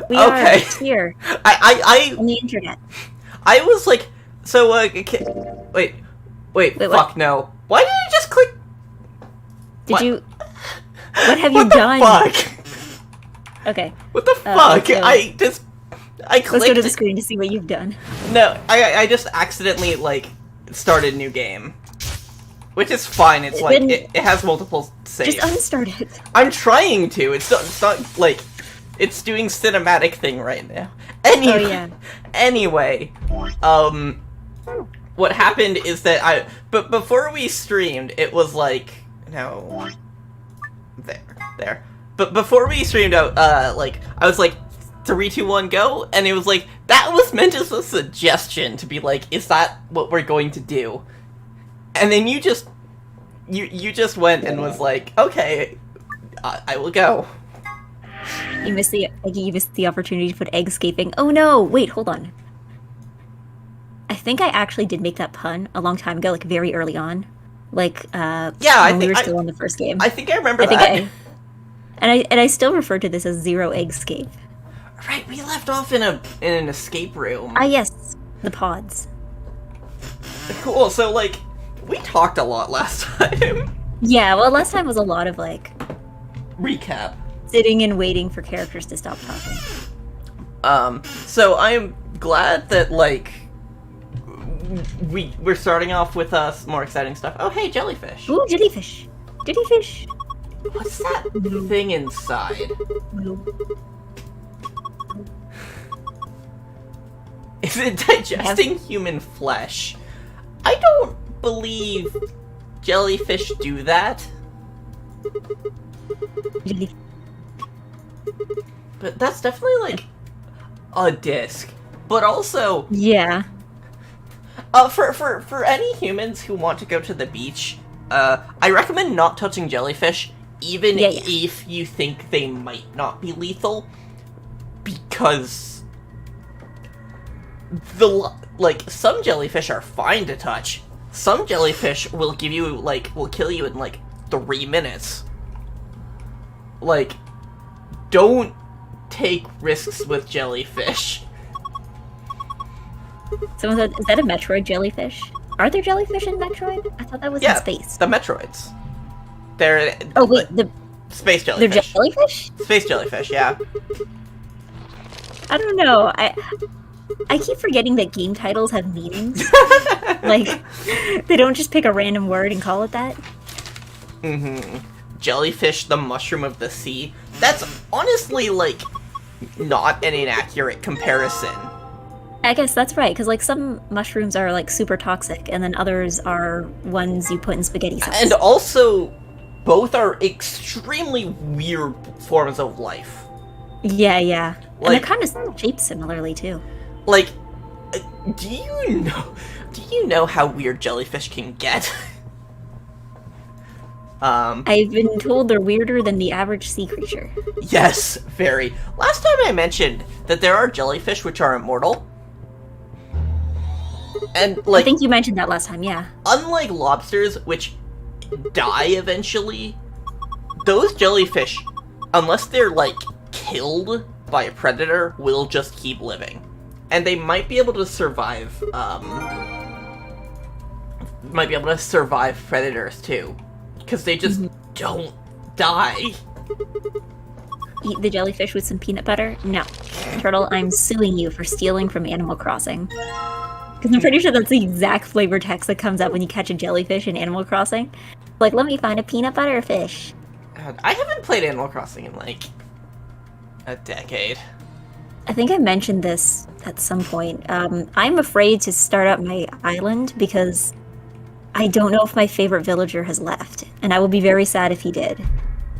We are. Okay. It's here. I On the internet. I was like, so, wait, fuck, no. Why did I just click? Did What? you... What have you What the done? fuck? Okay. What the fuck? so- I clicked. Let's go to the screen to see what you've done. No, I just accidentally, like, started a new game. Which is fine, it's like, Then- it has multiple saves. Just unstart it. I'm trying to, it's not, like, it's doing cinematic thing right now. Anyway, Oh, yeah. Anyway, what happened is that but before we streamed, it was like, no, there. But before we streamed out, like, I was like, 3, 2, 1, go, and it was like, that was meant as a suggestion to be like, is that what we're going to do? And then you just went and was like, okay, I will go. You missed the opportunity to put eggscaping. Oh no! Wait, hold on. I think I actually did make that pun a long time ago, like very early on. Like, when we were still on the first game. I think I remember that. And I still refer to this as zero eggscape. Right, we left off in an escape room. Ah yes, the pods. Cool, so like, we talked a lot last time. Yeah, well last time was a lot of like... Recap. Sitting and waiting for characters to stop talking. So I'm glad that, like, we're starting off with more exciting stuff. Oh, hey, jellyfish. Ooh, jellyfish. Jellyfish. What's that thing inside? Is it digesting human flesh? I don't believe jellyfish do that. Jellyfish. But that's definitely, like, a disc. But also... Yeah. For any humans who want to go to the beach, I recommend not touching jellyfish, even if you think they might not be lethal, because some jellyfish are fine to touch. Some jellyfish will kill you in, 3 minutes. Like, don't take risks with jellyfish. Someone said, is that a Metroid jellyfish? Are there jellyfish in Metroid? I thought that was in space. The Metroids. They're... Oh wait, space jellyfish. They're jellyfish? Space jellyfish, yeah. I don't know, I keep forgetting that game titles have meanings. Like, they don't just pick a random word and call it that. Mm-hmm. Jellyfish, the mushroom of the sea. That's honestly, not an inaccurate comparison. I guess that's right, because, some mushrooms are, super toxic, and then others are ones you put in spaghetti sauce. And also, both are extremely weird forms of life. Yeah, yeah. And they're kind of shaped similarly, too. Do you know how weird jellyfish can get? I've been told they're weirder than the average sea creature. Yes, very. Last time I mentioned that there are jellyfish which are immortal. And, I think you mentioned that last time, yeah. Unlike lobsters, which die eventually, those jellyfish, unless they're, killed by a predator, will just keep living. And they might be able to survive, predators, too. Because they just don't die. Eat the jellyfish with some peanut butter? No. Turtle, I'm suing you for stealing from Animal Crossing. Because I'm pretty sure that's the exact flavor text that comes up when you catch a jellyfish in Animal Crossing. Like, let me find a peanut butter fish. God, I haven't played Animal Crossing in, a decade. I think I mentioned this at some point. I'm afraid to start up my island because I don't know if my favorite villager has left. And I will be very sad if he did.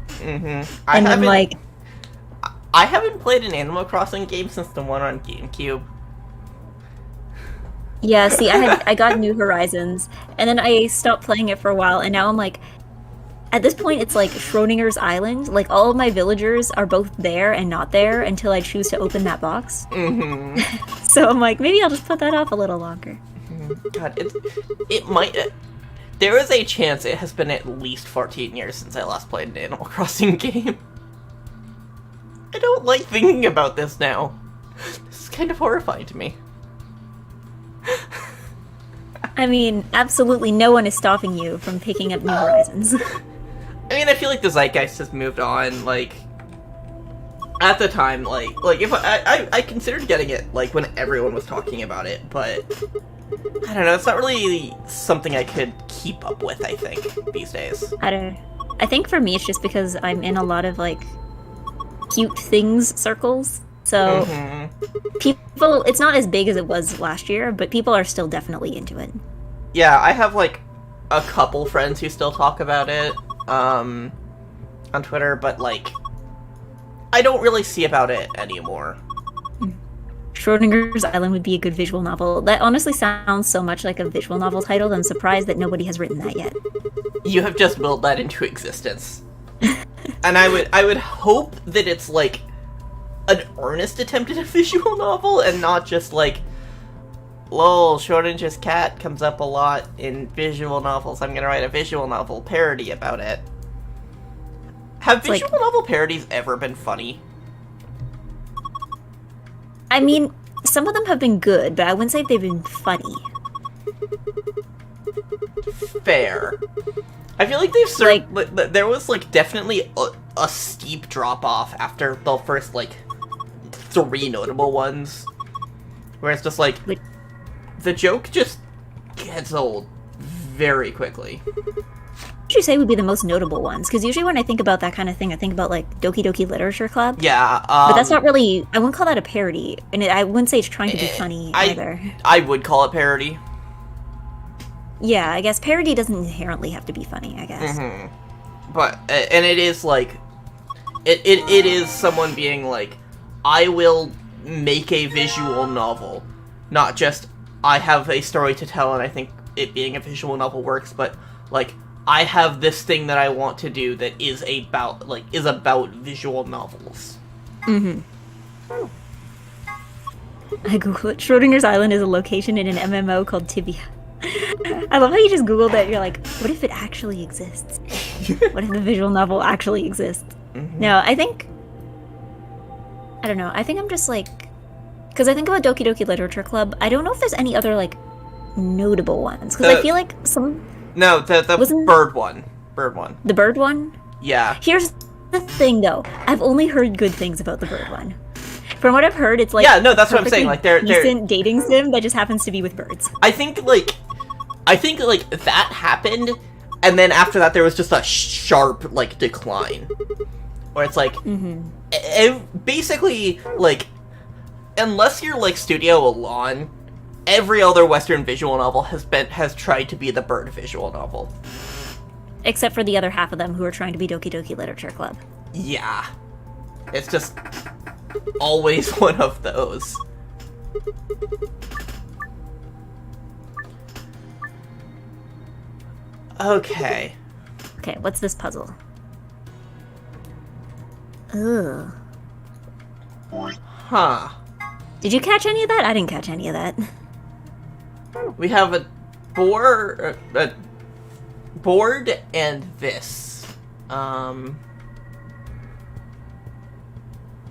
Mm-hmm. I haven't played an Animal Crossing game since the one on GameCube. Yeah, see, I got New Horizons, and then I stopped playing it for a while, and now I'm at this point, it's like Schrodinger's Island. Like, all of my villagers are both there and not there until I choose to open that box. Mm-hmm. So I'm maybe I'll just put that off a little longer. God, it might... there is a chance it has been at least 14 years since I last played an Animal Crossing game. I don't like thinking about this now. This is kind of horrifying to me. I mean, absolutely no one is stopping you from picking up New Horizons. I mean, I feel like the zeitgeist has moved on, like, at the time, like if I considered getting it, like, when everyone was talking about it, but, I don't know, it's not really something I could keep up with, I think, these days. I think for me it's just because I'm in a lot of, like, cute things circles, so people, it's not as big as it was last year, but people are still definitely into it. Yeah, I have, like, a couple friends who still talk about it, on Twitter, but, like, I don't really see about it anymore. Schrodinger's Island would be a good visual novel. That honestly sounds so much like a visual novel title that I'm surprised that nobody has written that yet. You have just willed that into existence. And I would hope that it's, like, an earnest attempt at a visual novel, and not just, like, lol, Schrodinger's cat comes up a lot in visual novels. I'm gonna write a visual novel parody about it. Have visual novel parodies ever been funny? I mean, some of them have been good, but I wouldn't say they've been funny. Fair. I feel like they've there was, like, definitely a steep drop-off after the first, like, 3 notable ones. Where it's just, like, the joke just gets old very quickly. What would you say would be the most notable ones? Because usually when I think about that kind of thing, I think about, like, Doki Doki Literature Club. Yeah, but that's not really... I wouldn't call that a parody. And I wouldn't say it's trying to be funny, either. I would call it parody. Yeah, I guess parody doesn't inherently have to be funny, I guess. But, and it is, like... It is someone being, like, I will make a visual novel. Not just, I have a story to tell and I think it being a visual novel works, but, like... I have this thing that I want to do that is about visual novels. I Google it. Schrodinger's Island is a location in an MMO called Tibia. I love how you just Googled that. You're like, what if it actually exists? What if the visual novel actually exists? No, I don't know. I think I'm just like... Because I think about Doki Doki Literature Club. I don't know if there's any other, like, notable ones. Because I feel like some... No, the bird one. Bird one. The bird one? Yeah. Here's the thing, though. I've only heard good things about the bird one. From what I've heard, it's like... Yeah, no, that's what I'm saying. Like, they're decent dating sim that just happens to be with birds. I think that happened, and then after that there was just a sharp, like, decline. Where it's like... basically, like... Unless you're, like, Studio Elan... Every other Western visual novel has tried to be the bird visual novel. Except for the other half of them who are trying to be Doki Doki Literature Club. Yeah. It's just always one of those. Okay. Okay, what's this puzzle? Ugh. Huh. Did you catch any of that? I didn't catch any of that. We have a board and this. You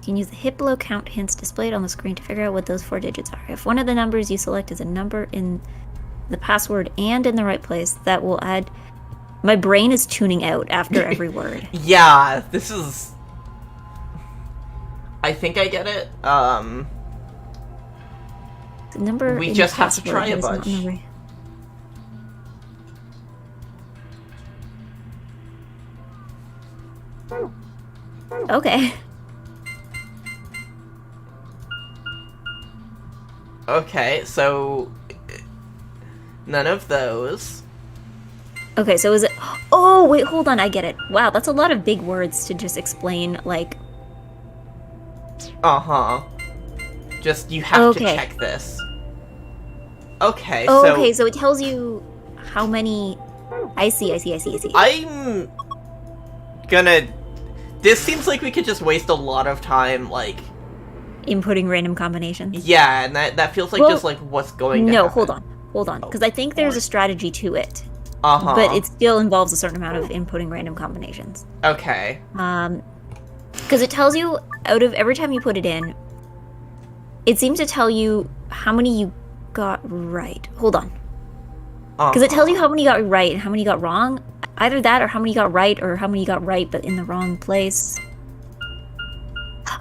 can use the hit below count hints displayed on the screen to figure out what those 4 digits are. If one of the numbers you select is a number in the password and in the right place, that will add... My brain is tuning out after every word. Yeah, this is... I think I get it. The number we in just the have to try a bunch. Okay. Okay, so none of those. Okay, so is it... Oh, wait, hold on, I get it. Wow, that's a lot of big words to just explain, like... Uh-huh. Just, you have to check this. Okay, so... Okay, so it tells you how many... I see. I'm gonna... This seems like we could just waste a lot of time, like... Inputting random combinations. Yeah, and that feels like just, like, what's going to happen. Hold on. Because I think there's a strategy to it. Uh-huh. But it still involves a certain amount of inputting random combinations. Okay. Because Because it tells you, out of every time you put it in, it seems to tell you how many you got right. Hold on. Because it tells you how many you got right and how many you got wrong. Either that or how many you got right or how many you got right but in the wrong place.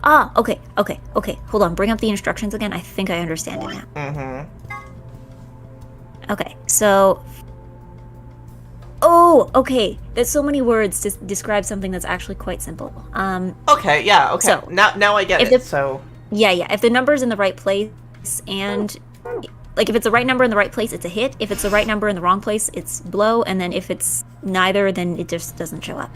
Ah, okay. Hold on, bring up the instructions again. I think I understand it now. Okay, so... Oh, okay. There's so many words to describe something that's actually quite simple. Okay, yeah, okay. So, now I get it, so... Yeah, if the number's in the right place and... Like, if it's the right number in the right place, it's a hit. If it's the right number in the wrong place, it's blow. And then if it's neither, then it just doesn't show up.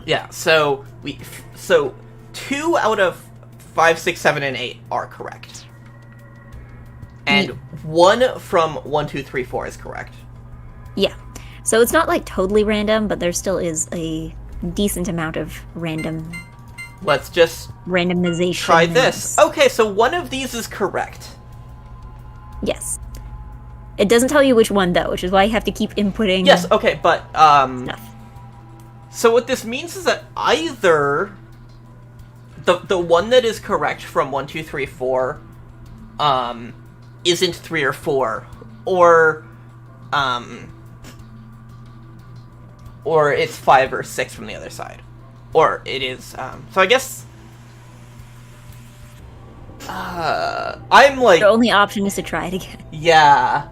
Yeah, so 2 out of 5, 6, 7, and 8 are correct. And 1 from 1, 2, 3, 4 is correct. Yeah. So it's not, like, totally random, but there still is a decent amount of random... Let's just... randomization. Try this. Okay, so one of these is correct. Yes. It doesn't tell you which one, though, which is why you have to keep inputting... Yes, okay, but, stuff. So what this means is that either the one that is correct from 1, 2, 3, 4, isn't 3 or 4, or it's 5 or 6 from the other side. Or it is, so I guess, I'm like... Your only option is to try it again. Yeah.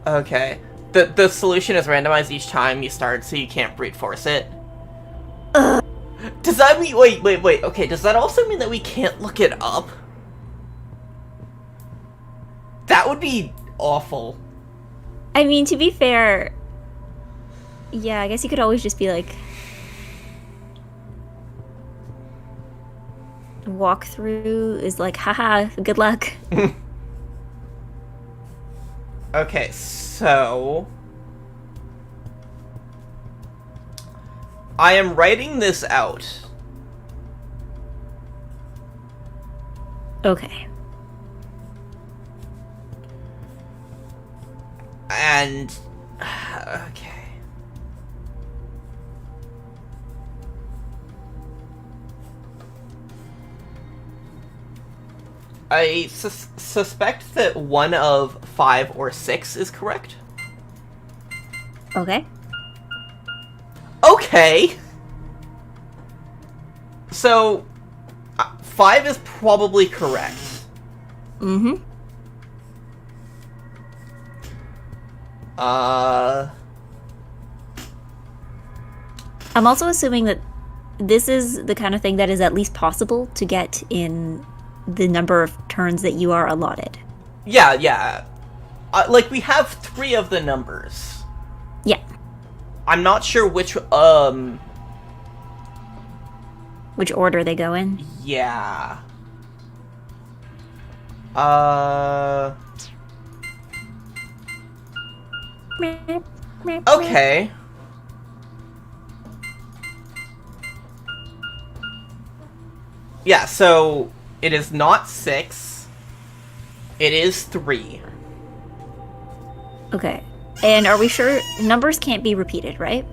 Okay. The solution is randomized each time you start, so you can't brute force it. Does that mean... Wait, okay, does that also mean that we can't look it up? That would be awful. I mean, to be fair... Yeah, I guess you could always just be like... Walkthrough is like, haha, good luck. Okay, so... I am writing this out. Okay. And... Okay. I suspect that one of 5 or 6 is correct. Okay. Okay! So, 5 is probably correct. Mm-hmm. I'm also assuming that this is the kind of thing that is at least possible to get in the number of turns that you are allotted. Yeah. Like, we have 3 of the numbers. Yeah. I'm not sure which order they go in? Yeah. Okay. Yeah, so it is not 6. It is 3. Okay. And are we sure numbers can't be repeated, right?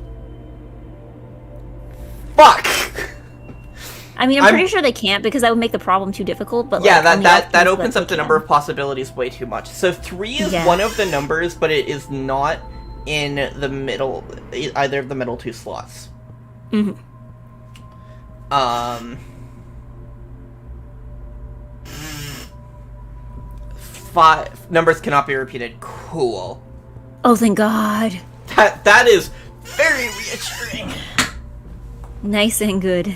Fuck! I mean, I'm pretty sure they can't because that would make the problem too difficult, but yeah, like, that opens up the number of possibilities way too much. So 3 is one of the numbers, but it is not in the middle, either of the middle 2 slots. Mm-hmm. 5 numbers cannot be repeated. Cool. Oh, thank God. That is very reassuring. Nice and good.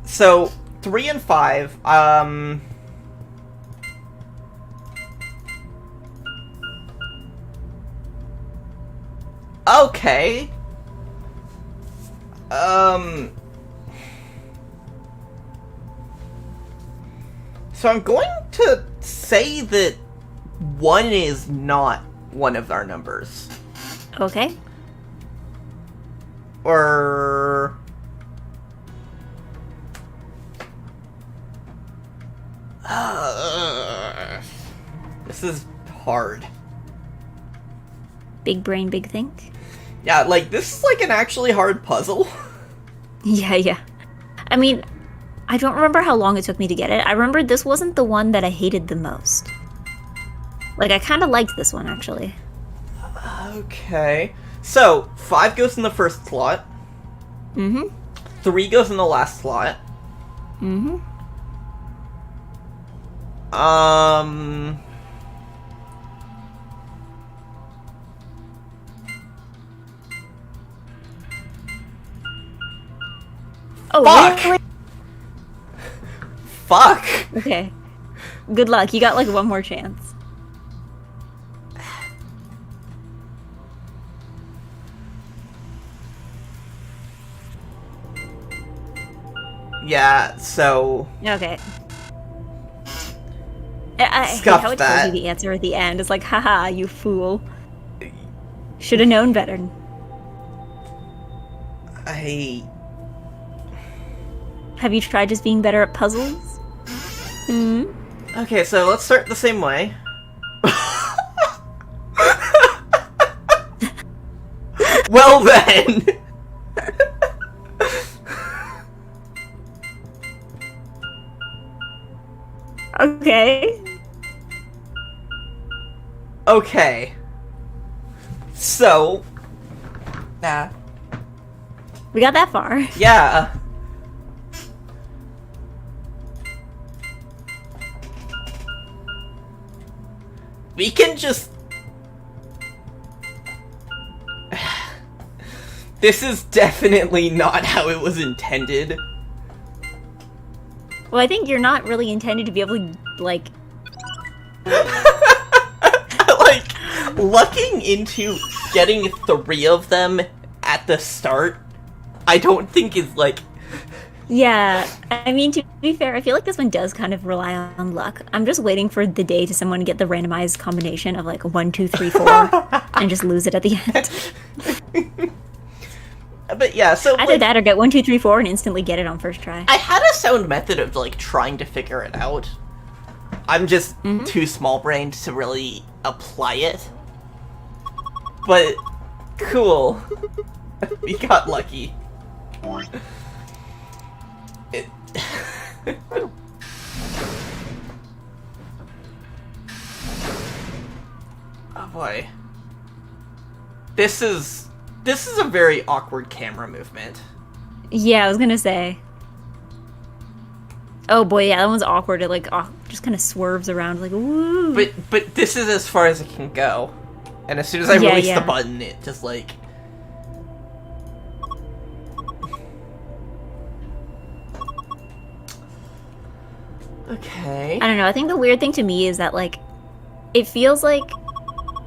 So 3 and 5. Okay. So I'm going to say that 1 is not one of our numbers. Okay. Or... This is hard. Big brain, big think. Yeah, like, this is, like, an actually hard puzzle. Yeah. I mean, I don't remember how long it took me to get it. I remember this wasn't the one that I hated the most. Like, I kind of liked this one, actually. Okay. So, 5 goes in the first slot. Mm-hmm. 3 goes in the last slot. Mm-hmm. Oh, Fuck! really? Fuck! Okay. Good luck. You got, like, one more chance. Yeah, so... Okay. I hate Scuff how it that. tells you the answer at the end. It's like, haha, you fool. Should have known better. Have you tried just being better at puzzles? Hmm? Okay, so let's start the same way. Well then! Okay. Okay. So... We got that far. yeah. We can just... This is definitely not how it was intended. Well, I think you're not really intended to be able to, like... Like, lucking into getting 3 of them at the start, I don't think is, like... Yeah, I mean, to be fair, I feel like this one does kind of rely on luck. I'm just waiting for the day to someone get the randomized combination of, like, 1, 2, 3, 4, and just lose it at the end. But yeah, so... Either like, that or get 1, 2, 3, 4 and instantly get it on first try. I had a sound method of, like, trying to figure it out. I'm just too small-brained to really apply it. But, cool. We got lucky. It... Oh boy. This is a very awkward camera movement. Yeah, I was gonna say. Oh boy, yeah, that one's awkward. It, like, just kind of swerves around, like, woo! But this is as far as it can go. And as soon as I release the button, it just, like... Okay. I don't know, I think the weird thing to me is that, like, it feels like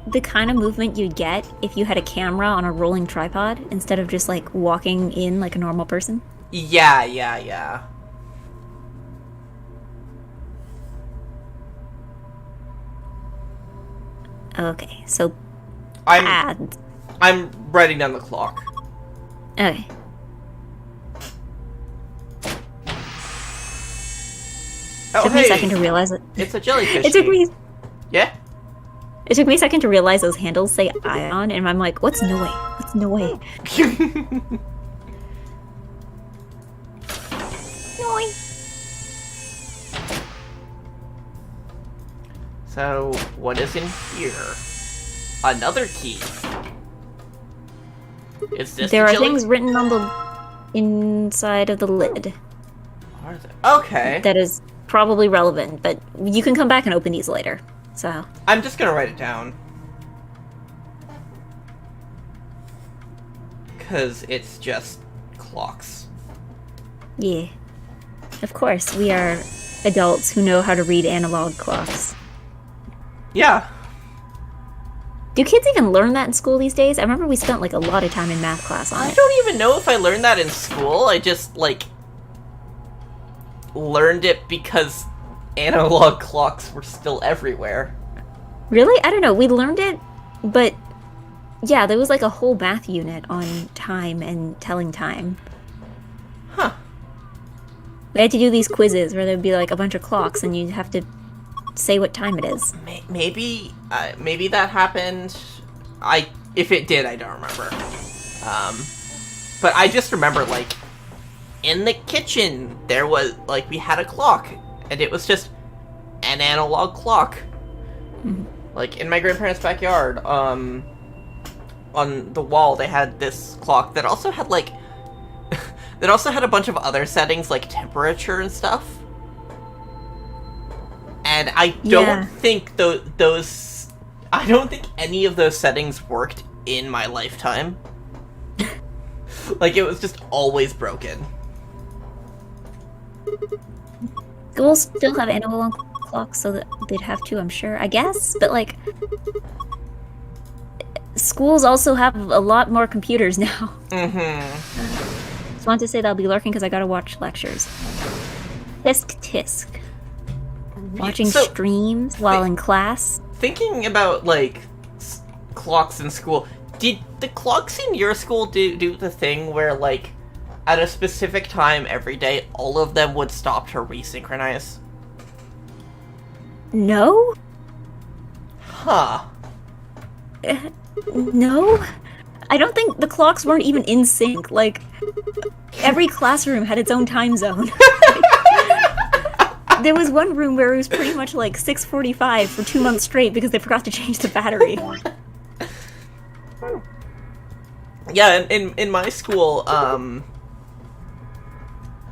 the kind of movement you'd get if you had a camera on a rolling tripod instead of just, like, walking in like a normal person. Yeah. Okay, so I'm writing down the clock. Okay. Oh, Took me a second to realize it. It's a jellyfish. It took me. Yeah? It took me a second to realize those handles say ion, and I'm like, what's Noe? What's Noe? Noe. So, what is in here? Another key. Is this There the are jelly- things written on the inside of the lid What is it? Okay. that is probably relevant, but you can come back and open these later. So, I'm just gonna write it down. Because it's just clocks. yeah. Of course, we are adults who know how to read analog clocks. Yeah. Do kids even learn that in school these days? I remember we spent, like, a lot of time in math class on I it. don't even know if I learned that in school. I just, like, learned it because analog clocks were still everywhere. Really? I don't know. We learned it, but yeah, there was like a whole math unit on time and telling time. Huh. We had to do these quizzes where there'd be like a bunch of clocks and you'd have to say what time it is. Maybe that happened. If it did, I don't remember. But I just remember, like, in the kitchen, there was, like, we had a clock, and it was just an analog clock. Mm-hmm. Like, in my grandparents' backyard, on the wall, they had this clock that also had, like, that also had a bunch of other settings, like temperature and stuff. And I don't think I don't think any of those settings worked in my lifetime. Like, it was just always broken. Schools still have analog clocks, so that they'd have to, I'm sure. I guess, but like, schools also have a lot more computers now. Mm-hmm. Just wanted to say that I'll be lurking because I gotta watch lectures. Tisk. Watching streams while in class. Thinking about, like, clocks in school, did the clocks in your school do the thing where, like, at a specific time every day, all of them would stop to resynchronize? No? Huh. No? I don't think the clocks weren't even in sync. Like, every classroom had its own time zone. There was one room where it was pretty much like 6:45 for 2 months straight because they forgot to change the battery. Yeah, in my school,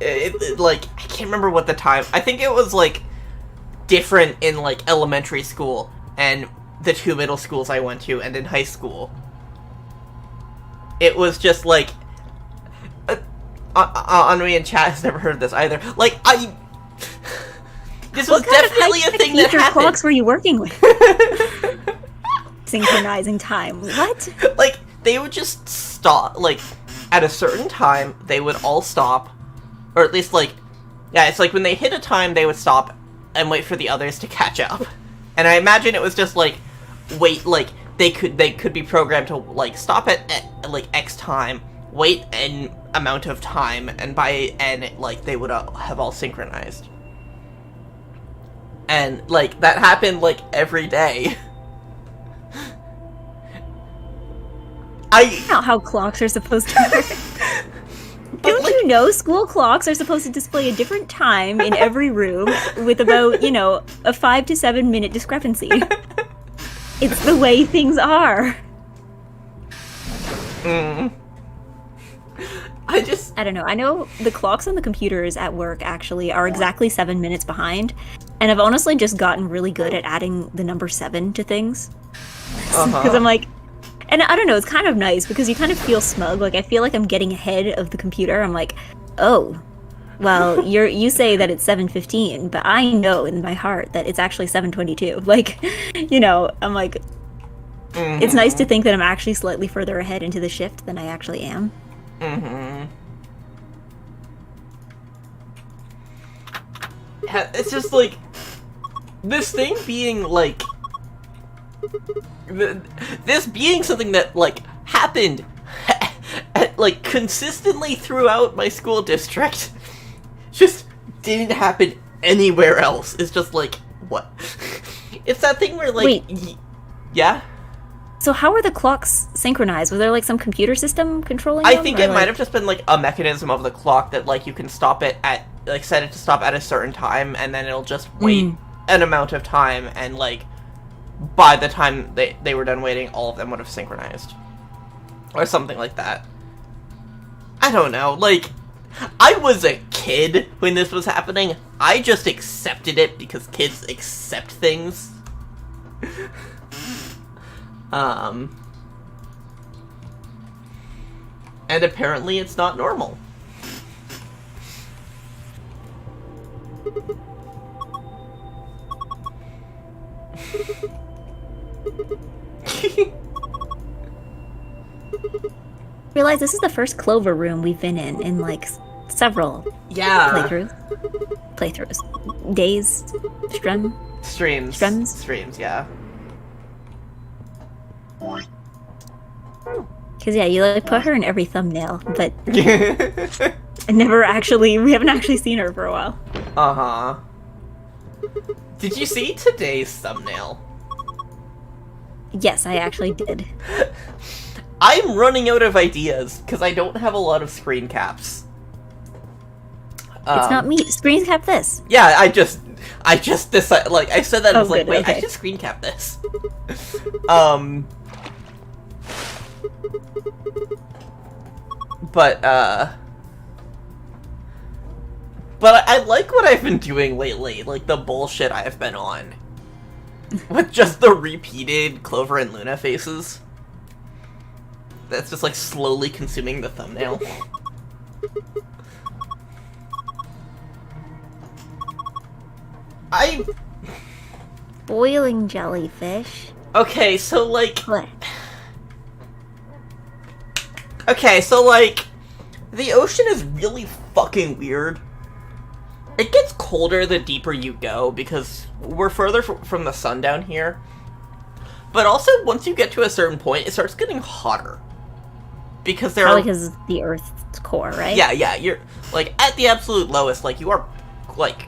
like, I can't remember what the time, I think it was, like, different in, like, elementary school and the 2 middle schools I went to, and in high school. It was just, like, Henri in chat has never heard this either. Like, this was definitely a thing that happened. Clocks were you working with? Synchronizing time. What? Like, they would just stop, like, at a certain time, they would all stop, or at least, like, yeah, it's like when they hit a time, they would stop and wait for the others to catch up. And I imagine it was just, like, wait, like, they could be programmed to, like, stop at like, X time, wait an amount of time, and by N, like, they would have all synchronized. And, like, that happened, like, every day. That's not how clocks are supposed to work. Don't you know school clocks are supposed to display a different time in every room with about, a 5 to 7 minute discrepancy? It's the way things are. I don't know. I know the clocks on the computers at work actually are exactly 7 minutes behind, and I've honestly just gotten really good at adding the number 7 to things. Because I'm like, and I don't know, it's kind of nice because you kind of feel smug. Like, I feel like I'm getting ahead of the computer. I'm like, oh, well, you say that it's 7:15, but I know in my heart that it's actually 7:22. Like, I'm like, It's nice to think that I'm actually slightly further ahead into the shift than I actually am. It's just, like, this thing being, like, this being something that, like, happened, like, consistently throughout my school district, just didn't happen anywhere else. It's just, like, what? It's that thing where, like, yeah? So how are the clocks synchronized? Was there, like, some computer system controlling them? I think it might have just been, like, a mechanism of the clock that, like, you can stop it at, like, set it to stop at a certain time, and then it'll just wait an amount of time, and, like, by the time they were done waiting, all of them would have synchronized. Or something like that. I don't know, like, I was a kid when this was happening. I just accepted it because kids accept things. And apparently it's not normal. Realize this is the first Clover room we've been in like several playthroughs. Days, streams, yeah. Because you like put her in every thumbnail, but we haven't actually seen her for a while. Did you see today's thumbnail? Yes, I actually did. I'm running out of ideas because I don't have a lot of screen caps. It's not me. Screen cap this. Yeah, I just decided, like, I said that, and I was like, good, wait, I okay. should screen cap this. But I like what I've been doing lately, like the bullshit I've been on. With just the repeated Clover and Luna faces. That's just, like, slowly consuming the thumbnail. Boiling jellyfish. Okay, so, like... What? Okay, so, like... The ocean is really fucking weird. It gets colder the deeper you go, because we're further from the sun down here. But also, once you get to a certain point, it starts getting hotter. Because there Probably are... because of the Earth's core, right? Yeah, you're, like, at the absolute lowest, like, you are, like,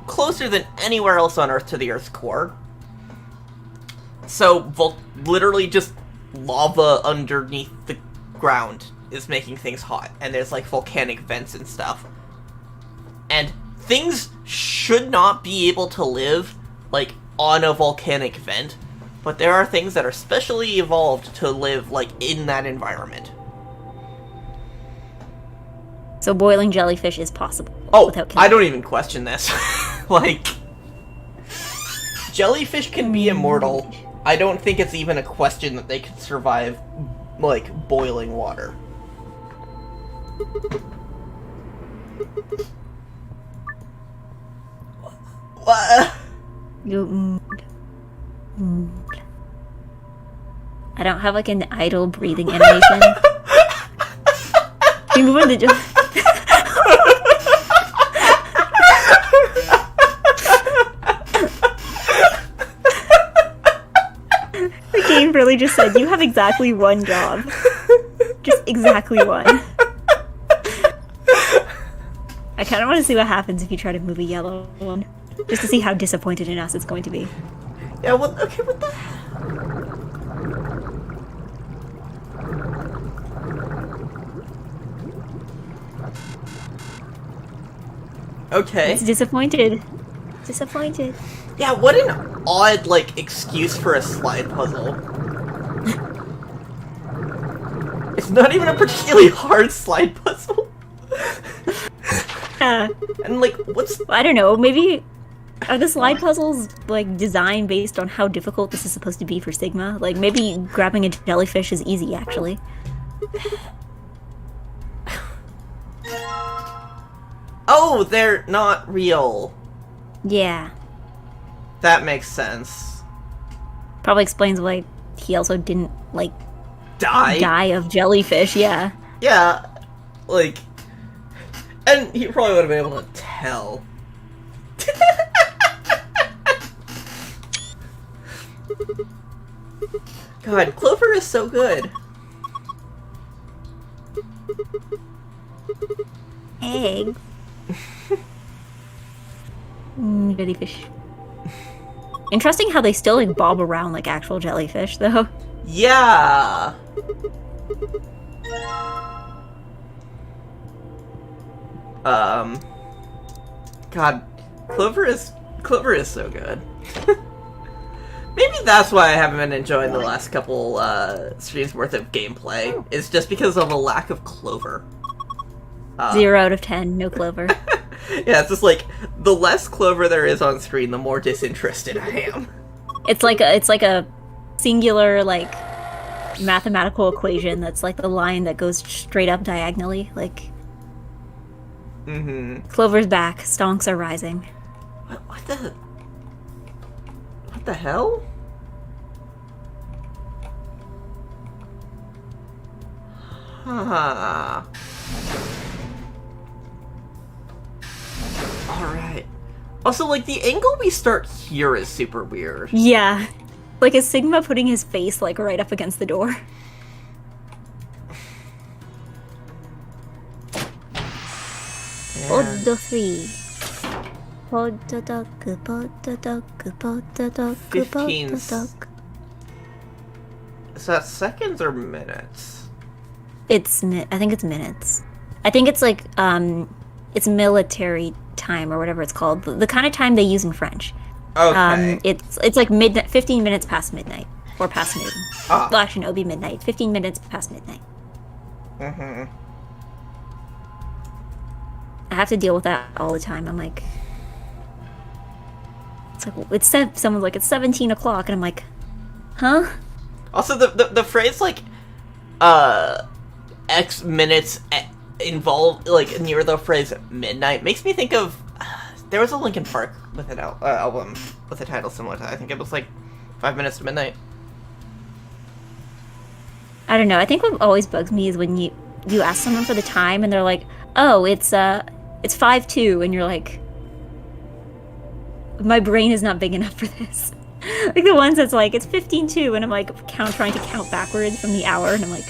closer than anywhere else on Earth to the Earth's core. So, literally just lava underneath the ground is making things hot. And there's, like, volcanic vents and stuff. And things should not be able to live, like, on a volcanic vent. But there are things that are specially evolved to live, like, in that environment. So boiling jellyfish is possible. Oh, without killing. I don't even question this. Like, jellyfish can be immortal. I don't think it's even a question that they could survive, like, boiling water. What? I don't have like an idle breathing animation. Can you move on the The game really just said you have exactly one job. Just exactly one. I kind of want to see what happens if you try to move a yellow one. Just to see how disappointed in us it's going to be. Yeah, well, okay, what the hell? Okay. It's disappointed. Disappointed. Yeah, what an odd, like, excuse for a slide puzzle. It's not even a particularly hard slide puzzle. Yeah. And, like, what's... I don't know, maybe... Are the slide puzzles, like, designed based on how difficult this is supposed to be for Sigma? Like, maybe grabbing a jellyfish is easy, actually. Oh, they're not real. Yeah. That makes sense. Probably explains why he also didn't, like, Die of jellyfish, yeah. Yeah, like... And he probably would have been able to tell. God, Clover is so good. Egg. Jellyfish. Interesting how they still, like, bob around like actual jellyfish, though. Yeah. God, Clover is so good. Maybe that's why I haven't been enjoying the last couple streams worth of gameplay. It's just because of a lack of Clover. 0 out of 10, no Clover. Yeah, it's just like the less Clover there is on screen, the more disinterested I am. It's like a singular, like, mathematical equation that's like the line that goes straight up diagonally. Like, Clover's back, stonks are rising. What the hell? Huh. Alright. Also, like, the angle we start here is super weird. Yeah. Like, is Sigma putting his face, like, right up against the door? Odo 3. 15. Is that seconds or minutes? I think it's minutes. I think it's like, it's military time or whatever it's called. The kind of time they use in French. Okay. It's like 15 minutes past midnight. Or past noon. Ah. Well, actually, no, it'll be midnight. 15 minutes past midnight. Mm-hmm. I have to deal with that all the time. I'm like... someone's like, it's 17 o'clock, and I'm like, huh? Also, the phrase, like, X minutes involved, like, near the phrase midnight makes me think of... there was a Linkin Park with an album with a title similar to that. I think it was, like, 5 minutes to midnight. I don't know. I think what always bugs me is when you ask someone for the time, and they're like, oh, it's 5:02, and you're like... my brain is not big enough for this. Like the ones that's like, it's 15:02, and I'm like trying to count backwards from the hour, and I'm like,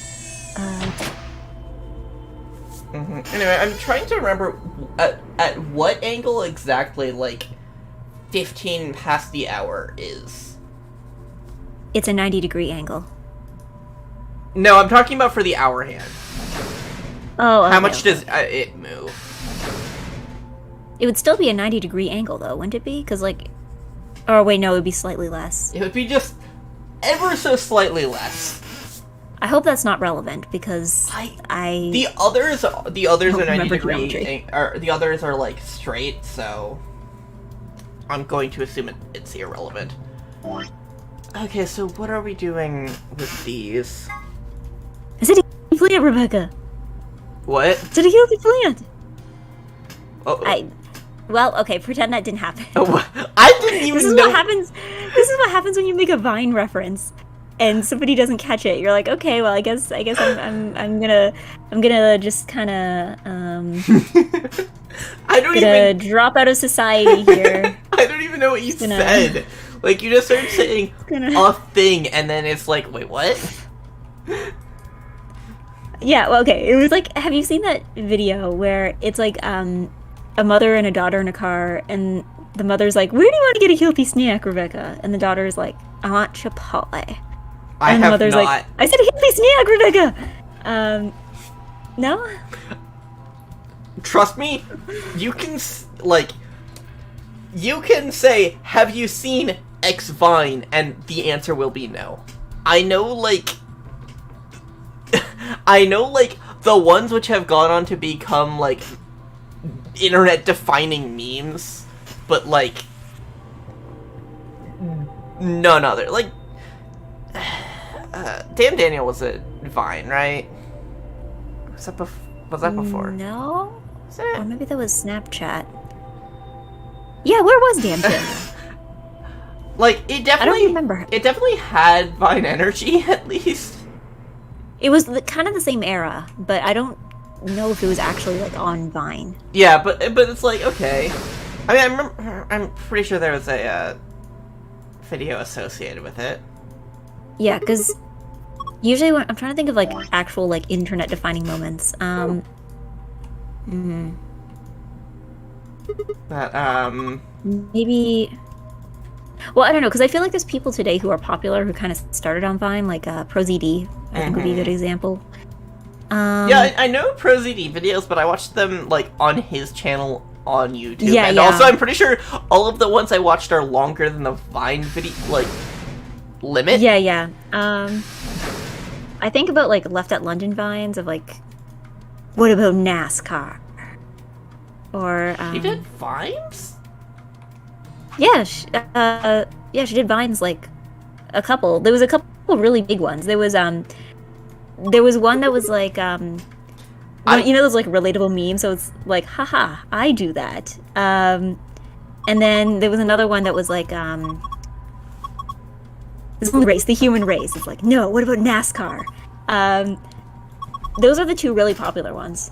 Anyway, I'm trying to remember at what angle exactly, like, 15 past the hour is. It's a 90-degree angle. No, I'm talking about for the hour hand. Oh, How much does it move? It would still be a 90-degree angle, though, wouldn't it be? Because, like... oh, wait, no, it would be slightly less. It would be just ever so slightly less. I hope that's not relevant, because The others are 90 degree, geometry. the others are, like, straight, so... I'm going to assume it's irrelevant. Okay, so what are we doing with these? Is it a healthy plant, Rebecca? What? Is it a healthy plant? Oh, Well, okay, pretend that didn't happen. oh, I didn't even This is know. what happens. This is what happens when you make a Vine reference, and somebody doesn't catch it. You're like, okay, well, I guess I'm gonna just kind of I don't even drop out of society here. I don't even know what you gonna- said. Like, you just started saying Gonna- a thing, and then it's like, wait, what? Yeah, well, okay. It was like, have you seen that video where it's like a mother and a daughter in a car, and the mother's like, "Where do you want to get a healthy snack, Rebecca?" And the daughter's like, "I want Chipotle." I And the have mother's not. like, "I said a healthy snack, Rebecca." No. Trust me, you can you can say, "Have you seen X Vine?" and the answer will be no. I know, like, the ones which have gone on to become, like, internet-defining memes, but, like, none other. Like, Damn Daniel was a Vine, right? Was that before? No. Was it? Or maybe that was Snapchat. Yeah, where was Damn Daniel? Like, it definitely... remember. It definitely had Vine energy, at least. It was kind of the same era, but I don't know if it was actually like on Vine. Yeah, but it's like, okay. I mean, I remember... I'm pretty sure there was a video associated with it. Yeah, because usually when I'm trying to think of like actual like internet-defining moments. But, Maybe. Well, I don't know, because I feel like there's people today who are popular who kind of started on Vine, like ProZD. I think would be a good example. yeah, I know ProZD videos, but I watched them, like, on his channel on YouTube. Yeah, and yeah. also, I'm pretty sure all of the ones I watched are longer than the Vine video, like, limit. Yeah, yeah. I think about like Left at London Vines of like, what about NASCAR? Or He did Vines? yeah, she did Vines like a couple. There was a couple really big ones. There was one that was like you know those like relatable memes. So it's like, haha, I do that. And then there was another one that was like this race, the human race. It's like, no, what about NASCAR? Those are the two really popular ones.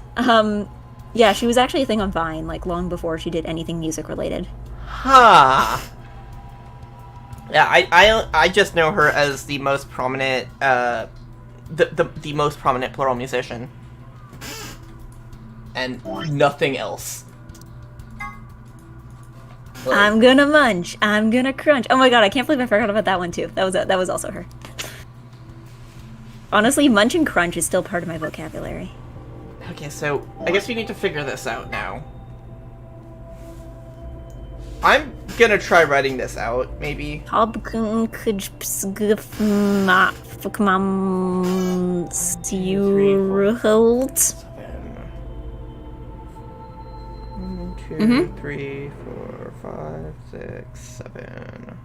Yeah, she was actually a thing on Vine, like, long before she did anything music related. Huh. Yeah, I just know her as the most prominent, the most prominent plural musician. And nothing else. Like, I'm gonna munch. I'm gonna crunch. Oh my god, I can't believe I forgot about that one too. That was also her. Honestly, munch and crunch is still part of my vocabulary. Okay, so I guess we need to figure this out now. I'm gonna try writing this out, maybe. One, two, 3, 4, 5, 6, 7.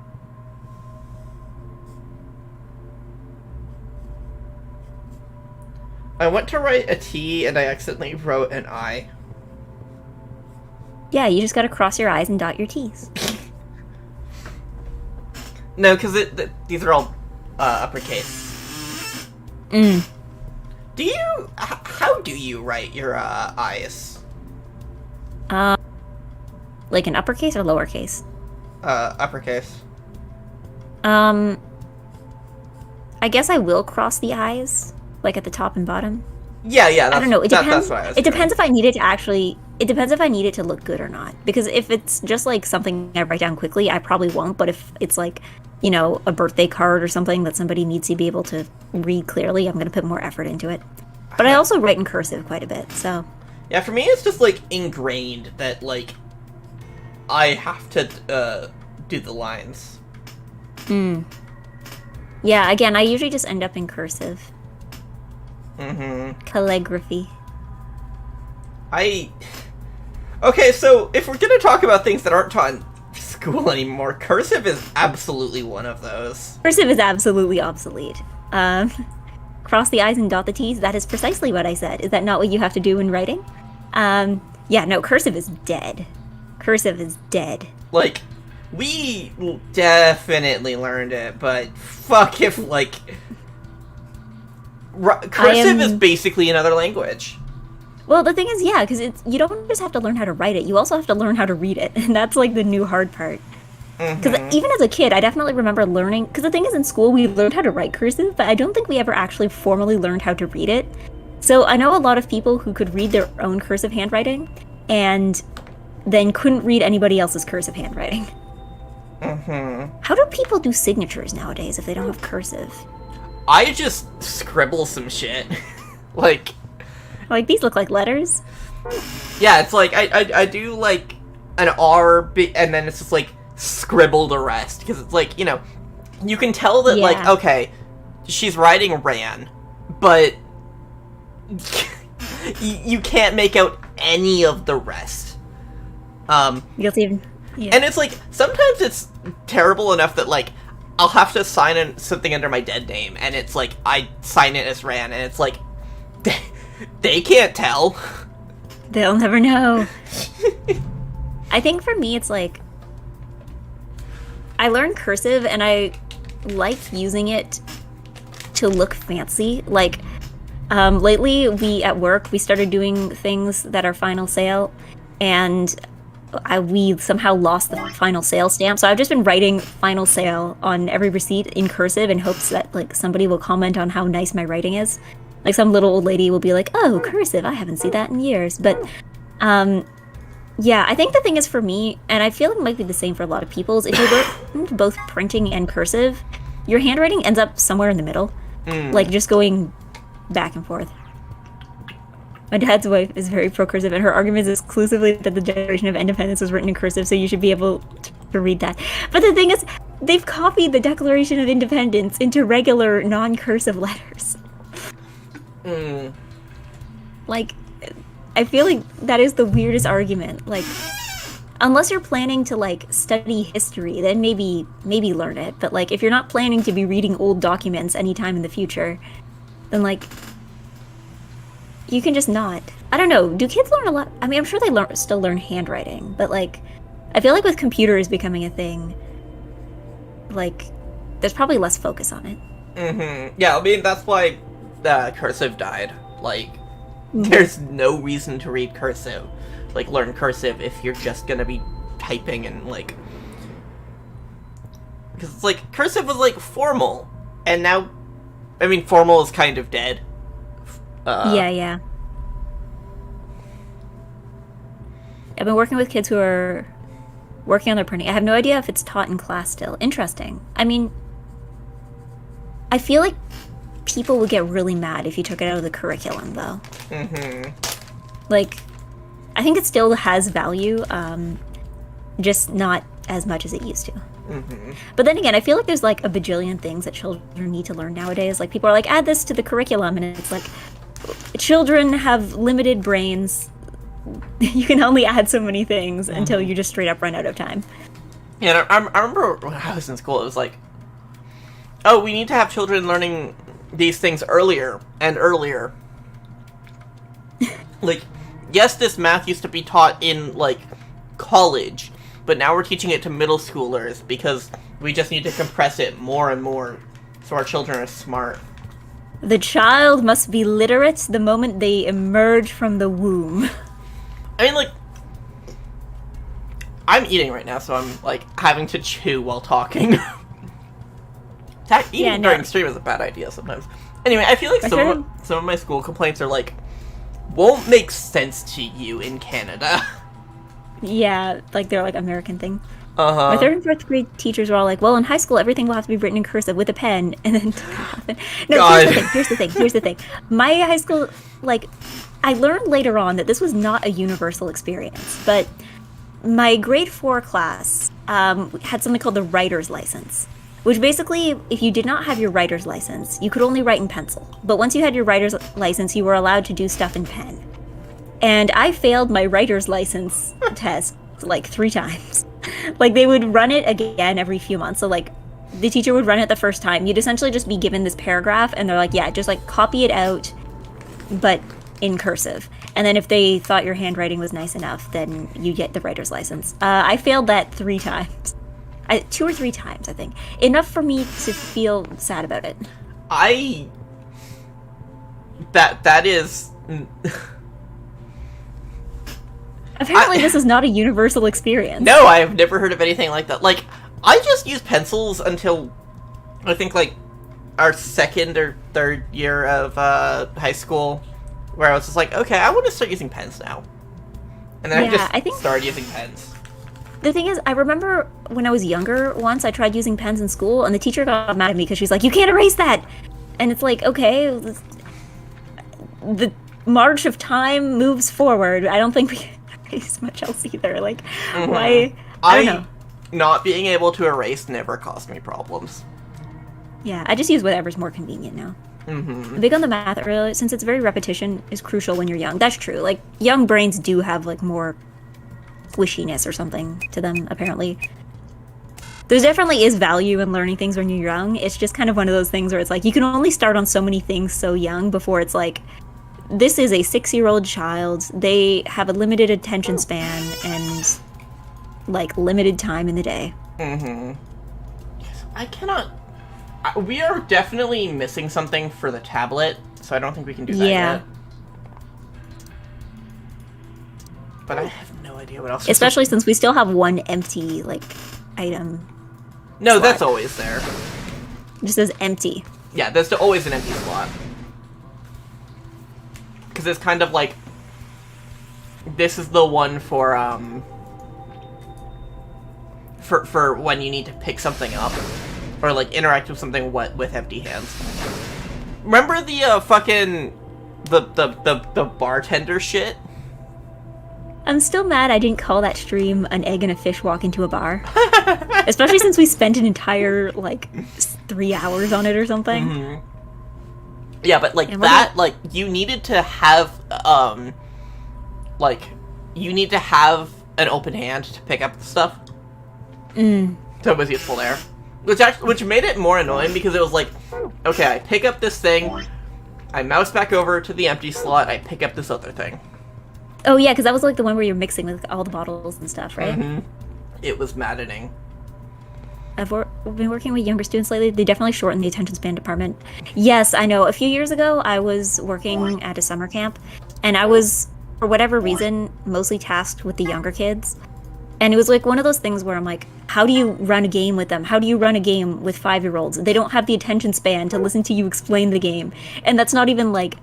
I went to write a T and I accidentally wrote an I. Yeah, you just gotta cross your I's and dot your T's. No, because these are all uppercase. Do you... How do you write your I's? Like an uppercase or lowercase? Uppercase. I guess I will cross the I's, like at the top and bottom. Yeah, that's, I don't know. It depends. That's what I was It doing. depends if I need it to actually. It depends if I need it to look good or not. Because if it's just like something I write down quickly, I probably won't. But if it's like, you know, a birthday card or something that somebody needs to be able to read clearly, I'm going to put more effort into it. But I also write in cursive quite a bit, so. Yeah, for me, it's just like ingrained that like I have to do the lines. Yeah. Again, I usually just end up in cursive. Calligraphy. Okay, so if we're gonna talk about things that aren't taught in school anymore, cursive is absolutely one of those. Cursive is absolutely obsolete. Cross the I's and dot the T's, that is precisely what I said. Is that not what you have to do when writing? Yeah, no, cursive is dead. Cursive is dead. Like, we definitely learned it, but fuck if, like... Cursive is basically another language. Well, the thing is, yeah, because you don't just have to learn how to write it, you also have to learn how to read it, and that's, like, the new hard part. Because even as a kid, I definitely remember learning... Because the thing is, in school, we learned how to write cursive, but I don't think we ever actually formally learned how to read it. So I know a lot of people who could read their own cursive handwriting, and then couldn't read anybody else's cursive handwriting. How do people do signatures nowadays if they don't have cursive? I just scribble some shit. Like, these look like letters. yeah, it's like, I do, like, an R, and then it's just, like, scribble the rest. Because it's like, you know, you can tell that, like, okay, she's writing ran, but you can't make out any of the rest. Guilty. Yeah. And it's like, sometimes it's terrible enough that, like, I'll have to sign in something under my dead name, and it's like, I sign it as Ran, and it's like, they can't tell. They'll never know. I think for me, it's like, I learned cursive, and I like using it to look fancy. Like, lately, at work, we started doing things that are final sale, and we somehow lost the final sale stamp, so I've just been writing final sale on every receipt in cursive in hopes that, like, somebody will comment on how nice my writing is. Like, some little old lady will be like, oh, cursive, I haven't seen that in years. But, yeah, I think the thing is for me, and I feel it might be the same for a lot of people, is if you learn both printing and cursive, your handwriting ends up somewhere in the middle. Like, just going back and forth. My dad's wife is very pro-cursive, and her argument is exclusively that the Declaration of Independence was written in cursive, so you should be able to read that. But the thing is, they've copied the Declaration of Independence into regular, non-cursive letters. Like, I feel like that is the weirdest argument. Like, unless you're planning to, like, study history, then maybe learn it. But, like, if you're not planning to be reading old documents anytime in the future, then, like, you can just not. I don't know. Do kids learn a lot? I mean, I'm sure they still learn handwriting, but, like, I feel like with computers becoming a thing, like, there's probably less focus on it. Yeah, I mean, that's why cursive died. Like, there's no reason to read cursive. Like, learn cursive if you're just gonna be typing and, like... Because it's like, cursive was, like, formal. And now, I mean, formal is kind of dead. Yeah. I've been working with kids who are working on their printing. I have no idea if it's taught in class still. Interesting. I mean, I feel like people would get really mad if you took it out of the curriculum, though. Mm-hmm. Like, I think it still has value, just not as much as it used to. Mm-hmm. But then again, I feel like there's like a bajillion things that children need to learn nowadays. Like, people are like, add this to the curriculum, and it's like, children have limited brains. You can only add so many things until you just straight up run out of time. Yeah, I remember when I was in school, it was like, oh, we need to have children learning these things earlier and earlier. Like, yes, this math used to be taught in, like, college, but now we're teaching it to middle schoolers because we just need to compress it more and more so our children are smart. The child must be literate the moment they emerge from the womb. I mean, like, I'm eating right now, so I'm, like, having to chew while talking. Eating during stream is a bad idea sometimes. Anyway, I feel like some of my school complaints are, like, won't make sense to you in Canada. Yeah, like they're like American thing. Uh-huh. My 3rd and 4th grade teachers were all like, well, in high school, everything will have to be written in cursive with a pen. And then, no, God. here's the thing. My high school, like, I learned later on that this was not a universal experience, but my grade 4 class had something called the writer's license, which basically, if you did not have your writer's license, you could only write in pencil. But once you had your writer's license, you were allowed to do stuff in pen. And I failed my writer's license test like 3 times. Like, they would run it again every few months. So, like, the teacher would run it the first time. You'd essentially just be given this paragraph, and they're like, yeah, just, like, copy it out, but in cursive. And then if they thought your handwriting was nice enough, then you get the writer's license. I failed that 3 times. 2 or 3 times, I think. Enough for me to feel sad about it. That is... Apparently this is not a universal experience. No, I have never heard of anything like that. Like, I just used pencils until, I think, like, our 2nd or 3rd year of high school, where I was just like, okay, I want to start using pens now. And then I think started using pens. The thing is, I remember when I was younger, once I tried using pens in school, and the teacher got mad at me because she's like, you can't erase that! And it's like, okay, the march of time moves forward. I don't think we can erase much else either. Like, why? I don't know. Not being able to erase never caused me problems. Yeah, I just use whatever's more convenient now. I'm big on the math earlier, since it's very repetition is crucial when you're young. That's true. Like, young brains do have, like, more squishiness or something to them, apparently. There definitely is value in learning things when you're young. It's just kind of one of those things where it's like, you can only start on so many things so young before it's like, this is a 6-year-old child. They have a limited attention span and, like, limited time in the day. Yes, I cannot... We are definitely missing something for the tablet, so I don't think we can do that yet. But I have no idea what else. Especially since we still have one empty, like, item. No, slot. that's always there. It just says empty. Yeah, there's always an empty slot. Because it's kind of like, this is the one for when you need to pick something up, or like interact with something with empty hands. Remember the fucking the bartender shit? I'm still mad I didn't call that stream an egg and a fish walk into a bar. Especially since we spent an entire, like, 3 hours on it or something. Yeah, but, like, that, like, you needed to have, like, you need to have an open hand to pick up the stuff. So it was useful there. Which made it more annoying because it was like, okay, I pick up this thing, I mouse back over to the empty slot, I pick up this other thing. Oh yeah, because that was like the one where you're mixing with all the bottles and stuff, right? It was maddening. I've been working with younger students lately. They definitely shortened the attention span department. Yes, I know. A few years ago, I was working at a summer camp, and I was, for whatever reason, mostly tasked with the younger kids. And it was like one of those things where I'm like, how do you run a game with them? How do you run a game with 5-year-olds? They don't have the attention span to listen to you explain the game. And that's not even like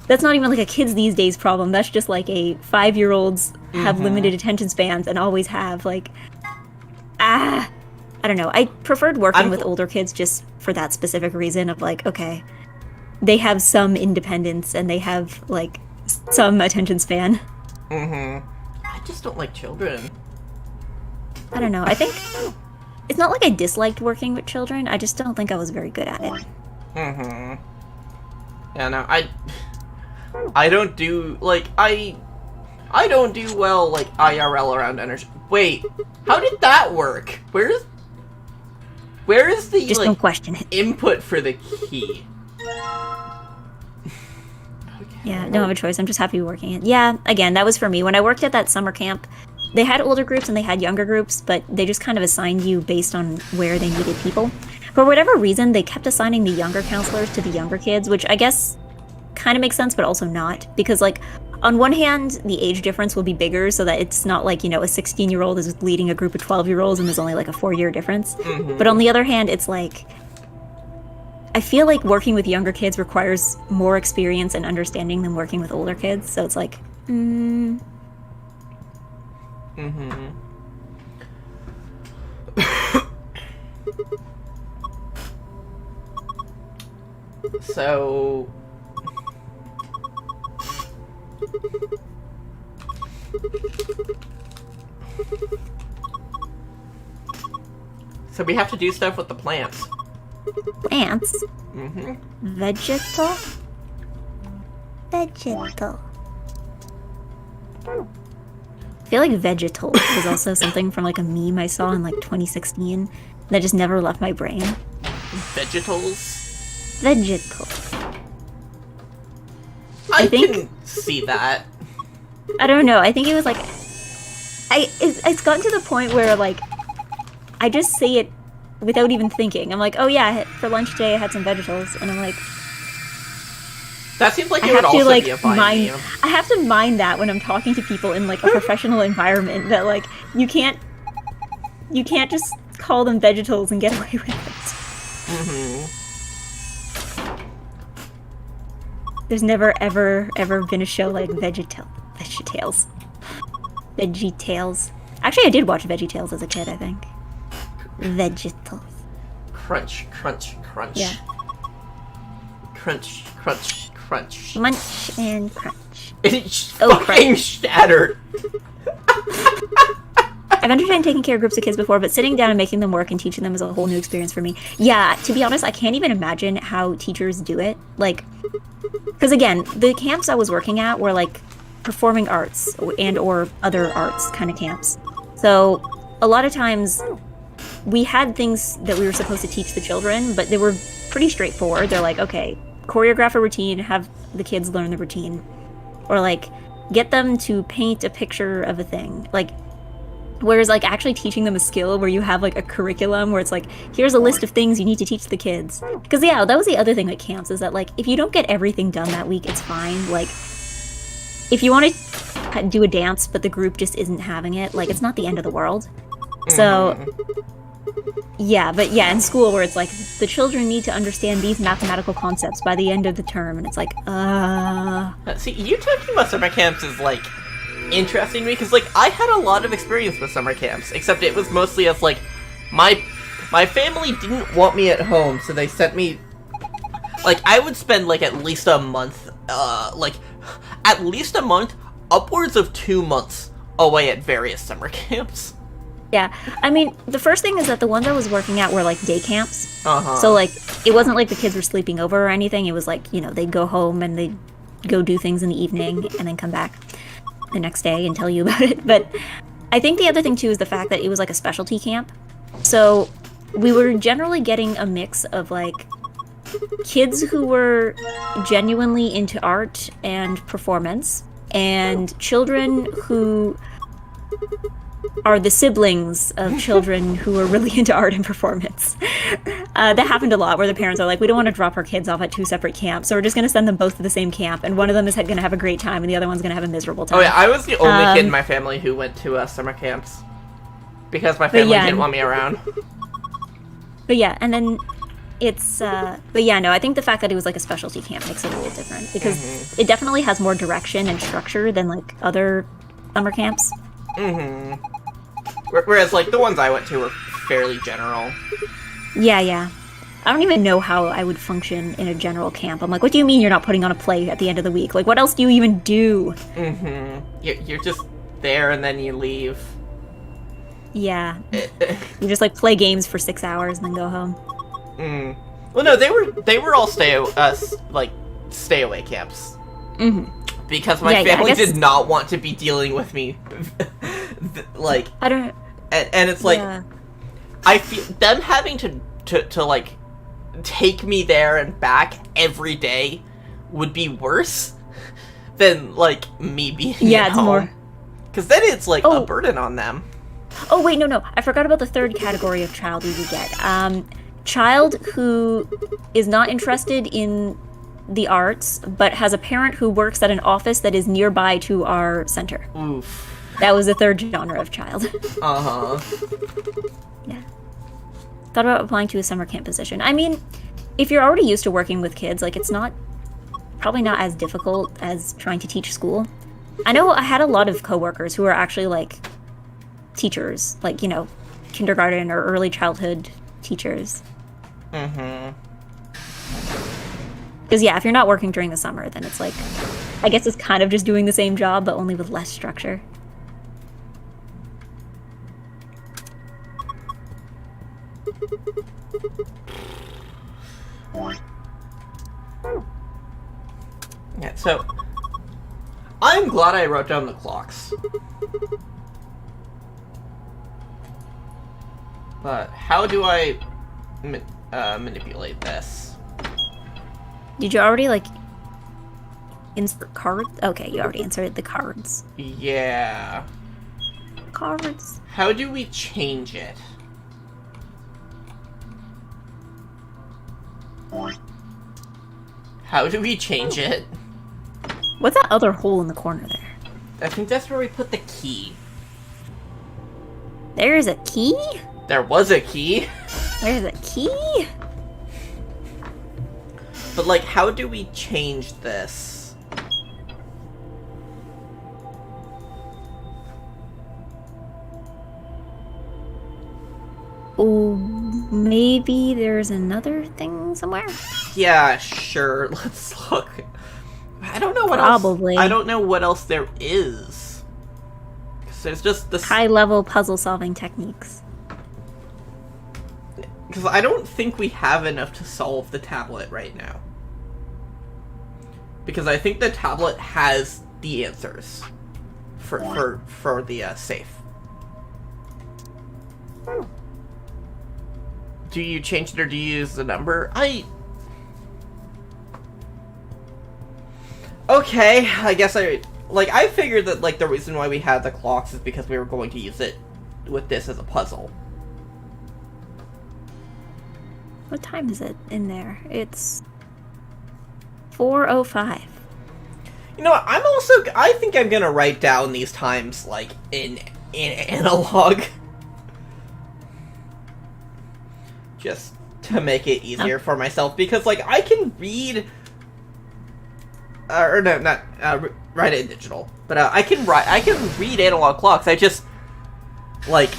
a kids these days problem. That's just like a 5-year-olds have limited attention spans and always have, like, I don't know. I preferred working I'm- with older kids just for that specific reason of like, okay, they have some independence and they have like some attention span. I just don't like children. I don't know. I think it's not like I disliked working with children. I just don't think I was very good at it. Yeah, no, I don't do, like, I don't do well, like, IRL around energy. Wait, how did that work? Where is the, Just like, don't question it. input for the key? Yeah, don't have a choice. I'm just happy working it. Yeah, again, that was for me. When I worked at that summer camp, they had older groups and they had younger groups, but they just kind of assigned you based on where they needed people. For whatever reason, they kept assigning the younger counselors to the younger kids, which I guess kind of makes sense, but also not. Because, like, on one hand, the age difference will be bigger so that it's not like, you know, a 16-year-old is leading a group of 12-year-olds and there's only like a 4-year difference. But on the other hand, it's like, I feel like working with younger kids requires more experience and understanding than working with older kids. So it's like, So... So we have to do stuff with the plants. plants? Vegetal? Vegetal. I feel like vegetal was also something from like a meme I saw in like 2016 that just never left my brain. Vegetals? Vegetal. I think- can see that. I don't know. I think it was like, it's gotten to the point where like, I just say it without even thinking. I'm like, oh yeah, for lunch today I had some vegetables, and I'm like, That seems like I it would have to also like be a fine mind. meme. I have to mind that when I'm talking to people in like a professional environment that like you can't just call them vegetables and get away with it. There's never ever been a show like VeggieTales. Actually, I did watch VeggieTales as a kid, I think. VeggieTales. Crunch, crunch, crunch. Yeah. Crunch, crunch, crunch. Munch and crunch. It's Oh, fucking shattered. I've entertained taking care of groups of kids before, but sitting down and making them work and teaching them is a whole new experience for me. Yeah, to be honest, I can't even imagine how teachers do it. Like, because again, the camps I was working at were like performing arts and or other arts kind of camps. So a lot of times we had things that we were supposed to teach the children, but they were pretty straightforward. They're like, okay, choreograph a routine, have the kids learn the routine. Or like, get them to paint a picture of a thing. Like, whereas like actually teaching them a skill where you have like a curriculum where it's like, here's a list of things you need to teach the kids. Because yeah, that was the other thing with camps is that like, if you don't get everything done that week, it's fine. Like, if you want to do a dance but the group just isn't having it, like it's not the end of the world. So yeah, but yeah, in school where it's like the children need to understand these mathematical concepts by the end of the term, and it's like, See, you talking about summer camps is like interesting to me because like I had a lot of experience with summer camps, except it was mostly as like my family didn't want me at home, so they sent me. Like I would spend like at least a month, upwards of 2 months away at various summer camps. yeah. I mean, the first thing is that the ones I was working at were like day camps. Uh-huh. So like, it wasn't like the kids were sleeping over or anything. It was like, you know, they'd go home and they'd go do things in the evening and then come back the next day and tell you about it. But I think the other thing too is the fact that it was like a specialty camp. So we were generally getting a mix of like kids who were genuinely into art and performance and children who are the siblings of children who are really into art and performance. That happened a lot where the parents are like, we don't want to drop our kids off at 2 separate camps, so we're just going to send them both to the same camp, and one of them is going to have a great time and the other one's going to have a miserable time. Oh yeah, I was the only kid in my family who went to summer camps because my family yeah, didn't want me around. But yeah, and then it's, but yeah, no, I think the fact that it was like a specialty camp makes it a little different because it definitely has more direction and structure than like other summer camps. Whereas like the ones I went to were fairly general. Yeah. I don't even know how I would function in a general camp. I'm like, what do you mean you're not putting on a play at the end of the week? Like, what else do you even do? Mm-hmm. You're just there and then you leave. Yeah. You just, like, play games for 6 hours and then go home. Mm. Well, no, they were all stay away camps. Mm-hmm. Because my family did not want to be dealing with me. Like, I don't... And it's like, I feel them having to like take me there and back every day would be worse than like me being at home. More. Because then it's like a burden on them. Oh wait, no, I forgot about the third category of child we would get. Child who is not interested in the arts, but has a parent who works at an office that is nearby to our center. Oof. That was the third genre of child. Uh-huh. Yeah. Thought about applying to a summer camp position. I mean, if you're already used to working with kids, like, it's probably not as difficult as trying to teach school. I know I had a lot of coworkers who are actually, like, teachers, like, you know, kindergarten or early childhood teachers. Mm-hmm. Because, yeah, if you're not working during the summer, then it's like, I guess it's kind of just doing the same job, but only with less structure. Yeah, so I'm glad I wrote down the clocks. But how do I manipulate this? Did you already, like, insert cards? Okay, you already inserted the cards. Yeah. Cards. How do we change it? How do we change it? What's that other hole in the corner there? I think that's where we put the key. There's a key? There was a key. There's a key? But, like, how do we change this? Oh, maybe there's another thing somewhere? Yeah, sure. Let's look. I don't know what Probably. else. I don't know what else there is. Because there's just this high-level puzzle-solving techniques. Because I don't think we have enough to solve the tablet right now. Because I think the tablet has the answers for the safe. Do you change it or do you use the number? Okay, I guess I figured that, like, the reason why we had the clocks is because we were going to use it with this as a puzzle. What time is it in there? It's 4:05. You know what, I think I'm gonna write down these times, like, in analog. Just to make it easier for myself, because, like, I can read... or no, not write it in digital, but I can read analog clocks. I just, like,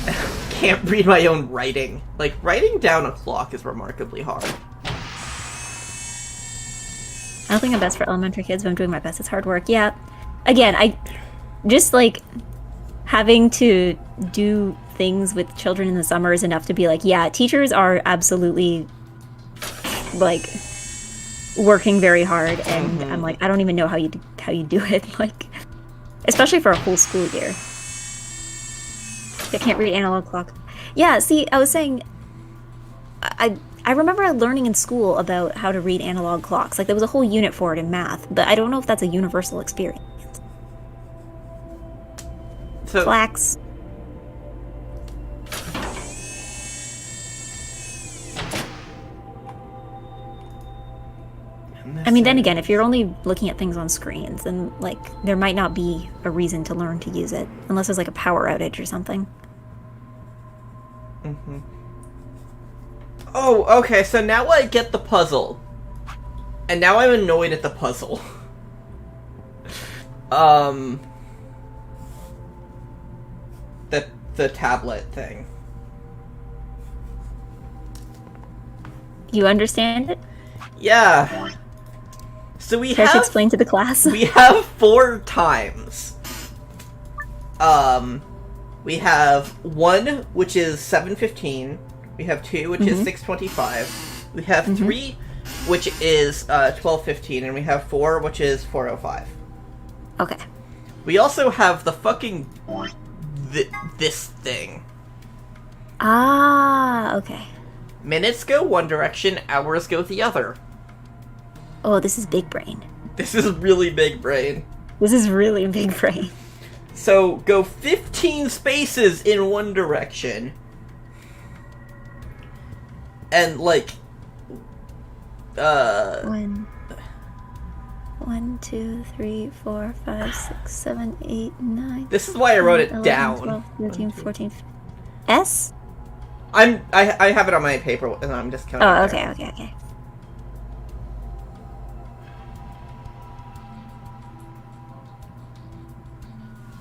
can't read my own writing. Like, writing down a clock is remarkably hard. I don't think I'm best for elementary kids, but I'm doing my best. It's hard work. Yeah. Again, I just, like, having to do things with children in the summer is enough to be like, yeah, teachers are absolutely, like, working very hard, and I'm like, I don't even know how you do it, like, especially for a whole school year. I can't read analog clock. Yeah, see, I was saying, I remember learning in school about how to read analog clocks. Like, there was a whole unit for it in math, but I don't know if that's a universal experience. So, Flax. I mean, then again, if you're only looking at things on screens, then, like, there might not be a reason to learn to use it, unless there's, like, a power outage or something. Oh, okay, so now I get the puzzle. And now I'm annoyed at the puzzle. The tablet thing. You understand it? Yeah. So we Care to have explain to the class? we have 4 times. We have 1, which is 7:15. We have 2, which is 6:25. We have 3, which is 12:15, and we have 4, which is 4:05. Okay. We also have the fucking this thing. Ah, okay. Minutes go one direction, hours go the other. Oh, this is big brain. This is really big brain. This is really big brain. So, go 15 spaces in one direction. And, like, 1, 2, 3, 4, 5, 6, 7, 8, 9. This is why I wrote it 11, down. 12, 13, 14. S? I have it on my paper, and I'm just counting. Oh, it okay, down. okay.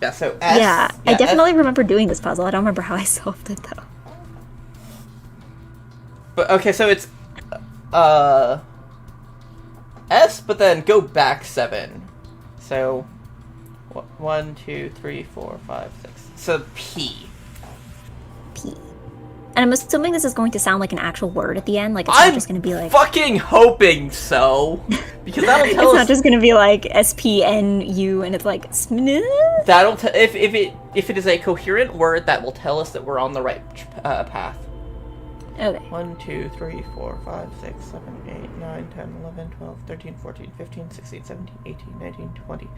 Yeah, so S. Yeah, I definitely S, remember doing this puzzle. I don't remember how I solved it, though. but, okay, so it's, S, but then go back 7. So, 1, 2, 3, 4, 5, 6. So, P. P. And I'm assuming this is going to sound like an actual word at the end. Like, it's not just going to be like... fucking hoping so. Because that'll tell it's us... not just going to be like SPNU and it's like... That'll if it is a coherent word, that will tell us that we're on the right path. Okay. 1, 2, 3, 4, 5, 6, 7, 8, 9, 10, 11, 12, 13, 14, 15, 16, 17, 18, 19, 20,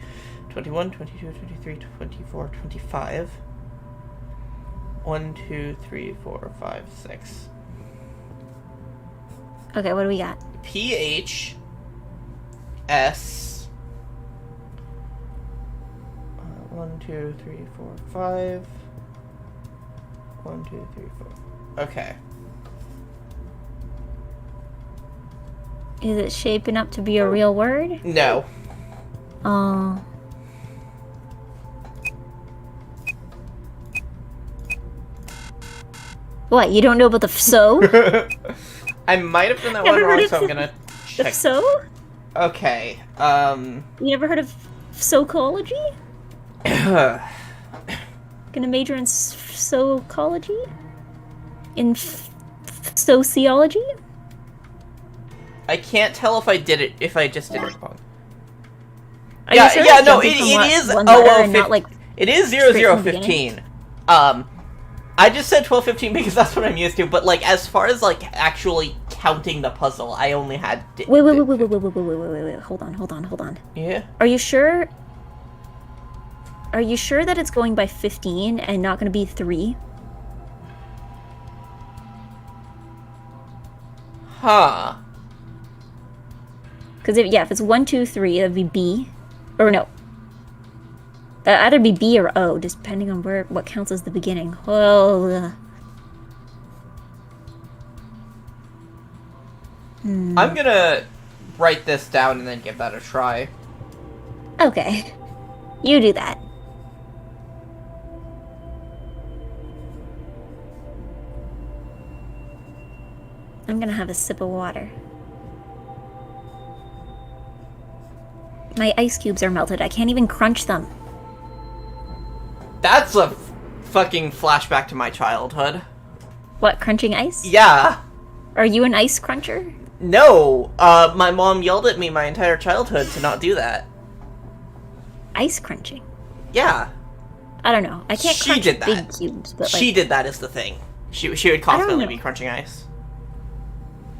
21, 22, 23, 24, 25. 1, 2, 3, 4, 5, 6. Okay, what do we got? PH S 1, 2, 3, 4, 5. 1, 2, 3, 4. Okay. Is it shaping up to be a real word? No. Oh. What, you don't know about the FSO? I might have done that Never one wrong, heard of so I'm gonna The check. FSO? Okay. You never heard of psychology? Gonna major in psychology? In sociology? I can't tell if I did it, if I just did it wrong. Are you sure yeah, it's no, jumping from it is one letter and 0015. not, like, It is straight from the 0015. I just said 1215 because that's what I'm used to, but, like, as far as, like, actually counting the puzzle, I only had... Wait, hold on. Yeah? Are you sure? Are you sure that it's going by 15 and not going to be 3? Huh. Because if it's 1, 2, 3, that'd be B, or no. That'd either be B or O, depending on what counts as the beginning. Oh. I'm gonna write this down and then give that a try. Okay, you do that. I'm gonna have a sip of water. My ice cubes are melted. I can't even crunch them. That's a fucking flashback to my childhood. What, crunching ice? Yeah. Are you an ice cruncher? No, my mom yelled at me my entire childhood to not do that. Ice crunching? Yeah. I don't know. I can't She crunch did big that. cubes, but like... She did that is the thing. She would constantly know. be crunching ice.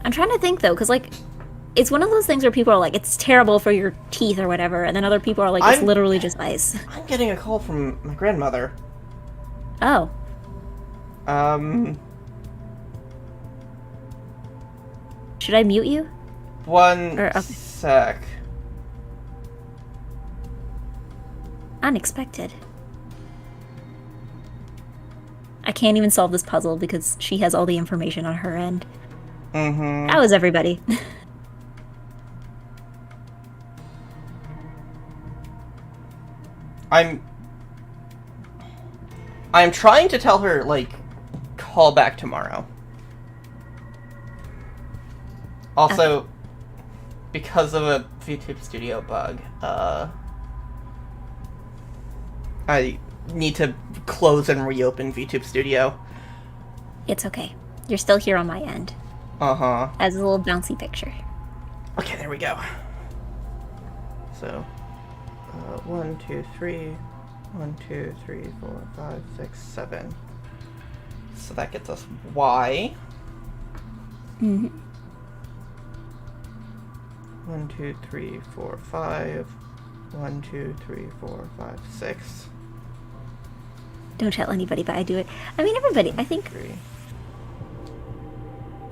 I'm trying to think, though, because, like, it's one of those things where people are like, it's terrible for your teeth or whatever, and then other people are like, it's literally just ice. I'm getting a call from my grandmother. Oh. Should I mute you? One okay. sec. Unexpected. I can't even solve this puzzle because she has all the information on her end. Mm-hmm. How is everybody? I'm trying to tell her, like, call back tomorrow. Also, because of a VTube Studio bug, I need to close and reopen VTube Studio. It's okay. You're still here on my end. Uh-huh. As a little bouncy picture. Okay, there we go. So, 1, 2, 3, 1, 2, 3, 4, 5, 6, 7. So that gets us Y. Mm-hmm. 1, 2, 3, 4, 5. 1, 2, 3, 4, 5, 6. Don't tell anybody, but I do it. I mean, everybody, I think... 3.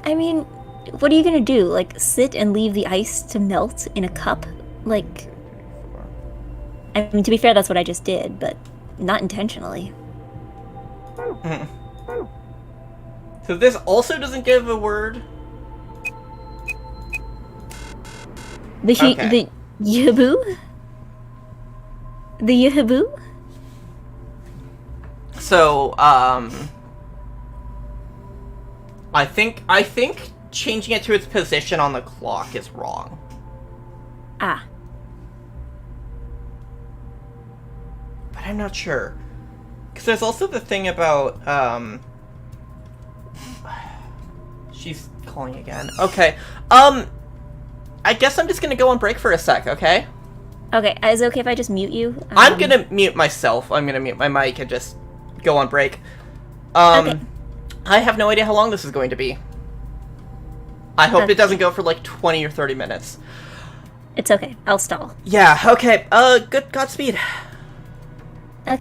I mean, what are you gonna do? Like, sit and leave the ice to melt in a cup? Like... 2, 3, 4. I mean, to be fair, that's what I just did, but not intentionally. So this also doesn't give a word? The yahaboo? The yahaboo? So, I think changing it to its position on the clock is wrong. Ah. But I'm not sure. Because there's also the thing about, she's calling again. Okay. I guess I'm just gonna go on break for a sec, okay? Okay, is it okay if I just mute you? I'm gonna mute myself. I'm gonna mute my mic and just go on break. Okay. I have no idea how long this is going to be. I hope it doesn't go for like 20 or 30 minutes. It's okay. I'll stall. Yeah, okay. Good Godspeed. Okay.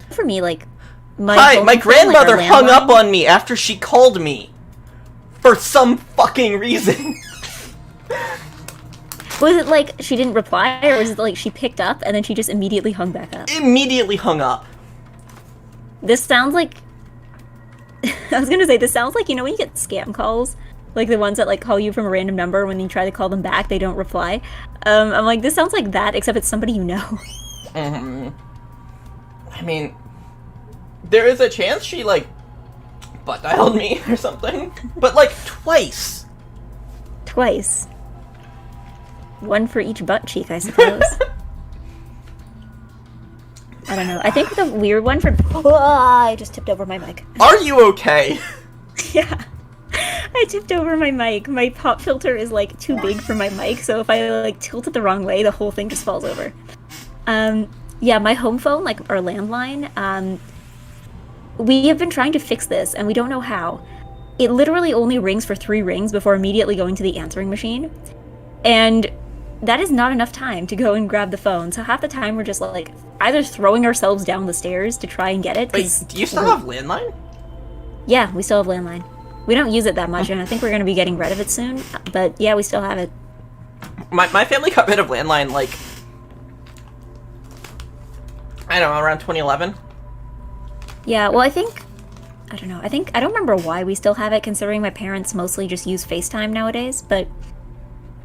For me, like, Hi, my grandmother hung up on me after she called me. For some fucking reason. Was it like she didn't reply, or was it like she picked up and then she just immediately hung back up? Immediately hung up. This sounds like... I was gonna say, this sounds like, you know when you get scam calls? Like the ones that like call you from a random number, when you try to call them back, they don't reply. I'm like, this sounds like that, except it's somebody you know. I mean, there is a chance she, like, butt dialed me or something. But, like, twice. Twice. One for each butt cheek, I suppose. I don't know. I think the weird one for... Oh, I just tipped over my mic. Are you okay? Yeah. I tipped over my mic. My pop filter is, like, too big for my mic, so if I, like, tilt it the wrong way, the whole thing just falls over. Yeah, my home phone, like, our landline, we have been trying to fix this, and we don't know how. It literally only rings for 3 rings before immediately going to the answering machine. And that is not enough time to go and grab the phone, so half the time we're just, like, either throwing ourselves down the stairs to try and get it. Wait, do you still have landline? Yeah, we still have landline. We don't use it that much, and I think we're going to be getting rid of it soon, but yeah, we still have it. My family got rid of landline, like, I don't know, around 2011? Yeah, well, I don't know, I don't remember why we still have it, considering my parents mostly just use FaceTime nowadays, but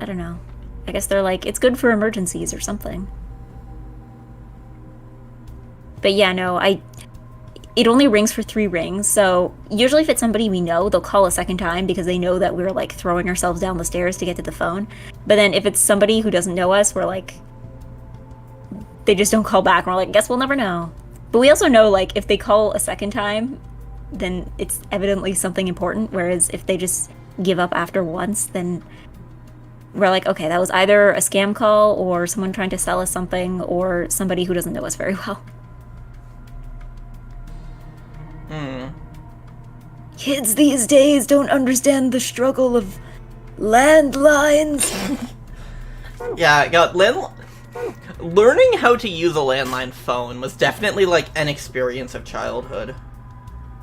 I don't know. I guess they're like, it's good for emergencies or something. But yeah, no, it only rings for 3 rings, so usually if it's somebody we know, they'll call a second time because they know that we're like throwing ourselves down the stairs to get to the phone. But then if it's somebody who doesn't know us, we're like, they just don't call back, and we're like, guess we'll never know. But we also know, like, if they call a second time, then it's evidently something important, whereas if they just give up after once, then we're like, okay, that was either a scam call or someone trying to sell us something or somebody who doesn't know us very well. Kids these days don't understand the struggle of landlines. Yeah, learning how to use a landline phone was definitely like an experience of childhood.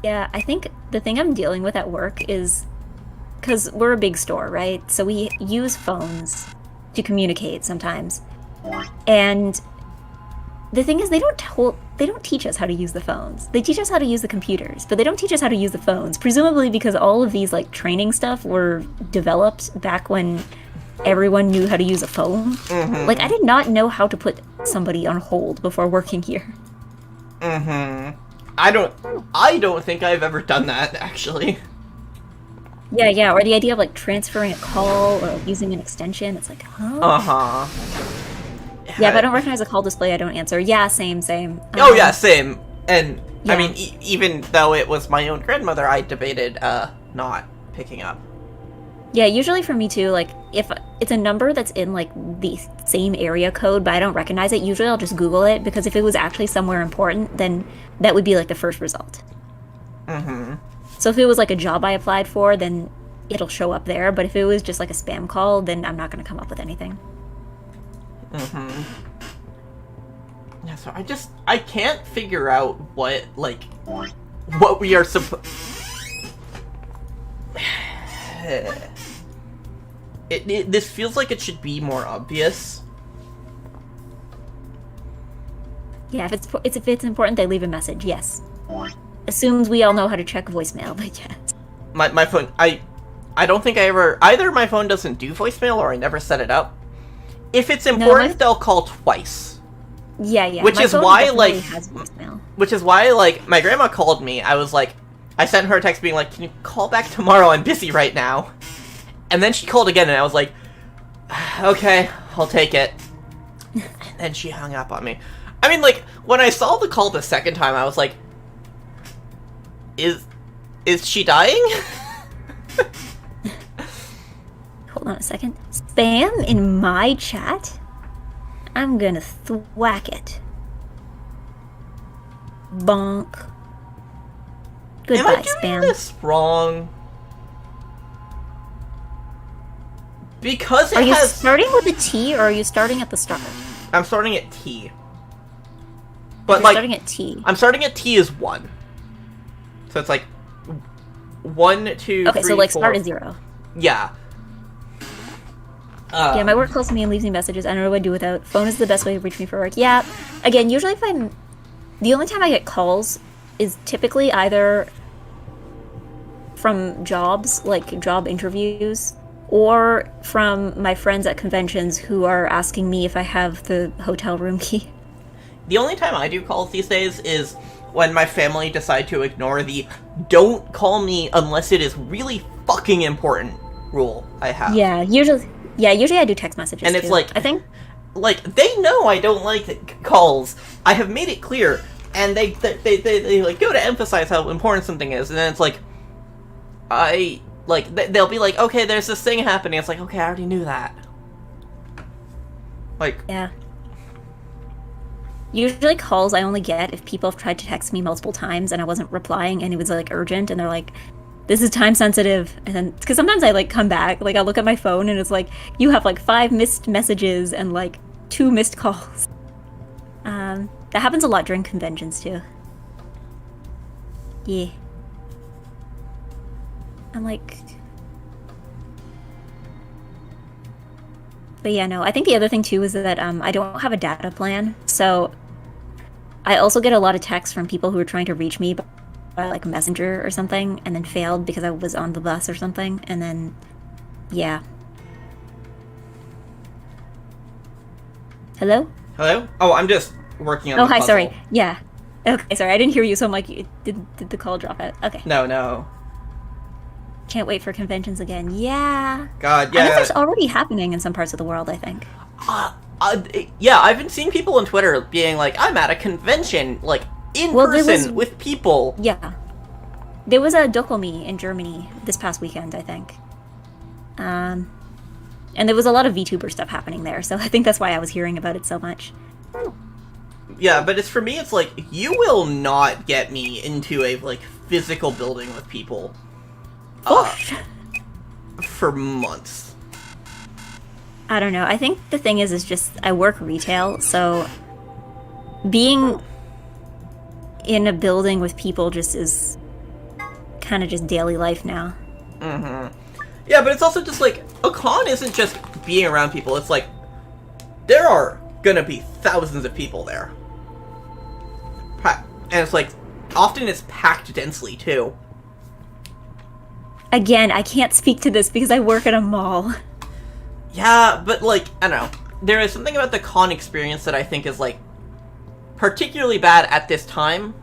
Yeah, I think the thing I'm dealing with at work is because we're a big store, right? So we use phones to communicate sometimes. And the thing is, they don't teach us how to use the phones. They teach us how to use the computers, but they don't teach us how to use the phones. Presumably because all of these like training stuff were developed back when everyone knew how to use a phone. Mm-hmm. Like, I did not know how to put somebody on hold before working here. Mm-hmm. I don't think I've ever done that, actually. Yeah, or the idea of like transferring a call or like, using an extension. It's like, huh? Uh-huh. Yeah, if I don't recognize a call display, I don't answer. Yeah, same. Oh yeah, same. And Yeah. I mean, even though it was my own grandmother, I debated not picking up. Yeah, usually for me too, like, if it's a number that's in, like, the same area code, but I don't recognize it, usually I'll just Google it, because if it was actually somewhere important, then that would be, like, the first result. Mm-hmm. So if it was, like, a job I applied for, then it'll show up there, but if it was just, like, a spam call, then I'm not going to come up with anything. Mm-hmm. Yeah, so I can't figure out what we are supposed... This feels like it should be more obvious. Yeah, if it's important, they leave a message, yes. Assumes we all know how to check voicemail, but yes. My phone, I don't think I ever... Either my phone doesn't do voicemail or I never set it up. If it's important, they'll call twice. Yeah. Which my is phone why, definitely like... has voicemail. Which is why, like, my grandma called me. I was like... I sent her a text being like, can you call back tomorrow? I'm busy right now. And then she called again, and I was like, okay, I'll take it. And then she hung up on me. I mean, like, when I saw the call the second time, I was like, is she dying? Hold on a second. Spam in my chat? I'm gonna thwack it. Bonk. Goodbye, Am I doing spam. this wrong? Because Are you starting with a T or are you starting at the start? I'm starting at T. You're But like, starting at T. I'm starting at T is 1. So it's like 1, 2, Okay, 3, so like 4. start at 0. Yeah. Yeah, my work calls me and leaves me messages. I don't know what to do without. Phone is the best way to reach me for work. Yeah. Again, usually if I'm... The only time I get calls is typically either from jobs, like job interviews, or from my friends at conventions who are asking me if I have the hotel room key. The only time I do calls these days is when my family decide to ignore the don't call me unless it is really fucking important rule I have. Yeah, usually I do text messages And it's too. like, I think like, they know I don't like calls. I have made it clear, and they like go to emphasize how important something is, and then it's like, they'll be like, okay, there's this thing happening. It's like, okay, I already knew that. Like, yeah. Usually calls I only get if people have tried to text me multiple times and I wasn't replying and it was like urgent and they're like, this is time sensitive. And then, because sometimes I like come back, like I'll look at my phone and it's like, you have like 5 missed messages and like 2 missed calls. That happens a lot during conventions too. Yeah. I'm like... But yeah, no, I think the other thing too is that I don't have a data plan, so I also get a lot of texts from people who are trying to reach me by like Messenger or something, and then failed because I was on the bus or something, and then, yeah. Hello? Hello? Oh, I'm just working on Oh, the hi, puzzle. sorry. Yeah. Okay, sorry, I didn't hear you, so I'm like, did the call drop out? Okay. No. Can't wait for conventions again. Yeah. God, I know yeah. there's already happening in some parts of the world, I think. Yeah, I've been seeing people on Twitter being like, I'm at a convention, like, in person with people. Yeah. There was a Dokomi in Germany this past weekend, I think. And there was a lot of VTuber stuff happening there, so I think that's why I was hearing about it so much. Yeah, but for me, it's like, you will not get me into a, like, physical building with people. For months. I don't know. I think the thing is just I work retail, so being in a building with people just is kind of just daily life now. Mm-hmm. Yeah, but it's also just like, a con isn't just being around people, it's like, there are gonna be thousands of people there. And it's like, often it's packed densely, too. Again, I can't speak to this because I work at a mall. Yeah, but like, I don't know. There is something about the con experience that I think is like, particularly bad at this time.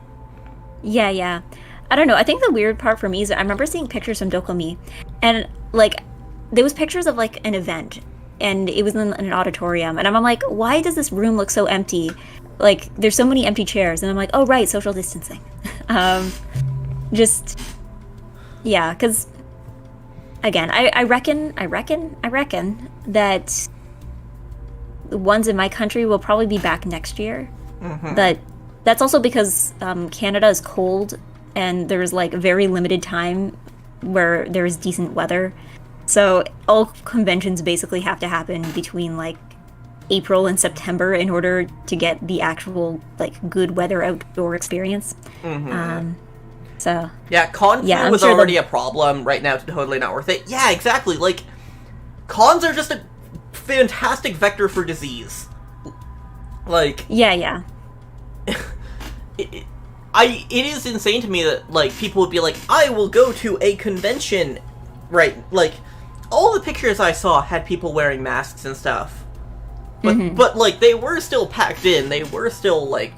Yeah. I don't know. I think the weird part for me is I remember seeing pictures from Dokomi, and like, there was pictures of like an event, and it was in an auditorium, and I'm like, why does this room look so empty? Like, there's so many empty chairs, and I'm like, oh right, social distancing. Yeah, because again, I reckon that the ones in my country will probably be back next year. Mm-hmm. But that's also because Canada is cold and there's like very limited time where there is decent weather. So all conventions basically have to happen between like April and September in order to get the actual like good weather outdoor experience. Mm-hmm. So yeah, con yeah, was sure already a problem. Right now, it's totally not worth it. Yeah, exactly. Like, cons are just a fantastic vector for disease. Like, yeah. it is insane to me that like people would be like, I will go to a convention, right? Like, all the pictures I saw had people wearing masks and stuff, but like they were still packed in. They were still like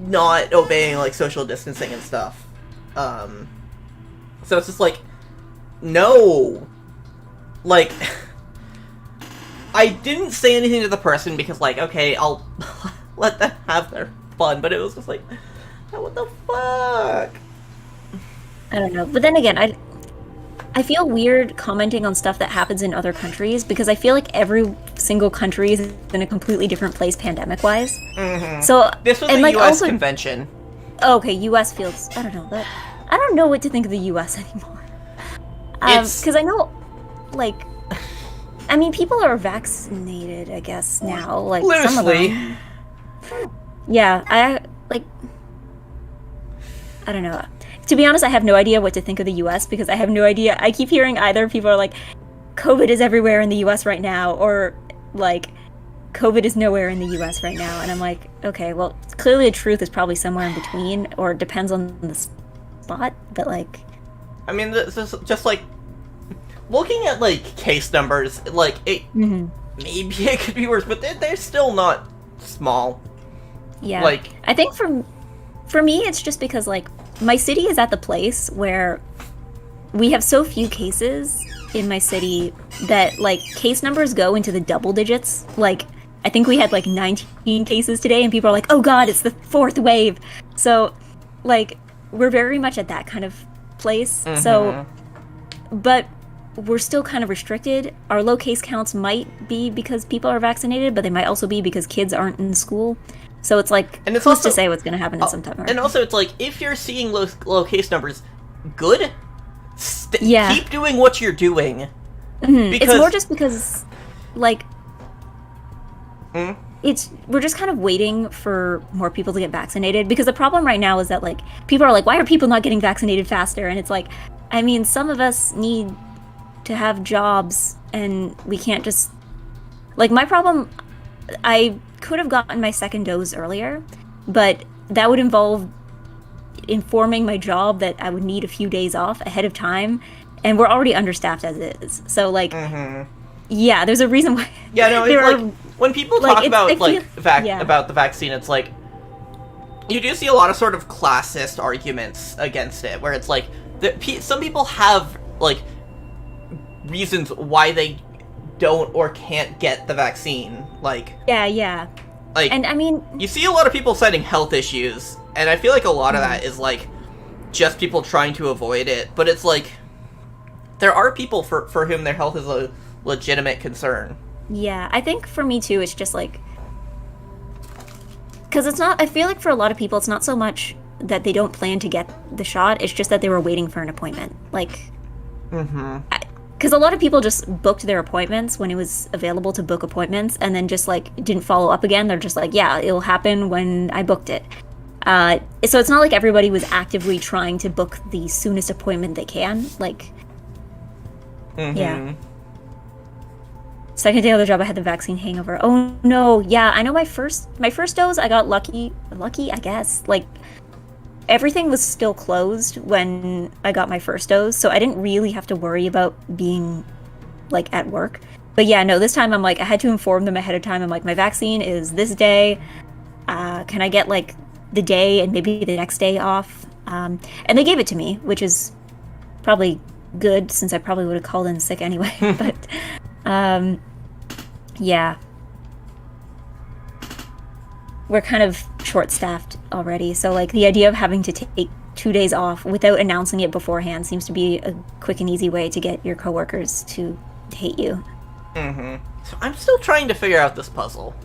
not obeying like social distancing and stuff. So it's just like, no, like, I didn't say anything to the person because like, okay, I'll let them have their fun, but it was just like, what the fuck? I don't know. But then again, I feel weird commenting on stuff that happens in other countries because I feel like every single country is in a completely different place pandemic-wise. Mm-hmm. So this was and a like U.S. also, convention. Okay, U.S. feels. I don't know. But I don't know what to think of the U.S. anymore. Because I know, like, I mean, people are vaccinated, I guess now. Like some of Loosely. them. Yeah, I don't know. To be honest, I have no idea what to think of the U.S. because I have no idea. I keep hearing either people are like, COVID is everywhere in the U.S. right now, or like, COVID is nowhere in the U.S. right now. And I'm like, okay, well, clearly the truth is probably somewhere in between, or it depends on the spot, but like... I mean, this is just like, looking at like case numbers, like, maybe it could be worse, but they're still not small. Yeah. Like, I think for me, it's just because like, my city is at the place where we have so few cases in my city that like case numbers go into the double digits. Like, I think we had like 19 cases today and people are like, oh god, it's the fourth wave. So like, we're very much at that kind of place. So, but we're still kind of restricted. Our low case counts might be because people are vaccinated, but they might also be because kids aren't in school. So it's like, and it's who's also, to say what's going to happen in September? And also, it's like, if you're seeing low case numbers, good. Yeah. Keep doing what you're doing. Because it's more just because, like, we're just kind of waiting for more people to get vaccinated. Because the problem right now is that, like, people are like, why are people not getting vaccinated faster? And it's like, I mean, some of us need to have jobs, and we can't just... Like, my problem... I could have gotten my second dose earlier, but that would involve informing my job that I would need a few days off ahead of time, and we're already understaffed as it is. So, like, Yeah, there's a reason why. Yeah, no, there it's are, like when people like, talk about yeah. about the vaccine, it's like you do see a lot of sort of classist arguments against it, where it's like some people have like reasons why they don't or can't get the vaccine. Like yeah. Like, and I mean, you see a lot of people citing health issues, and I feel like a lot of that is like just people trying to avoid it. But it's like there are people for whom their health is a legitimate concern. Yeah, I think for me too, it's just like, because it's not, I feel like for a lot of people, it's not so much that they don't plan to get the shot, it's just that they were waiting for an appointment. Like, because a lot of people just booked their appointments when it was available to book appointments, and then just like didn't follow up again. They're just like, yeah, it'll happen when I booked it. So it's not like everybody was actively trying to book the soonest appointment they can. Like, yeah. Second day of the job, I had the vaccine hangover. Oh no, yeah, I know my first dose, I got lucky, I guess. Like, everything was still closed when I got my first dose, so I didn't really have to worry about being, like, at work. But yeah, no, this time I'm like, I had to inform them ahead of time. I'm like, my vaccine is this day. Can I get, like, the day and maybe the next day off? And they gave it to me, which is probably good, since I probably would have called in sick anyway. But, yeah. We're kind of short-staffed already, so like the idea of having to take 2 days off without announcing it beforehand seems to be a quick and easy way to get your coworkers to hate you. So I'm still trying to figure out this puzzle.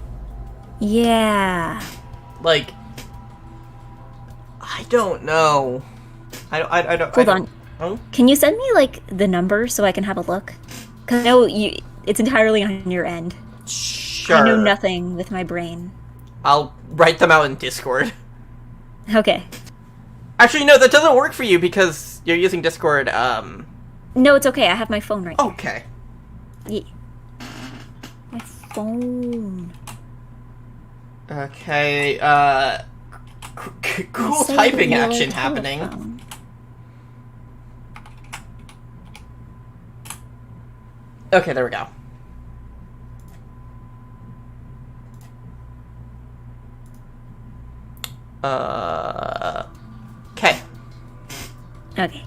Yeah. Like, I don't know. I don't. Hold on. Oh? Can you send me like the numbers so I can have a look? Because I know it's entirely on your end. Sure. I know nothing with my brain. I'll write them out in Discord. Okay. Actually, no, that doesn't work for you because you're using Discord, No, it's okay. I have my phone right now. Okay. Yeah. My phone. Okay, cool typing action happening. Okay, there we go. Okay. Okay.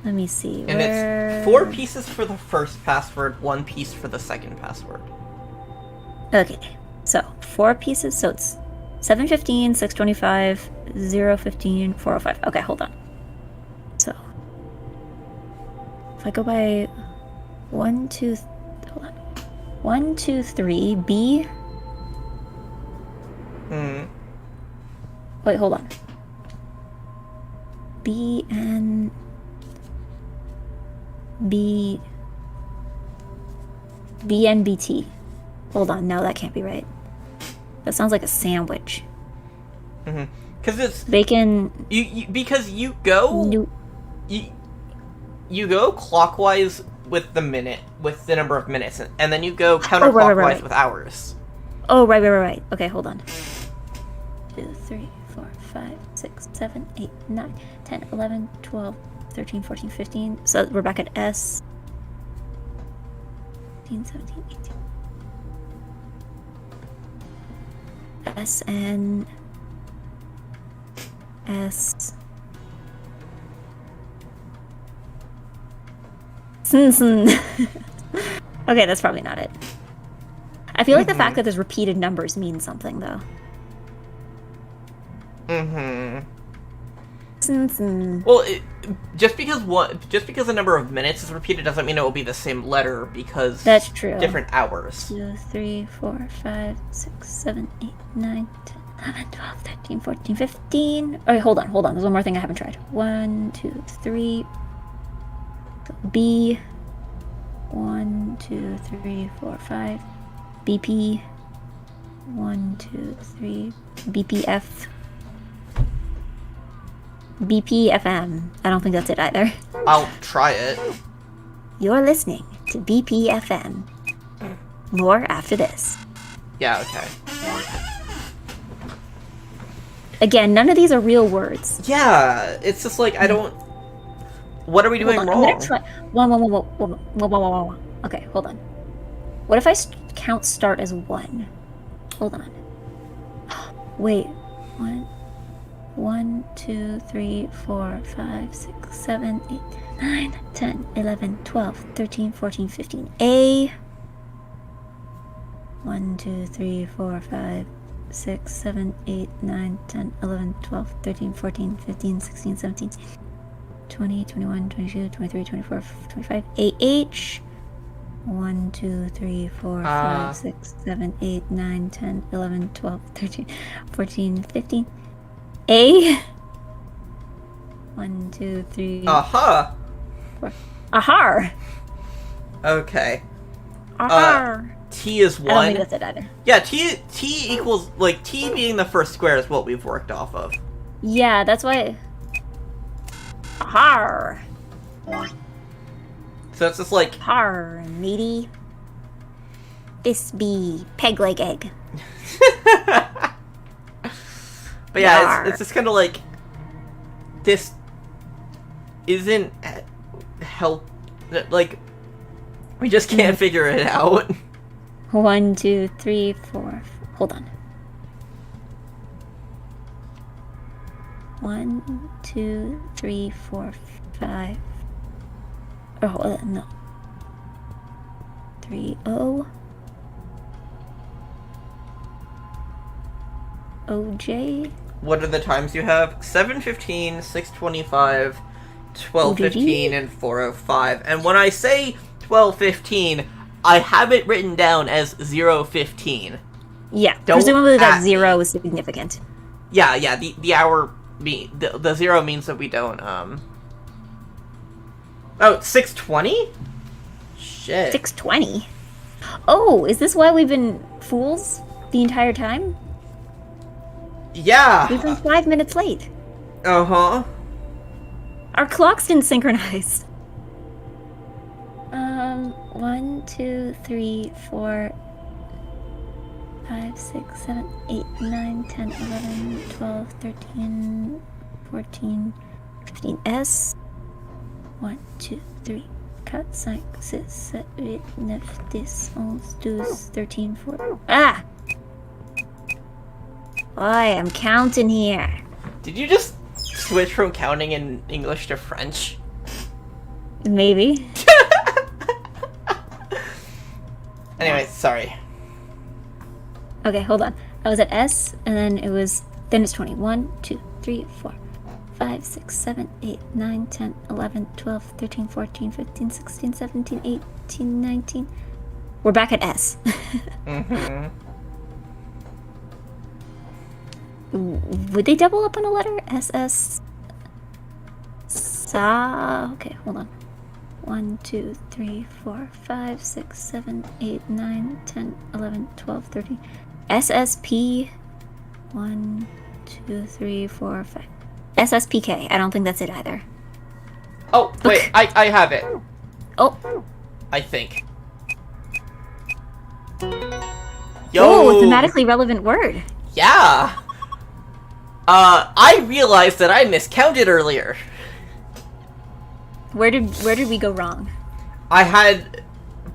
Let me see. And it's 4 pieces for the first password, 1 piece for the second password. Okay. So, 4 pieces. So it's 715, 625, 015, 405. Okay, hold on. So, if I go by 1, 2, hold on. 1, 2, 3, B. Wait, hold on. B and B. B and BT. Hold on, no, that can't be right. That sounds like a sandwich. Because it's bacon. Because you go. You go clockwise with the number of minutes, and then you go counterclockwise right. with hours. Oh, right. Okay, hold on. 2, 3, 4, 5, 6, 7, 8, 9, 10, 11, 12, 13, 14, 15. So we're back at S. 15, 17, 18. S and S. Okay, that's probably not it. I feel like the fact that there's repeated numbers means something, though. Well, just because the number of minutes is repeated doesn't mean it will be the same letter, because that's true. Different hours. 2, 3, 4, 5, 6, 7, 8, 9, 10, 11, 12, 13, 14, 15. Oh, hold on. There's one more thing I haven't tried. 1, 2, 3. B. 1, 2, 3, 4, 5. BP. 1, 2, 3. BPF. BPFM. I don't think that's it either. I'll try it. You're listening to BPFM. More after this. Yeah, okay. Again, none of these are real words. Yeah, it's just like, I don't... What are we doing I'm wrong? gonna try. Whoa. Okay, hold on. What if I count start as 1? Hold on. Wait. 1, 2, 3, 4, 5, 6, 7, 8, 9, 10, 11, 12, 13, 14, 15. A. 1, 2, 3, 4, 5, 6, 7, 8, 9, 10, 11, 12, 13, 14, 15, 16, 17, 20, 21, 22, 23, 24, 25. AH. 1, 2, 3, 4, 5, 6, 7, 8, 9, 10, 11, 12, 13, 14, 15. A. 1, 2, 3. Aha. 4. Ahar. Okay. Ahar. T is 1. I don't think that's it either. Yeah, T equals, like, T being the first square is what we've worked off of. Yeah, that's why. Ahar. So it's just like... Har, matey. This be peg leg egg. But yeah, it's just kind of like... This isn't help... Like, we just can't figure it out. 1, 2, 3, 4. Hold on. 1, 2, 3, 4, 5. Oh, hold on, no. 3, O. OJ. What are the times you have? 7:15, 6:25, 12:15, and 4:05. And when I say 12:15, I have it written down as 0:15. Yeah, Don't presumably that at 0 is significant. Yeah, the hour... The 0 means that we don't, Oh, 6:20? Shit. 6:20? Oh, is this why we've been fools the entire time? Yeah. We've been 5 minutes late. Uh-huh. Our clocks didn't synchronize. 1, 2, 3, 4, 5, 6, 7, 8, 9, 10, 11, 12, 13, 14, 15. S. 1, 2, 3, 4, 5, 6, 7, 8, 9, 10, 11, 12, 13, 14. Ah! Boy, I'm counting here. Did you just switch from counting in English to French? Maybe. Anyway, sorry. Okay, hold on. I was at S, and then it's 20. 1, 2, 3, 4, 5, 6, 7, 8, 9, 10, 11, 12, 13, 14, 15, 16, 17, 18, 19. We're back at S. Mm-hmm. Would they double up on a letter? SS. Sa. Okay, hold on. 1, 2, 3, 4, 5, 6, 7, 8, 9, 10, 11, 12, 13. SSP. 1, 2, 3, 4, 5. SSPK. I don't think that's it either. Oh, wait, I have it. Oh. I think. Oh, thematically relevant word. Yeah! I realized that I miscounted earlier. Where did we go wrong? I had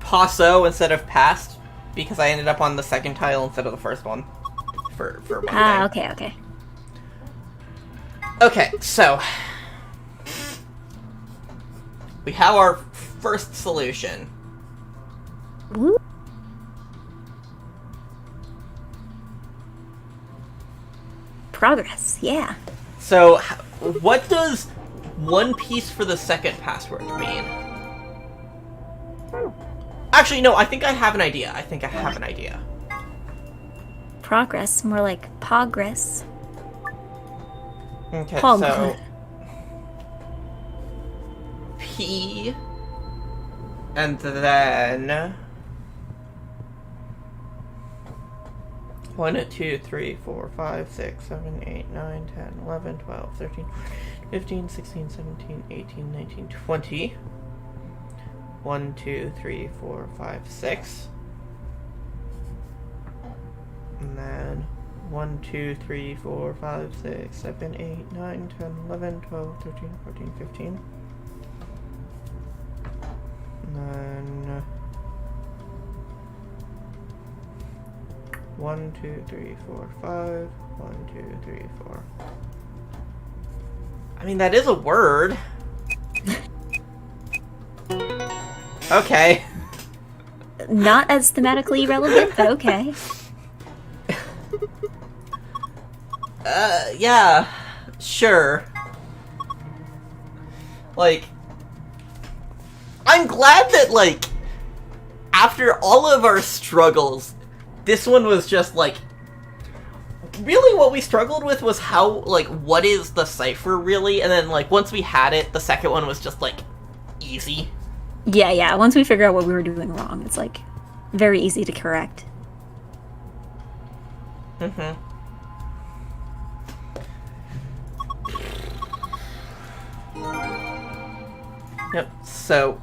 passo instead of past because I ended up on the second tile instead of the first one for one thing. Okay. Okay, so we have our first solution. Woo. Progress, yeah. So, what does one piece for the second password mean? Actually, no, I think I have an idea. Progress, more like progress. Okay, Pog. so P and then 1, 2, 3, 4, 5, 6, 7, 8, 9, 10, 11, 12, 13, 15, 16, 17, 18, 19, 20. 1, 2, 3, 4, 5, 6. And then 1, 2, 3, 4, 5, 6, 7, 8, 9, 10, 11, 12, 13, 14, 15. 1, 2, 3, 4, 5. 1, 2, 3, 4. I mean, that is a word. Okay. Not as thematically relevant, but okay. Yeah. Sure. Like, I'm glad that, like, after all of our struggles, this one was just, like, really what we struggled with was how, like, what is the cipher, really? And then, like, once we had it, the second one was just, like, easy. Yeah. Once we figure out what we were doing wrong, it's, like, very easy to correct. Mm-hmm. Yep, so...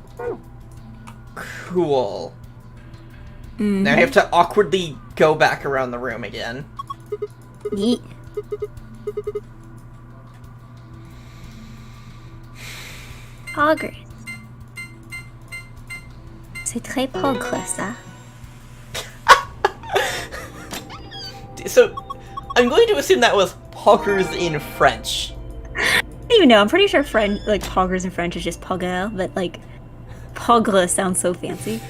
Cool. Mm-hmm. Now I have to awkwardly go back around the room again. Yeet. Progress. C'est très progrès, ça. So, I'm going to assume that was poggers in French. I don't even know. I'm pretty sure like poggers in French is just pogger, but like pogre sounds so fancy.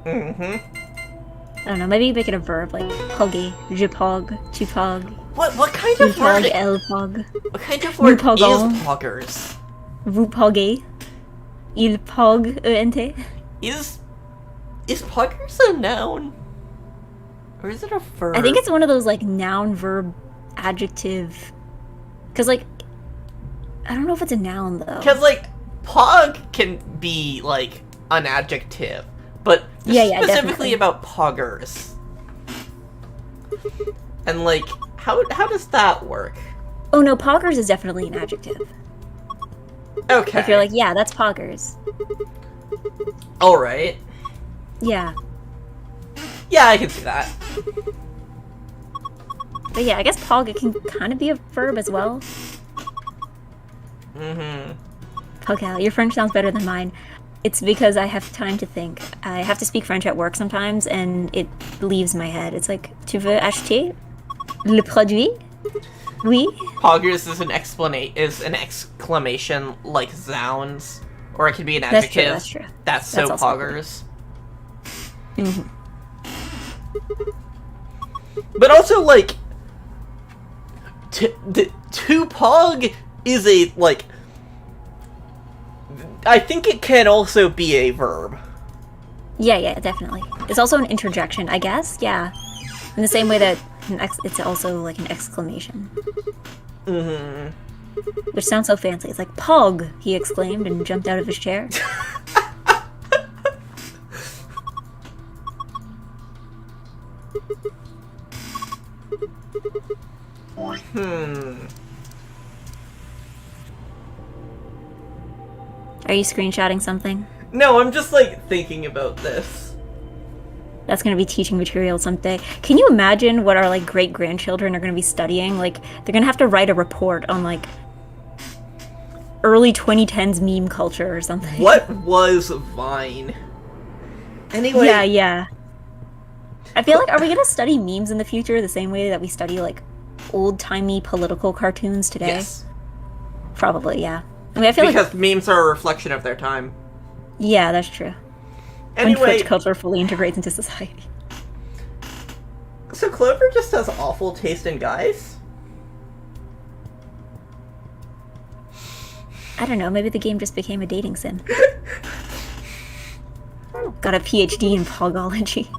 Mm-hmm. I don't know. Maybe make it a verb like poggy, je pog, tu pog, What kind tu of word? pog, elle pog, What kind of word is pogon. poggers? vous poguez, il pog, ent. Is poggers a noun? Or is it a verb? I think it's one of those like noun, verb, adjective. Because like, I don't know if it's a noun though. Because like, pog can be like an adjective, but Yeah, specifically definitely. about poggers. And like, how does that work? Oh no, poggers is definitely an adjective. Okay. If you're like, yeah, that's poggers. all right. Yeah. Yeah, I can see that. But yeah, I guess pog, it can kind of be a verb as well. Mm-hmm. Okay, your French sounds better than mine. It's because I have time to think. I have to speak French at work sometimes, and it leaves my head. It's like, tu veux acheter le produit? Oui? Poggers is an exclamation like zounds, or it could be an That's true, adjective. that's true. That's so That's also poggers. Mhm. But also, like, to pog is a, like, I think it can also be a verb. Yeah, definitely. It's also an interjection, I guess. Yeah. In the same way that it's also like an exclamation. Mm-hmm. Which sounds so fancy. It's like, Pog! He exclaimed and jumped out of his chair. Are you screenshotting something? No, I'm just, like, thinking about this. That's going to be teaching material someday. Can you imagine what our like great grandchildren are going to be studying? Like they're going to have to write a report on like early 2010s meme culture or something. What was Vine? Anyway. Yeah. I feel like, are we going to study memes in the future the same way that we study like old-timey political cartoons today? Yes. Probably, yeah. I mean, I feel Because like memes are a reflection of their time. yeah, that's true. When Anyway, Twitch culture fully integrates into society. so Clover just has awful taste in guys? I don't know, maybe the game just became a dating sim. Got a PhD in pogology.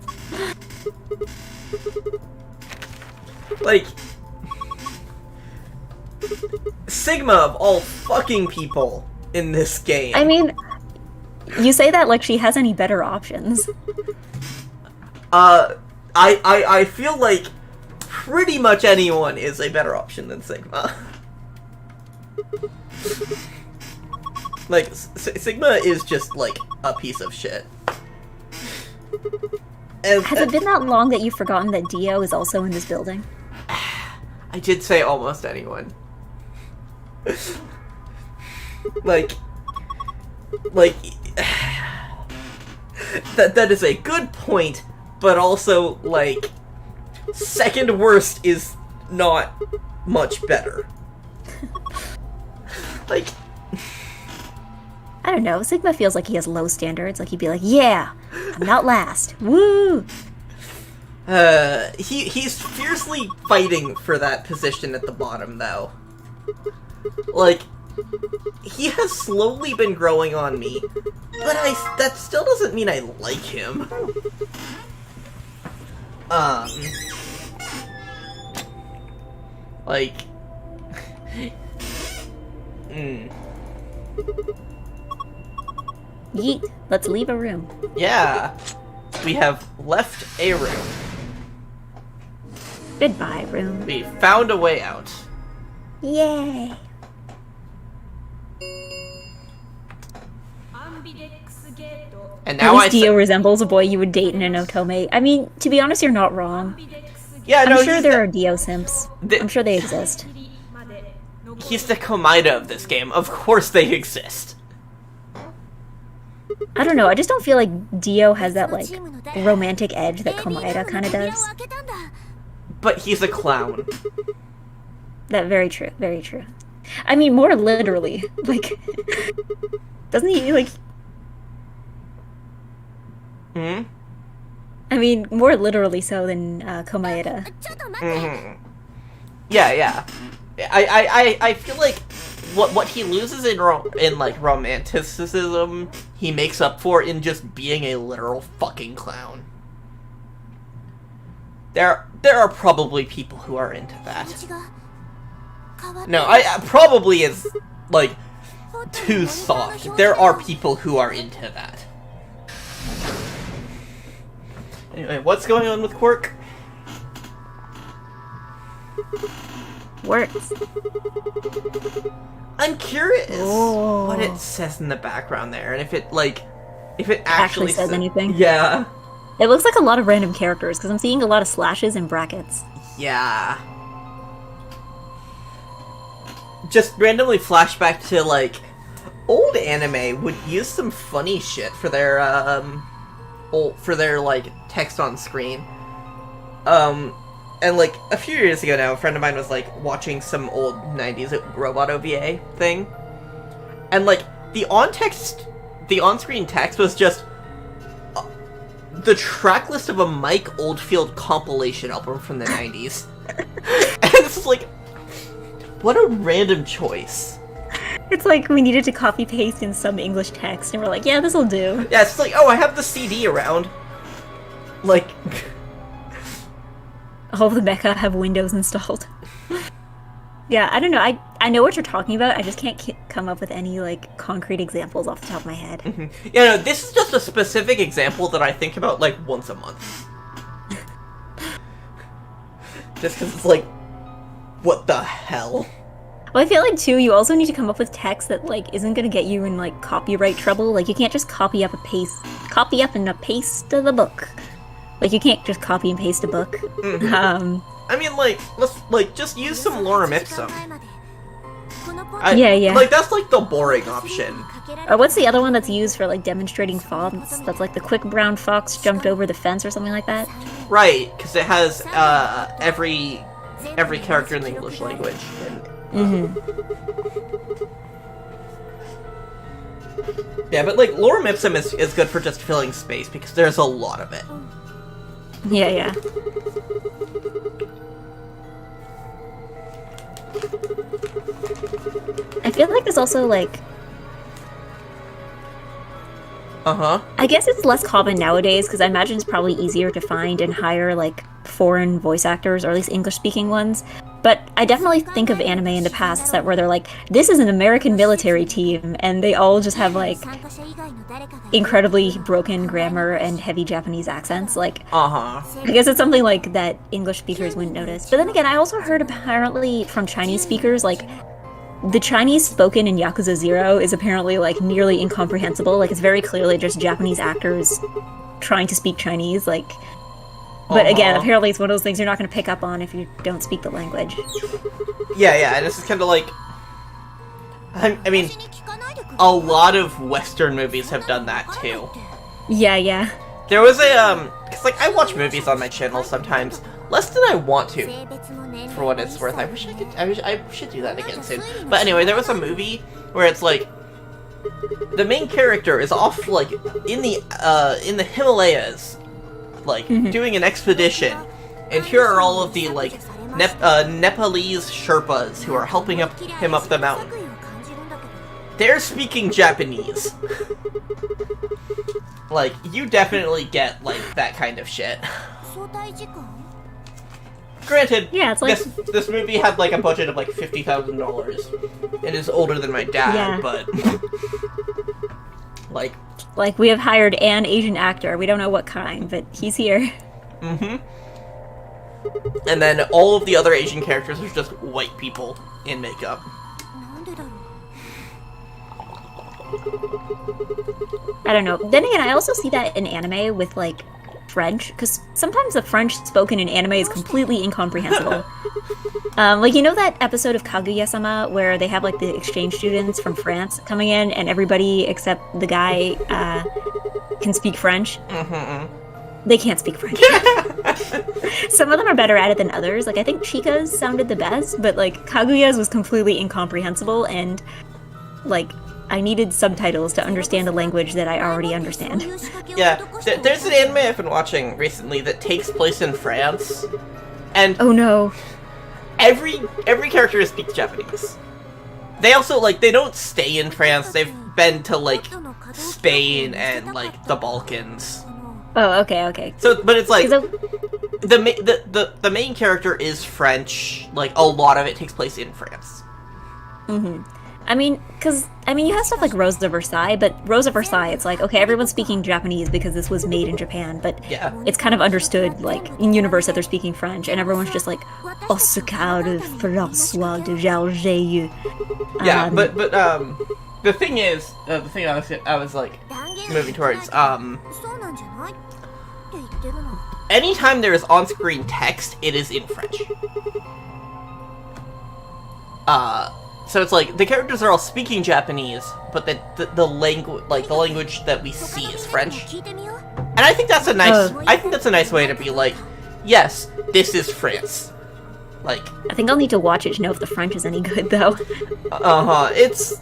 Like, Sigma of all fucking people in this game. I mean, you say that like she has any better options. I feel like pretty much anyone is a better option than Sigma. Like, Sigma is just, like, a piece of shit. And, Has it been that long that you've forgotten that Dio is also in this building? I did say almost anyone. like, that is a good point, but also, like, second worst is not much better. Like, I don't know. Sigma feels like he has low standards. Like he'd be like, "Yeah, I'm not last. Woo!" he's fiercely fighting for that position at the bottom, though. Like, he has slowly been growing on me, but that still doesn't mean I like him. Like, Yeet. Let's leave a room. Yeah, we have left a room. Goodbye, room. We found a way out. Yay! And At now least Dio resembles a boy you would date in an otome. I mean, to be honest, you're not wrong. Yeah, no, I'm sure there are Dio simps. I'm sure they exist. He's the Komaida of this game. Of course they exist. I don't know, I just don't feel like Dio has that, like, romantic edge that Komaeda kind of does. But he's a clown. That very true, very true. I mean, more literally. Like, doesn't he, like... Hmm? I mean, more literally so than Komaeda. Mm-hmm. Yeah. I feel like what he loses in like romanticism, he makes up for in just being a literal fucking clown. There are probably people who are into that. No, I probably is like too soft. There are people who are into that. Anyway, what's going on with Quirk? Works. I'm curious Oh. what it says in the background there, and if it actually says anything. Yeah. It looks like a lot of random characters, because I'm seeing a lot of slashes and brackets. Yeah. Just randomly flashback to, like, old anime would use some funny shit for their, like, text on screen. And, like, a few years ago now, a friend of mine was, like, watching some old 90s robot OVA thing. And, like, the on-screen text was just the track list of a Mike Oldfield compilation album from the 90s. And it's just like, what a random choice. It's like we needed to copy-paste in some English text, and we're like, yeah, this'll do. Yeah, it's like, oh, I have the CD around. Like... All of the mecha have Windows installed. Yeah, I don't know. I know what you're talking about. I just can't come up with any, like, concrete examples off the top of my head. Mm-hmm. Yeah, no, this is just a specific example that I think about, like, once a month. Just because it's like, what the hell? Well, I feel like, too, you also need to come up with text that, like, isn't gonna get you in, like, copyright trouble. Like, you can't just copy up and paste the book. Like, you can't just copy and paste a book. Mm-hmm. I mean, like, let's, like, just use some lorem ipsum. Yeah. Like, that's, like, the boring option. What's the other one that's used for, like, demonstrating fonts? That's, like, the quick brown fox jumped over the fence or something like that? Right, because it has, every character in the English language. And, yeah, but, like, lorem ipsum is good for just filling space, because there's a lot of it. Yeah. I feel like there's also, like... I guess it's less common nowadays, because I imagine it's probably easier to find and hire, like, foreign voice actors, or at least English-speaking ones. But I definitely think of anime in the past that where they're like, this is an American military team, and they all just have, like, incredibly broken grammar and heavy Japanese accents. Like, I guess it's something, like, that English speakers wouldn't notice. But then again, I also heard apparently from Chinese speakers, like, the Chinese spoken in Yakuza 0 is apparently, like, nearly incomprehensible. Like, it's very clearly just Japanese actors trying to speak Chinese, like... But again, apparently it's one of those things you're not going to pick up on if you don't speak the language. Yeah, and this is kind of like... I mean, a lot of Western movies have done that, too. Yeah. There was a, 'cause Cause like I watch movies on my channel sometimes, less than I want to. For what it's worth, I wish I should do that again soon. But anyway, there was a movie where it's like the main character is off like in the Himalayas, like doing an expedition, and here are all of the like Nepalese Sherpas who are helping him up the mountain. They're speaking Japanese. Like, you definitely get, like, that kind of shit. Granted, Yeah, it's like... this movie had, like, a budget of, like, $50,000. It is older than my dad, Yeah. but... like... Like, we have hired an Asian actor. We don't know what kind, but he's here. Mm-hmm. And then all of the other Asian characters are just white people in makeup. I don't know. Then again, I also see that in anime with, like, French, because sometimes the French spoken in anime is completely incomprehensible. Like, you know that episode of Kaguya-sama where they have, like, the exchange students from France coming in, and everybody except the guy can speak French? They can't speak French. Some of them are better at it than others. Like, I think Chica's sounded the best, but, like, Kaguya's was completely incomprehensible, and, like, I needed subtitles to understand a language that I already understand. Yeah, there's an anime I've been watching recently that takes place in France, and Oh no. every character speaks Japanese. They also, like, they don't stay in France, they've been to, like, Spain and, like, the Balkans. Oh, okay. So, but it's like, 'Cause the main character is French, like, a lot of it takes place in France. I mean, you have stuff like Rose of Versailles, but Rose of Versailles, it's like, okay, everyone's speaking Japanese because this was made in Japan, but Yeah. it's kind of understood, like, in universe that they're speaking French, and everyone's just like, "Au secours de François de Jalgey." Yeah, but the thing is, the thing I was like moving towards, anytime there is on-screen text, it is in French. So it's like the characters are all speaking Japanese, but the language that we see is French. And I think that's a nice way to be like, yes, this is France. Like, I think I'll need to watch it to know if the French is any good, though. It's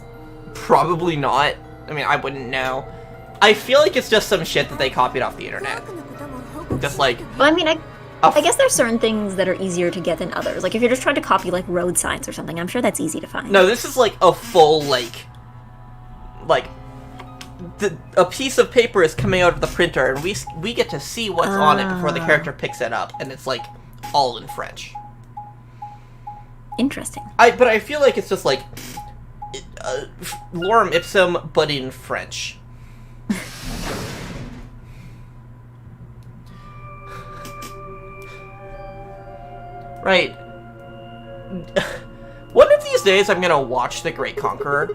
probably not. I mean, I wouldn't know. I feel like it's just some shit that they copied off the internet. Just like... Well, I mean, I guess there's certain things that are easier to get than others. Like, if you're just trying to copy, like, road signs or something, I'm sure that's easy to find. No, this is like a full, a piece of paper is coming out of the printer, and we get to see what's on it before the character picks it up, and it's, like, all in French. Interesting. But I feel like it's just, like, lorem ipsum, but in French. Right. One of these days I'm gonna watch The Great Conqueror.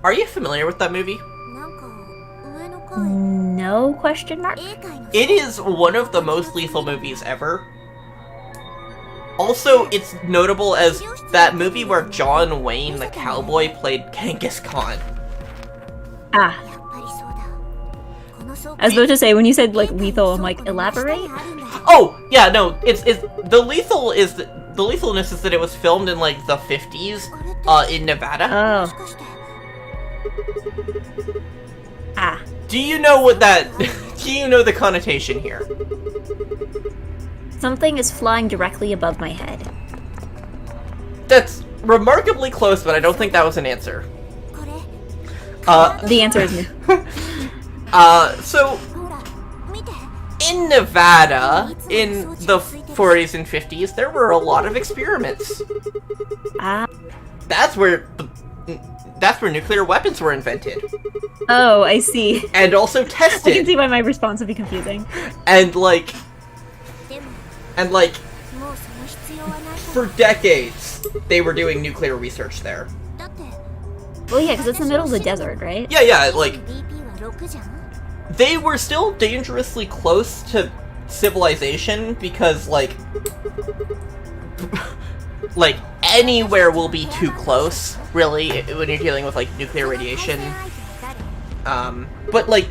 Are you familiar with that movie? No question mark? It is one of the most lethal movies ever. Also, it's notable as that movie where John Wayne the cowboy played Genghis Khan. Ah. I was about to say, when you said, like, lethal, I'm like, elaborate? Oh, yeah, no, it's the lethalness is that it was filmed in, like, the 50s, in Nevada. Oh. Ah. Do you know do you know the connotation here? Something is flying directly above my head. That's remarkably close, but I don't think that was an answer. The answer is no. So, in Nevada, in the 40s and 50s, there were a lot of experiments. Ah. That's where nuclear weapons were invented. Oh, I see. And also tested. I can see why my response would be confusing. And for decades, they were doing nuclear research there. Well, yeah, because it's in the middle of the desert, right? Yeah, like, they were still dangerously close to civilization because, like, anywhere will be too close, really, when you're dealing with, like, nuclear radiation. But, like,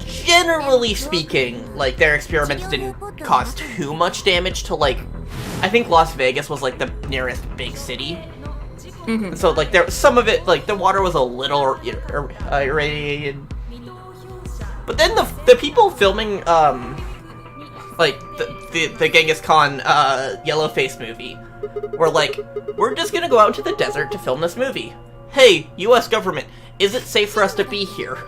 generally speaking, like, their experiments didn't cause too much damage to, like, I think Las Vegas was, like, the nearest big city. So, like, some of it, like, the water was a little irradiated. But then the people filming, like, the Genghis Khan, Yellowface movie were like, we're just gonna go out into the desert to film this movie. Hey, US government, is it safe for us to be here?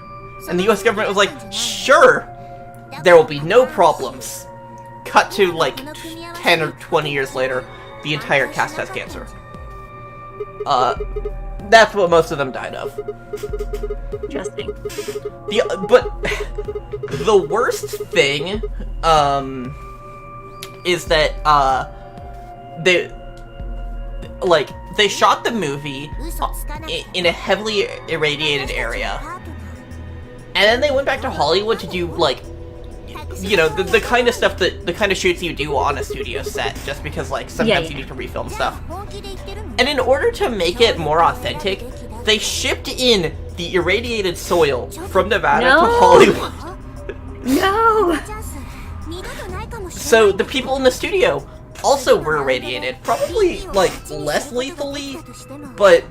And the US government was like, sure! There will be no problems. Cut to, like, 10 or 20 years later, the entire cast has cancer. That's what most of them died of. Interesting. But the worst thing, is that, they shot the movie in a heavily irradiated area. And then they went back to Hollywood to do, like, you know, the kind of stuff the kind of shoots you do on a studio set, just because, like, sometimes you need to refilm stuff. And in order to make it more authentic, they shipped in the irradiated soil from Nevada to Hollywood. No! So the people in the studio also were irradiated, probably, like, less lethally, but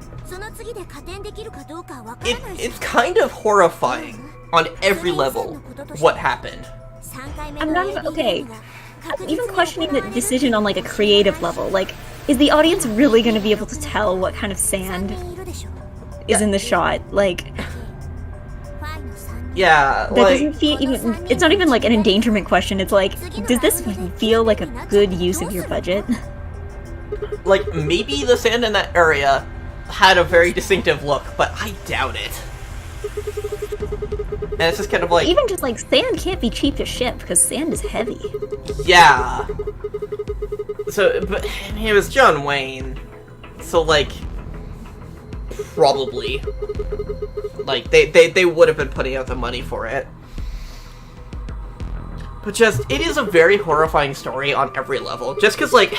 it's kind of horrifying on every level what happened. I'm not even, okay. I'm even questioning the decision on, like, a creative level. Like, is the audience really going to be able to tell what kind of sand is in the shot? Like, yeah, that like, doesn't feel even, it's not even like an endangerment question. It's like, does this feel like a good use of your budget? like, maybe the sand in that area had a very distinctive look, but I doubt it. And it's just kind of like... Even just, like, sand can't be cheap to ship, because sand is heavy. Yeah. So, but it was John Wayne. So, like, probably. Like, they would have been putting out the money for it. But just, it is a very horrifying story on every level. Just because, like,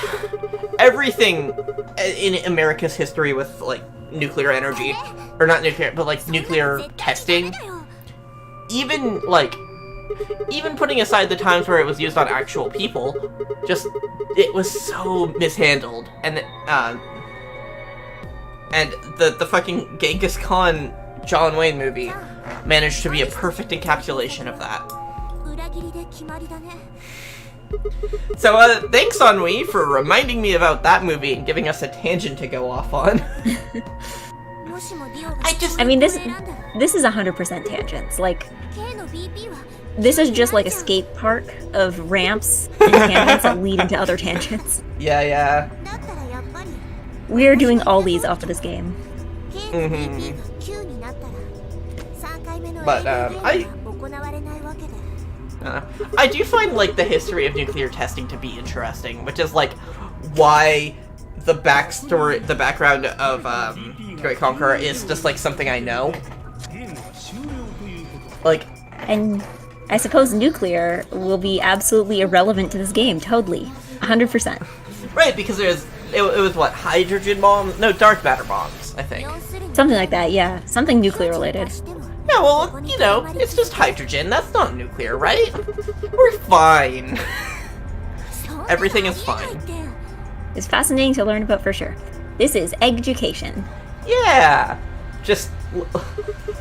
everything in America's history with, like, nuclear energy, or not nuclear, but, like, nuclear testing, even putting aside the times where it was used on actual people, just, it was so mishandled. And the fucking Genghis Khan John Wayne movie managed to be a perfect encapsulation of that. So, thanks, Ennui, for reminding me about that movie and giving us a tangent to go off on. I mean, this is 100% tangents. Like, this is just like a skate park of ramps and tangents that lead into other tangents. Yeah. We're doing all these off of this game. But, I do find, like, the history of nuclear testing to be interesting, which is, like, why the background of, Great Conqueror is just, like, something I know. Like... And I suppose nuclear will be absolutely irrelevant to this game, totally. 100%. Right, because it was what, hydrogen bombs? No, dark matter bombs, I think. Something like that, yeah. Something nuclear related. Yeah, well, you know, it's just hydrogen. That's not nuclear, right? We're fine. Everything is fine. It's fascinating to learn about for sure. This is Eggucation. Yeah! Just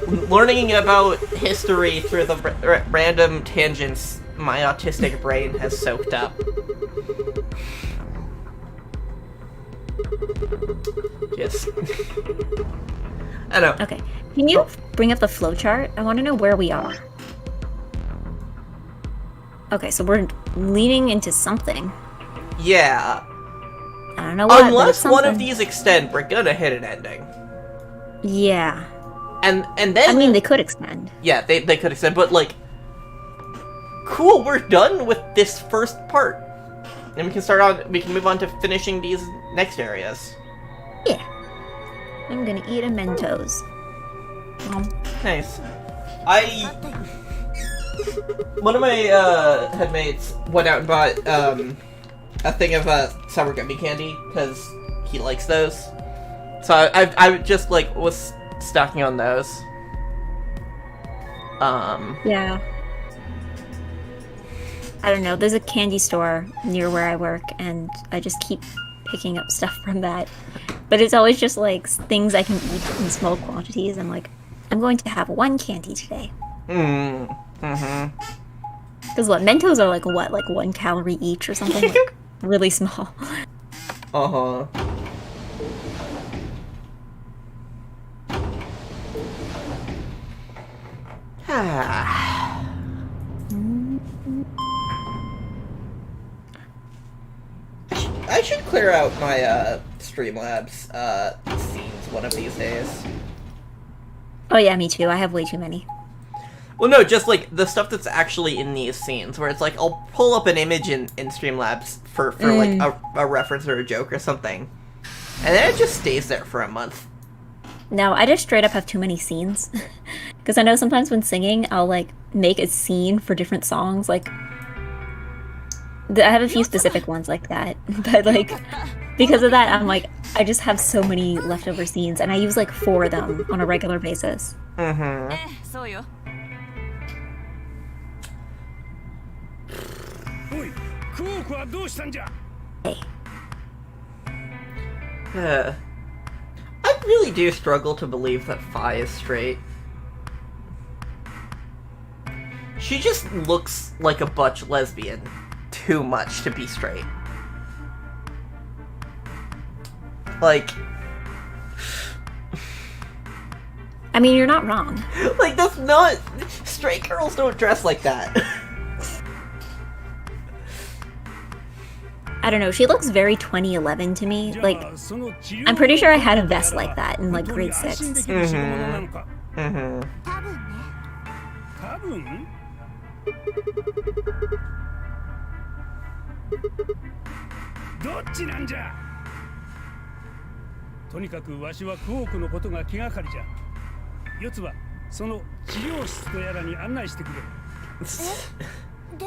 learning about history through the random tangents my autistic brain has soaked up. Just... I don't know. Okay. Can you bring up the flowchart? I want to know where we are. Okay, so we're leaning into something. Yeah. I don't know what, unless one of these extend, we're gonna hit an ending. Yeah. And then... I mean, they could extend. Yeah, they could extend, but, like... Cool, we're done with this first part. And we can move on to finishing these next areas. Yeah. I'm gonna eat a Mentos. Nice. One of my headmates went out and bought a thing of sour gummy candy because he likes those. So I just like was stocking on those. Yeah. I don't know, there's a candy store near where I work, and I just keep picking up stuff from that. But it's always just like things I can eat in small quantities. I'm like, I'm going to have one candy today. Mm-hmm. Because what, Mentos are like what, like 1 calorie each or something? Like, really small. Uh-huh. I should clear out my Streamlabs scenes one of these days. Oh yeah, me too. I have way too many. Well, no, just like the stuff that's actually in these scenes, where it's like I'll pull up an image in Streamlabs for like a reference or a joke or something, and then it just stays there for a month. No, I just straight up have too many scenes. Because I know sometimes when singing, I'll like make a scene for different songs. Like, I have a few specific ones like that. But like, because of that, I'm like, I just have so many leftover scenes, and I use like 4 of them on a regular basis. Mm-hmm. Hey. I really do struggle to believe that Fi is straight. She just looks like a butch lesbian too much to be straight. Like... I mean, you're not wrong. Like, that's not... Straight girls don't dress like that. I don't know, she looks very 2011 to me. Like, I'm pretty sure I had a vest like that in like grade 6. Mm-hmm. Mm-hmm.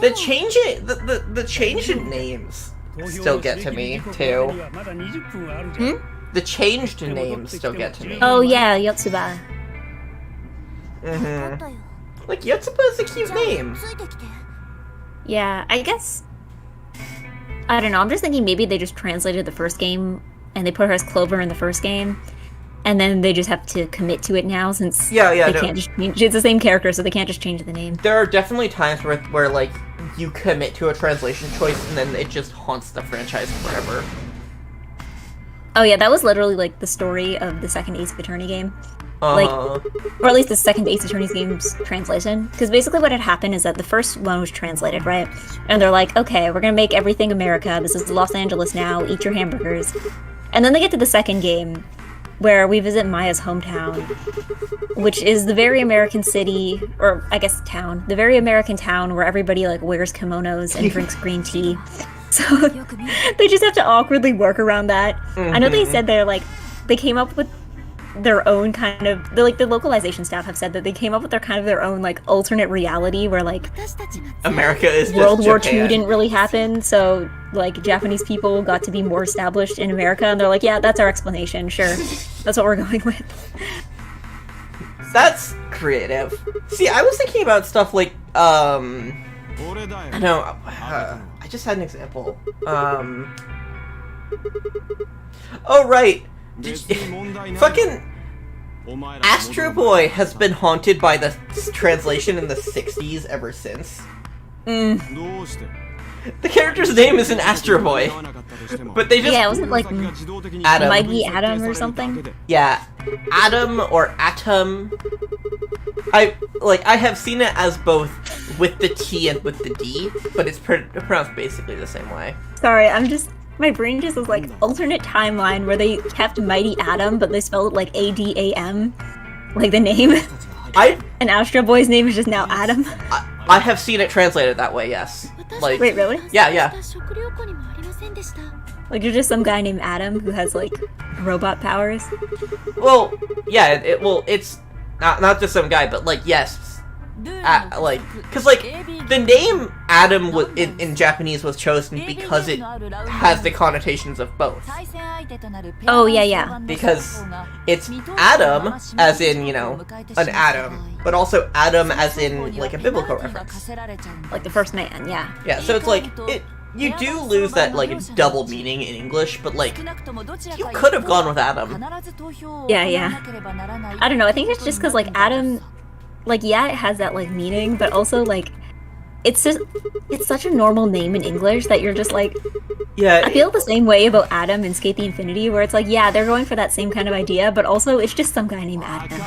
The change in names still get to me too. The changed names still get to me. Oh yeah, Yotsuba. Mm-hmm. Like, Yotsuba is a cute name. Yeah, I guess... I don't know, I'm just thinking maybe they just translated the first game, and they put her as Clover in the first game, and then they just have to commit to it now, since they can't just change... It's the same character, so they can't just change the name. There are definitely times where like, you commit to a translation choice, and then it just haunts the franchise forever. Oh yeah, that was literally, like, the story of the second Ace Attorney game. Like, or at least the second Ace Attorney's game's translation. Because basically what had happened is that the first one was translated, right? And they're like, okay, we're gonna make everything America, this is Los Angeles now, eat your hamburgers. And then they get to the second game, where we visit Maya's hometown, which is the very American city, or I guess town, the very American town where everybody like wears kimonos and drinks green tea. So they just have to awkwardly work around that. I know they said they came up with their own kind of, the localization staff have said that they came up with their own like alternate reality where like America is World War Japan. II didn't really happen, so like Japanese people got to be more established in America, and they're like, yeah, that's our explanation, sure, that's what we're going with. That's creative. See, I was thinking about stuff like I know, I just had an example. Oh right. Fucking Astro Boy has been haunted by the translation in the 60s ever since. The character's name isn't Astro Boy, but they just... Yeah, wasn't it like Adam. Mighty Adam or something? Yeah, Adam or Atom. I have seen it as both with the T and with the D, but it's pronounced basically the same way. Sorry, my brain just was like, alternate timeline where they kept Mighty Adam, but they spelled it like A-D-A-M, like the name. And Astro Boy's name is just now Adam. I have seen it translated that way, yes. Like, wait, really? Yeah. Like, you're just some guy named Adam who has, like, robot powers? Well, yeah, it's not just some guy, but, like, yes. like, because like the name Adam in Japanese was chosen because it has the connotations of both. Oh yeah. Because it's Adam, as in, you know, an atom, but also Adam as in like a biblical reference. Like the first man, yeah. Yeah, so it's like you do lose that like double meaning in English, but like you could have gone with Adam. Yeah. I don't know. I think it's just because like Adam, like yeah, it has that like meaning, but also like it's such a normal name in English that you're just like, yeah. I feel the same way about Adam in Skate the Infinity, where it's like, yeah, they're going for that same kind of idea, but also it's just some guy named Adam.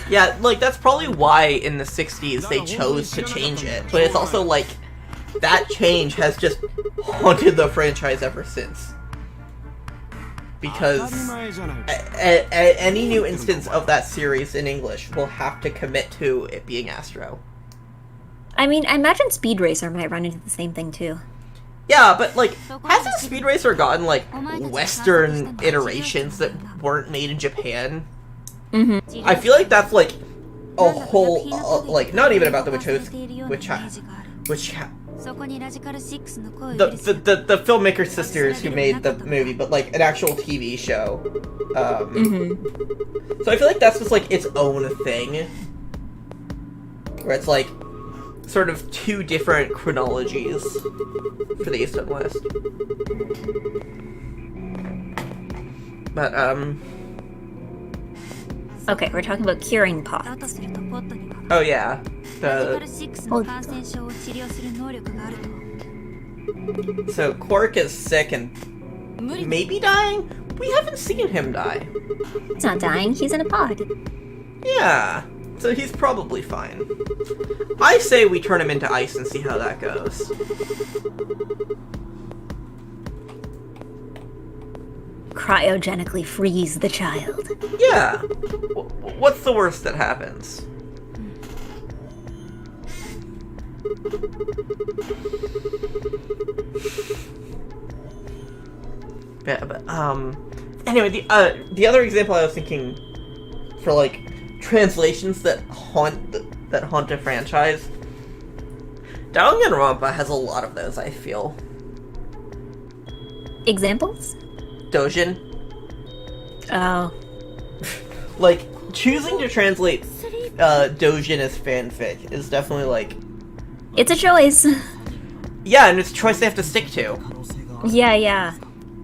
Yeah, like that's probably why in the 60s they chose to change it, but it's also like that change has just haunted the franchise ever since. Because any new instance of that series in English will have to commit to it being Astro. I mean, I imagine Speed Racer might run into the same thing too. Yeah, but like, hasn't Speed Racer gotten like Western iterations that weren't made in Japan? Mm-hmm. I feel like that's like a whole, like, not even about the the filmmaker sisters who made the movie, but like an actual TV show. So I feel like that's just like its own thing, where it's like sort of two different chronologies for the East and West. But okay, we're talking about curing pots. oh yeah, so Quark is sick and maybe dying? We haven't seen him die. He's not dying, he's in a pod. Yeah, so he's probably fine. I say we turn him into ice and see how that goes. Cryogenically freeze the child. Yeah. What's the worst that happens? Yeah, but anyway, the other example I was thinking for like translations that haunt a franchise, Danganronpa has a lot of those, I feel. Examples? Dojin. Oh. Like, choosing to translate Dojin as fanfic is definitely like... It's a choice. Yeah, and it's a choice they have to stick to. Yeah.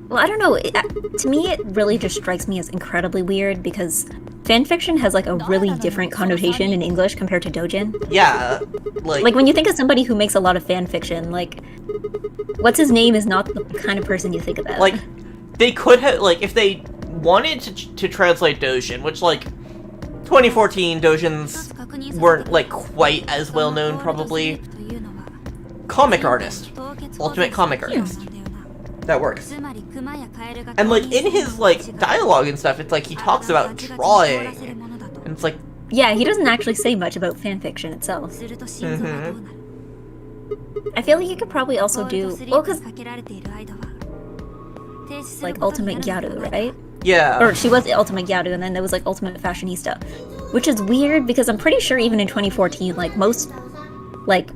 Well, I don't know. To me, it really just strikes me as incredibly weird because fanfiction has like a really different connotation in English compared to Dojin. Yeah, like when you think of somebody who makes a lot of fanfiction, like what's his name is not the kind of person you think about. Like, they could have, like, if they wanted to translate Dojin, which, like, 2014 Dojins weren't, like, quite as well known, probably. Comic artist. Ultimate comic artist. That works. And, like, in his, like, dialogue and stuff, it's like he talks about drawing. And it's like... Yeah, he doesn't actually say much about fanfiction itself. Mm-hmm. I feel like you could probably also do... Well, because... like Ultimate Gyaru, right? Yeah. Or she was the Ultimate Gyaru, and then there was like Ultimate Fashionista, which is weird because I'm pretty sure even in 2014, like most, like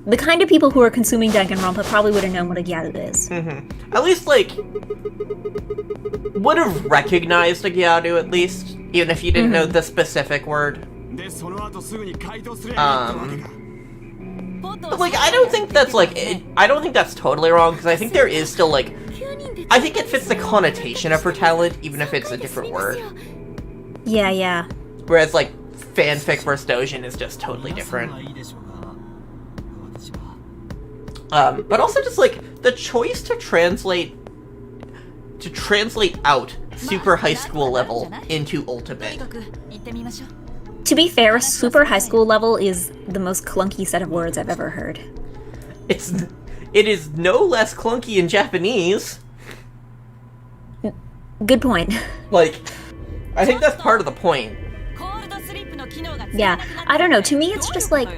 the kind of people who are consuming Danganronpa probably would have known what a Gyaru is. Mm-hmm. At least like would have recognized a Gyaru at least, even if you didn't know the specific word. But like I don't think that's like I don't think that's totally wrong because I think there is still like. I think it fits the connotation of her talent, even if it's a different word. Yeah. Whereas, like, fanfic versus Dojin is just totally different. But also just, like, the choice to translate out super high school level into ultimate. To be fair, super high school level is the most clunky set of words I've ever heard. It is no less clunky in Japanese. Good point. Like, I think that's part of the point. Yeah, I don't know. To me, it's just like...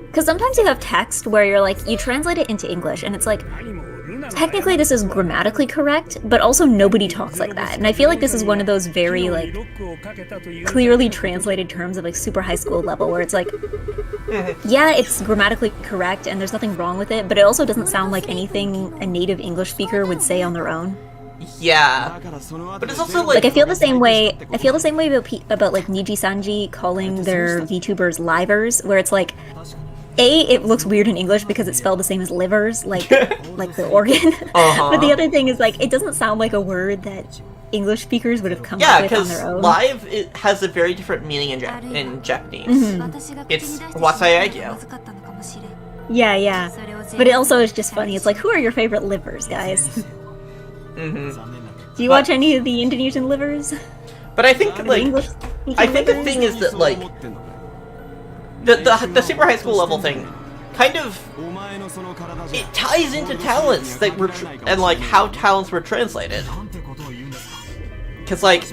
Because sometimes you have text where you're like, you translate it into English, and it's like, technically this is grammatically correct, but also nobody talks like that. And I feel like this is one of those very, like, clearly translated terms of, like, super high school level, where it's like, yeah, it's grammatically correct and there's nothing wrong with it, but it also doesn't sound like anything a native English speaker would say on their own. Yeah, but it's also like I feel the same way about like Niji Sanji calling their VTubers livers, where it's like, it looks weird in English because it's spelled the same as livers, like the organ. But the other thing is, like, it doesn't sound like a word that English speakers would have come up with on their own. Live it has a very different meaning in Japanese. It's wasaegyo. Yeah. But it also is just funny. It's like, who are your favorite livers, guys? Do you watch any of the Indonesian livers? But I think, like, the thing is that, like, the super high school level thing kind of, it ties into talents that were and like how talents were translated. Because, like,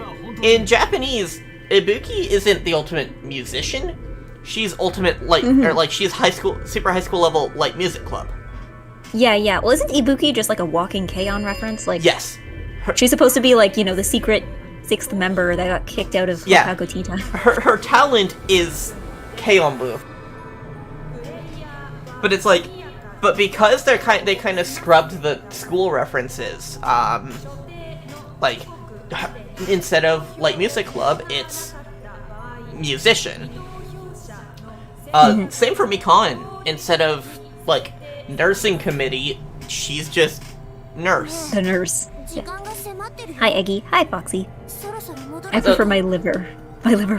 in Japanese, Ibuki isn't the ultimate musician. She's ultimate, like, or like she's super high school level, like, music club. Yeah. Well, isn't Ibuki just like a walking K-On reference? Like, yes. She's supposed to be like, you know, the secret sixth member that got kicked out of Hokago Tea Time. Her talent is K-On move. But it's like, but because they kind of scrubbed the school references, like, instead of, like, music club, it's musician. Same for Mikan. Instead of, like, nursing committee, she's just nurse. The nurse. Yeah. Hi, Eggy. Hi, Foxy. I prefer my liver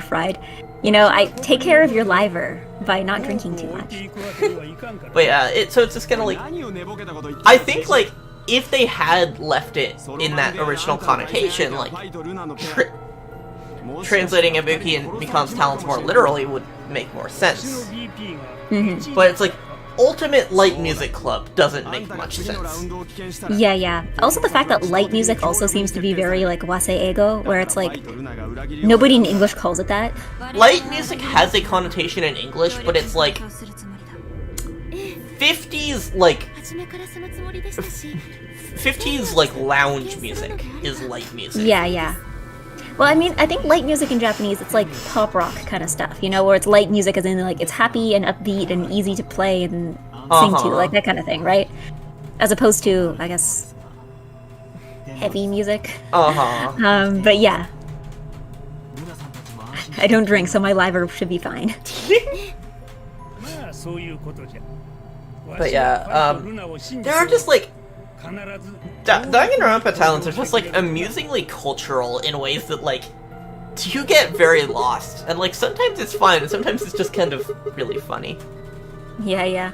fried. You know, I take care of your liver by not drinking too much. But yeah, so it's just kind of like, I think, like, if they had left it in that original connotation, like, translating Ibuki and Mikan's talents more literally would make more sense. But it's like, ultimate light music club doesn't make much sense. Yeah. Also the fact that light music also seems to be very, like, wasei-ego, where it's like, nobody in English calls it that. Light music has a connotation in English, but it's like 50s, like lounge music is light music. Yeah. Well, I mean, I think light music in Japanese, it's like pop rock kind of stuff, you know, where it's light music as in, like, it's happy and upbeat and easy to play and sing to, like, that kind of thing, right? As opposed to, I guess, heavy music. But yeah. I don't drink, so my liver should be fine. But yeah, there are just, like, Danganronpa talents are just, like, amusingly cultural in ways that, like, you get very lost. And, like, sometimes it's fun, and sometimes it's just kind of really funny. Yeah.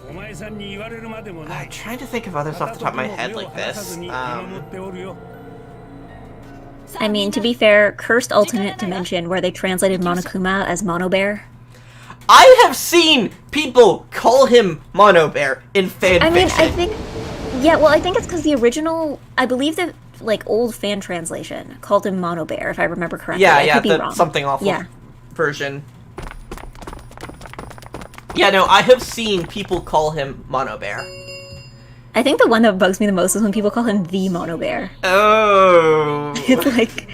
I'm trying to think of others off the top of my head like this. I mean, to be fair, Cursed Alternate Dimension, where they translated Monokuma as Mono Bear. I have seen people call him Mono Bear in fanfiction. I mean, I think it's because the original, I believe the, like, old fan translation called him Mono Bear, if I remember correctly. Yeah, the something awful version. Yeah, no, I have seen people call him Mono Bear. I think the one that bugs me the most is when people call him the Mono Bear. Oh. It's like,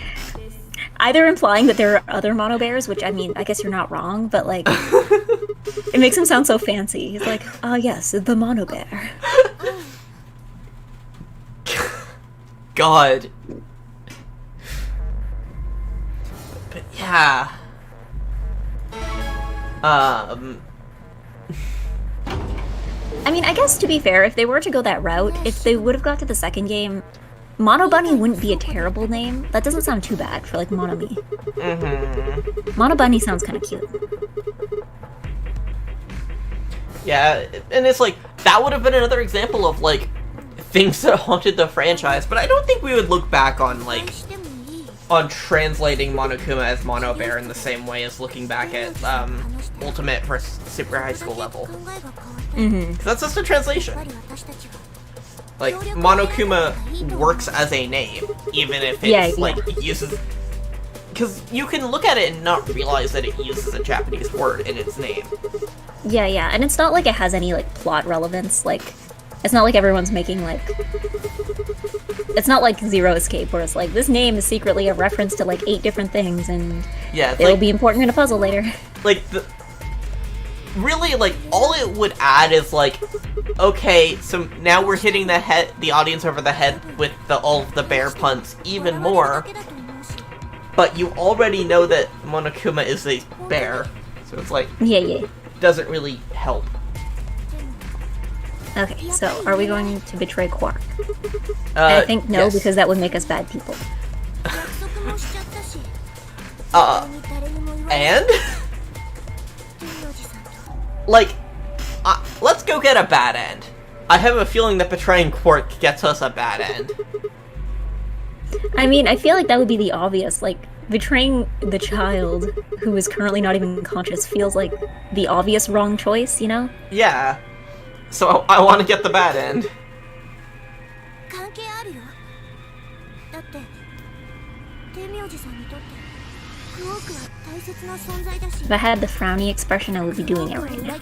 either implying that there are other Mono Bears, which, I mean, I guess you're not wrong, but, like, it makes him sound so fancy. He's like, yes, the Mono Bear. God. But yeah. I mean, I guess to be fair, if they were to go that route, if they would have got to the second game, Mono Bunny wouldn't be a terrible name. That doesn't sound too bad for, like, Monomi. Mono Bunny sounds kind of cute. Yeah, and it's like, that would have been another example of, like, things that haunted the franchise, but I don't think we would look back on, like, on translating Monokuma as Mono Bear in the same way as looking back at Ultimate versus Super High School level. Because that's just a translation. Like, Monokuma works as a name, even if it's, like, it uses... Because you can look at it and not realize that it uses a Japanese word in its name. Yeah, and it's not like it has any, like, plot relevance. Like, It's not like everyone's making, like... It's not like Zero Escape, where it's like, this name is secretly a reference to, like, 8 different things, and Yeah, it's it'll like, be important in a puzzle later. like, really, like, all it would add is, like, okay, so now we're hitting the audience over the head with all of the bear puns even more, but you already know that Monokuma is a bear, so it's like, Yeah. doesn't really help. Okay, so are we going to betray Quark? I think no, yes. because that would make us bad people. And? Like, let's go get a bad end. I have a feeling that betraying Quark gets us a bad end. I mean, I feel like that would be the obvious, like, betraying the child who is currently not even conscious feels like the obvious wrong choice, you know? Yeah. So I want to get the bad end. If I had the frowny expression, I would be doing it right now.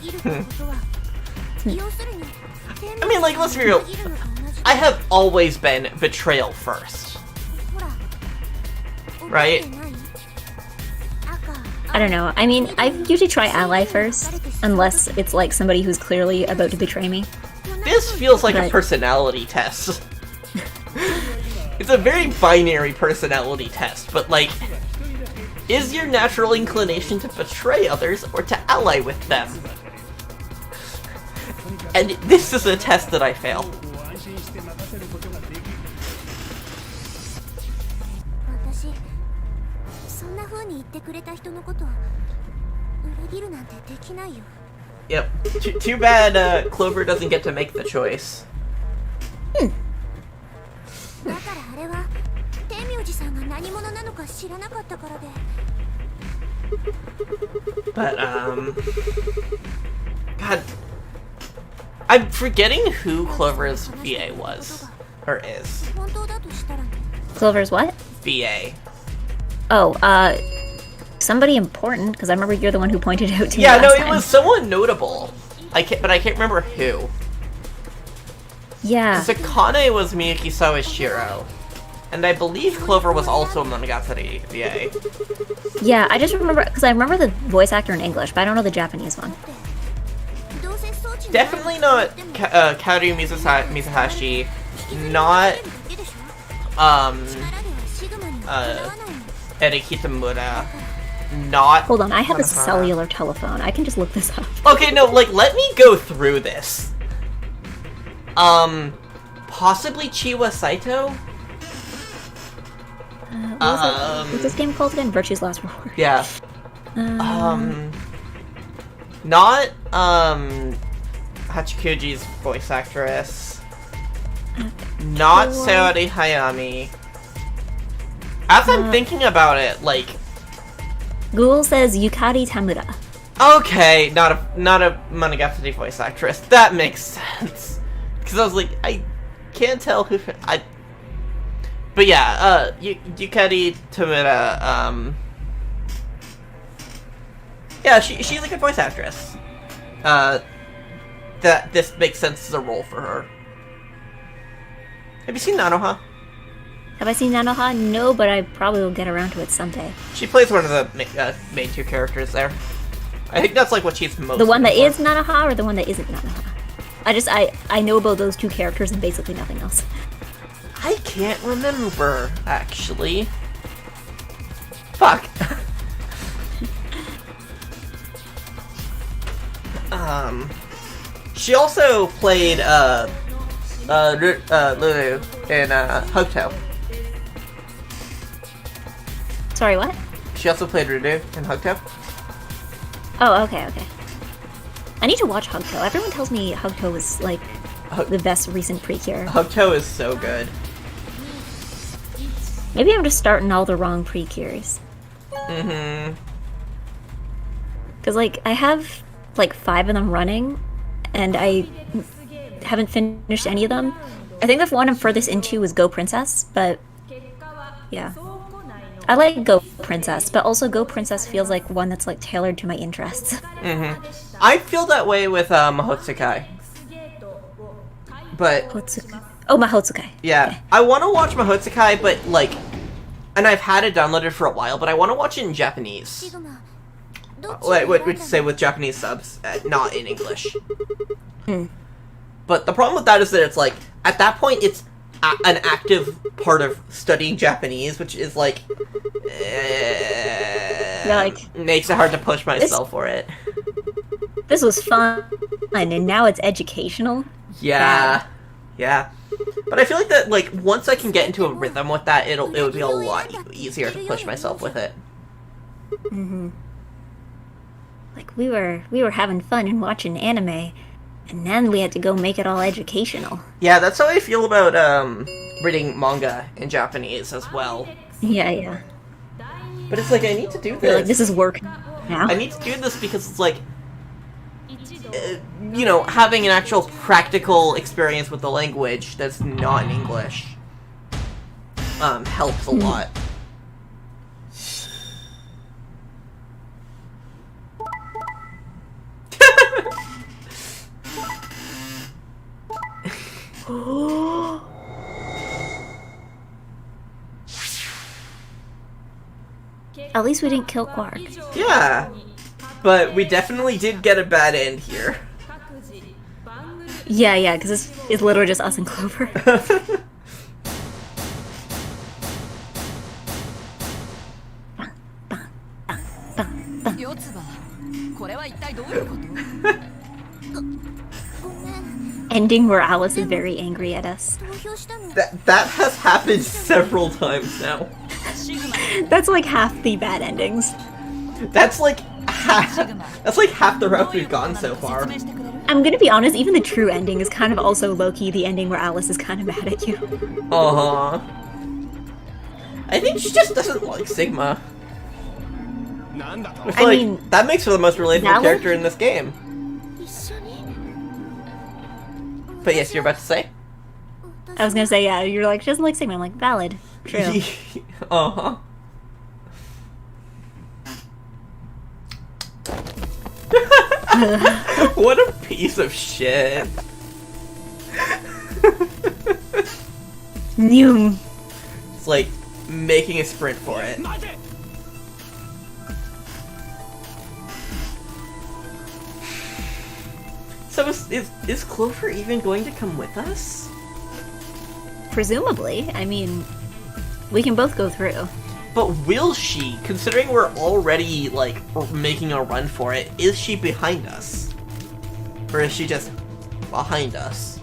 I mean, like, let's be real. I have always been betrayal first. Right? I don't know. I mean, I usually try ally first, unless it's like somebody who's clearly about to betray me. This feels like a But- personality test. It's a very binary personality test, but like, is your natural inclination to betray others or to ally with them? And this is a test that I fail. Yep. Too bad Clover doesn't get to make the choice. But, God. I'm forgetting who Clover's VA was. Or is. Clover's what? VA. Oh, somebody important, because I remember you're the one who pointed out to me Yeah, no, last it time. was someone notable. But I can't remember who. Yeah. Sakane was Miyuki Sawashiro. And I believe Clover was also a Monogatari VA. Yeah, I just remember, because I remember the voice actor in English, but I don't know the Japanese one. Definitely not Kaoru Mizuhashi. Not, Eri Kitamura. Not... Hold on, I have a Konohara. cellular telephone. I can just look this up. Okay, no, like, let me go through this. Possibly Chiwa Saito? What's this game called again? Virtue's Last Reward. Yeah. Not, Hachikuji's voice actress. Not Saori Hayami. As I'm thinking about it, like... Google says Yukari Tamura. Okay, not a Monogatari voice actress. That makes sense. Because I was like, I can't tell who... But yeah, Yukari Tamura, yeah, she's a good voice actress. That this makes sense as a role for her. Have you seen Nanoha? Have I seen Nanoha? No, but I probably will get around to it someday. She plays one of the main two characters there. I think that's like what she's most. The one that known is Nanoha or the one that isn't Nanoha? I know about those two characters and basically nothing else. for. I can't remember, actually. Fuck. She also played Lulu in Hokuto. Sorry, what? She also played Rudu in Hokuto. Oh, okay. I need to watch Hokuto. Everyone tells me Hokuto was, like, the best recent Precure. Hokuto is so good. Maybe I'm just starting all the wrong Precures. Mm-hmm. Because, like, I have, like, 5 of them running, and I haven't finished any of them. I think the one I'm furthest into is Go Princess, but yeah. I like Go Princess, but also Go Princess feels like one that's, like, tailored to my interests. Mm-hmm. I feel that way with Mahotsukai. But Hotsukai. Oh, Mahotsukai. yeah, Okay. I want to watch Mahotsukai, but like, and I've had it downloaded for a while, but I want to watch it in Japanese. Which say with Japanese subs, not in English. But the problem with that is that it's like, at that point, it's an active part of studying Japanese, which is like, makes it hard to push myself for it. This was fun, and now it's educational. Yeah, yeah. But I feel like that, like, once I can get into a rhythm with that, it would be a lot easier to push myself with it. Mm-hmm. Like, we were having fun and watching anime, and then we had to go make it all educational. Yeah, that's how I feel about reading manga in Japanese as well. Yeah. But it's like, I need to do We're this. like, this is work now. I need to do this because it's like, you know, having an actual practical experience with the language that's not in English helps a lot. At least we didn't kill Quark. Yeah, but we definitely did get a bad end here. Yeah, because it's literally just us and Clover. Ending where Alice is very angry at us. That has happened several times now. That's like half the bad endings. That's like half the route we've gone so far. I'm gonna be honest, even the true ending is kind of also low-key the ending where Alice is kind of mad at you. Uh-huh. I think she just doesn't like Sigma. I mean, that makes her the most relatable character in this game. But yes, you're about to say? I was gonna say, yeah, you're like, she doesn't like Sigma. I'm like, valid. True. Uh-huh. What a piece of shit. Noom. It's like making a sprint for it. So is Clover even going to come with us? Presumably. I mean, we can both go through. But will she? Considering we're already, like, making a run for it, is she behind us? Or is she just behind us?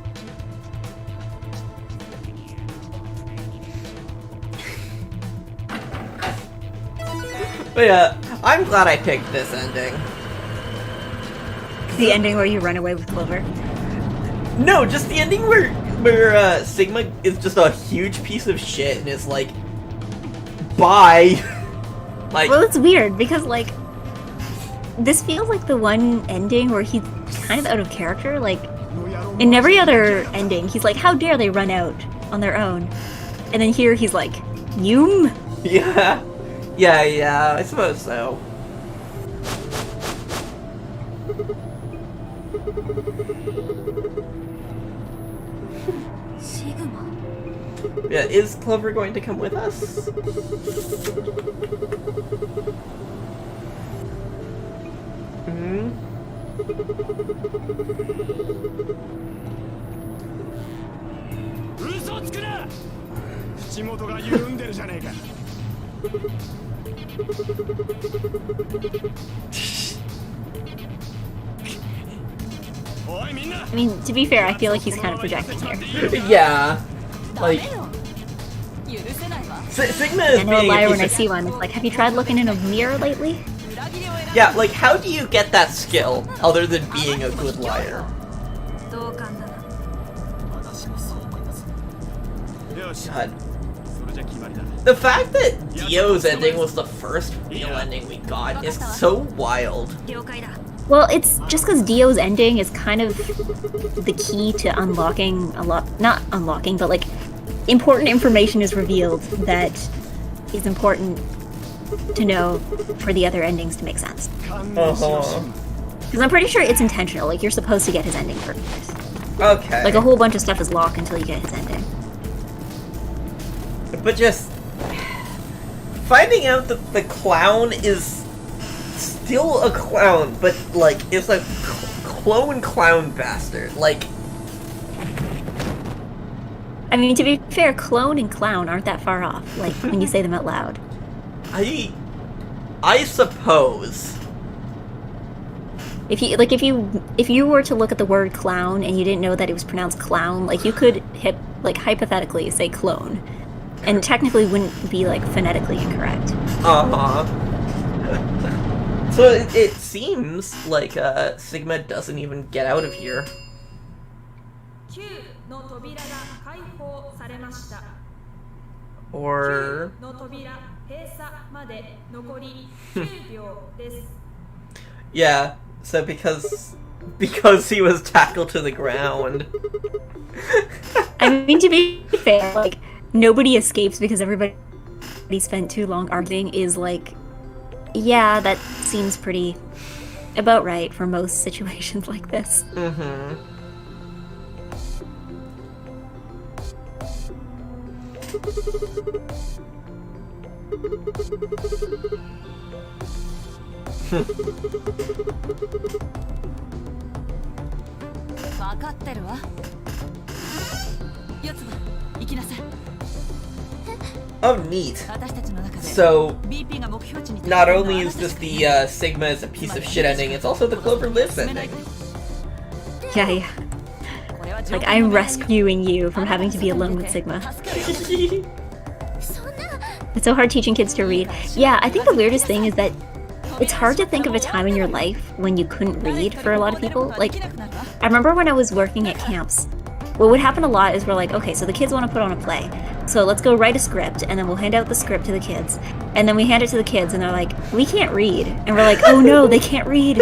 But yeah, I'm glad I picked this ending. The ending where you run away with Clover? No, just the ending where Sigma is just a huge piece of shit and is like, bye. Like, well, it's weird because, like, this feels like the one ending where he's kind of out of character. Like, in every other ending, he's like, how dare they run out on their own? And then here he's like, Yum? Yeah, I suppose so. Yeah, is Clover going to come with us? Hmm? I mean, to be fair, I feel like he's kind of projecting here. Yeah. Like, Sigma is I know a being liar a when I piece of... see one. It's like, have you tried looking in a mirror lately? Yeah, like, how do you get that skill other than being a good liar? God. The fact that Dio's ending was the first real ending we got is so wild. Well, it's just because Dio's ending is kind of the key to unlocking a lot, not unlocking, but like important information is revealed that is important to know for the other endings to make sense. Uh-huh. Because I'm pretty sure it's intentional, like you're supposed to get his ending first. Okay. Like, a whole bunch of stuff is locked until you get his ending. But just finding out that the clown is still a clown, but like is a clone clown bastard. Like, I mean, to be fair, clone and clown aren't that far off, like, when you say them out loud. I suppose. If you were to look at the word clown and you didn't know that it was pronounced clown, like, you could hypothetically say clone, and technically wouldn't be, like, phonetically incorrect. Uh-huh. So it seems like Sigma doesn't even get out of here. Or... yeah, so because he was tackled to the ground. I mean, to be fair, like, nobody escapes because everybody spent too long arguing is like, yeah, that seems pretty about right for most situations like this. Mm-hmm. Oh, neat. So, not only is this the Sigma is a piece of shit ending, it's also the Clover Lives ending. Yeah. Like, I'm rescuing you from having to be alone with Sigma. It's so hard teaching kids to read. Yeah, I think the weirdest thing is that it's hard to think of a time in your life when you couldn't read for a lot of people. Like, I remember when I was working at camps, what would happen a lot is we're like, okay, so the kids want to put on a play. So let's go write a script, and then we'll hand out the script to the kids. And then we hand it to the kids, and they're like, we can't read. And we're like, oh no, they can't read.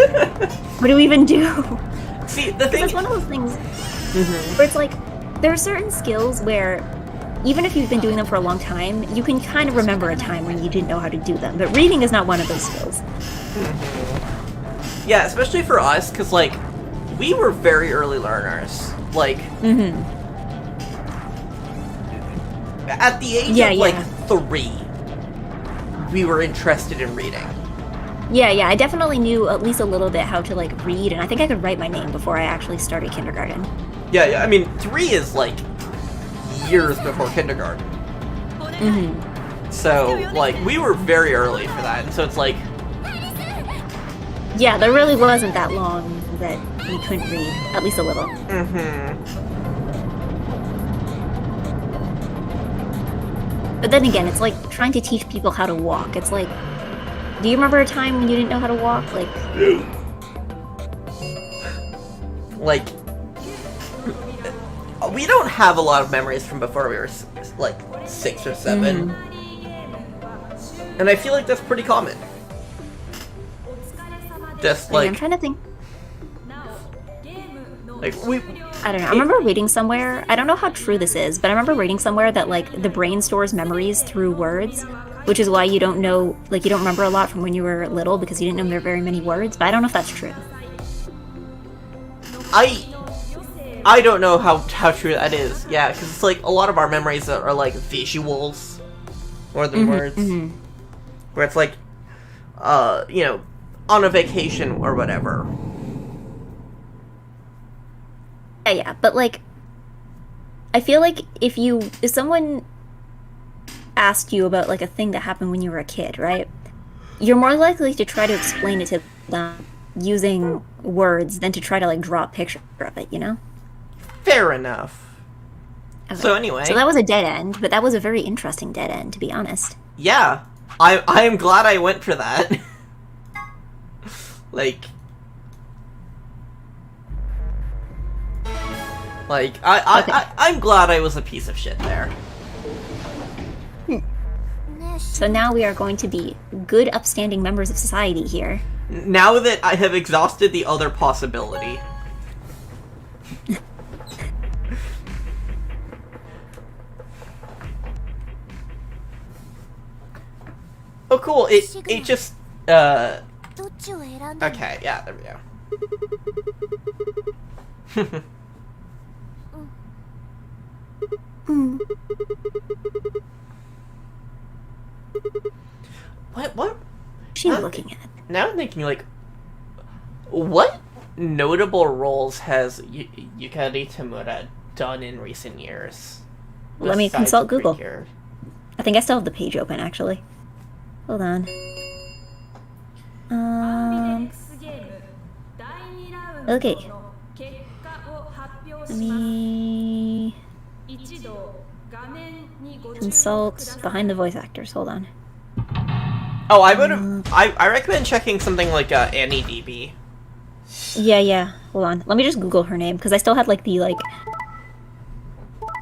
What do we even do? See, the thing... It's one of those things where it's like, there are certain skills where, even if you've been doing them for a long time, you can kind of remember a time when you didn't know how to do them. But reading is not one of those skills. Yeah, especially for us, because, like, we were very early learners. Like, at the age of, like, 3, we were interested in reading. Yeah, I definitely knew at least a little bit how to, like, read, and I think I could write my name before I actually started kindergarten. Yeah, I mean, 3 is, like, years before kindergarten. So, like, we were very early for that, and so it's like... yeah, there really wasn't that long that we couldn't read, at least a little. But then again, it's like trying to teach people how to walk. It's like, do you remember a time when you didn't know how to walk? Like, we don't have a lot of memories from before we were, like, 6 or 7. And I feel like that's pretty common. Just, like... I'm trying to think. Like, I don't know. I remember reading somewhere, I don't know how true this is, but I remember reading somewhere that, like, the brain stores memories through words, which is why you don't know, like, you don't remember a lot from when you were little because you didn't know there were very many words, but I don't know if that's true. I don't know how true that is. Yeah, because it's like a lot of our memories are like visuals more than words. Where it's like, you know, on a vacation or whatever. Yeah, but like, I feel like if someone asked you about like a thing that happened when you were a kid, right? You're more likely to try to explain it to them using words than to try to like draw a picture of it, you know? Fair enough. Okay. So anyway. So that was a dead end, but that was a very interesting dead end, to be honest. Yeah. I am glad I went for that. I'm glad I was a piece of shit there. So now we are going to be good, upstanding members of society here. Now that I have exhausted the other possibility. Oh, cool. It just, okay, yeah, there we go. What? She's looking at. Now I'm thinking, like, what notable roles has Yukari Tamura done in recent years? Let me besides consult Google. Precure? I think I still have the page open, actually. Hold on. Okay. Let me consult behind the voice actors. Hold on. Oh, I recommend checking something like Annie DB. Yeah. Hold on. Let me just Google her name, because I still had, like, the, like,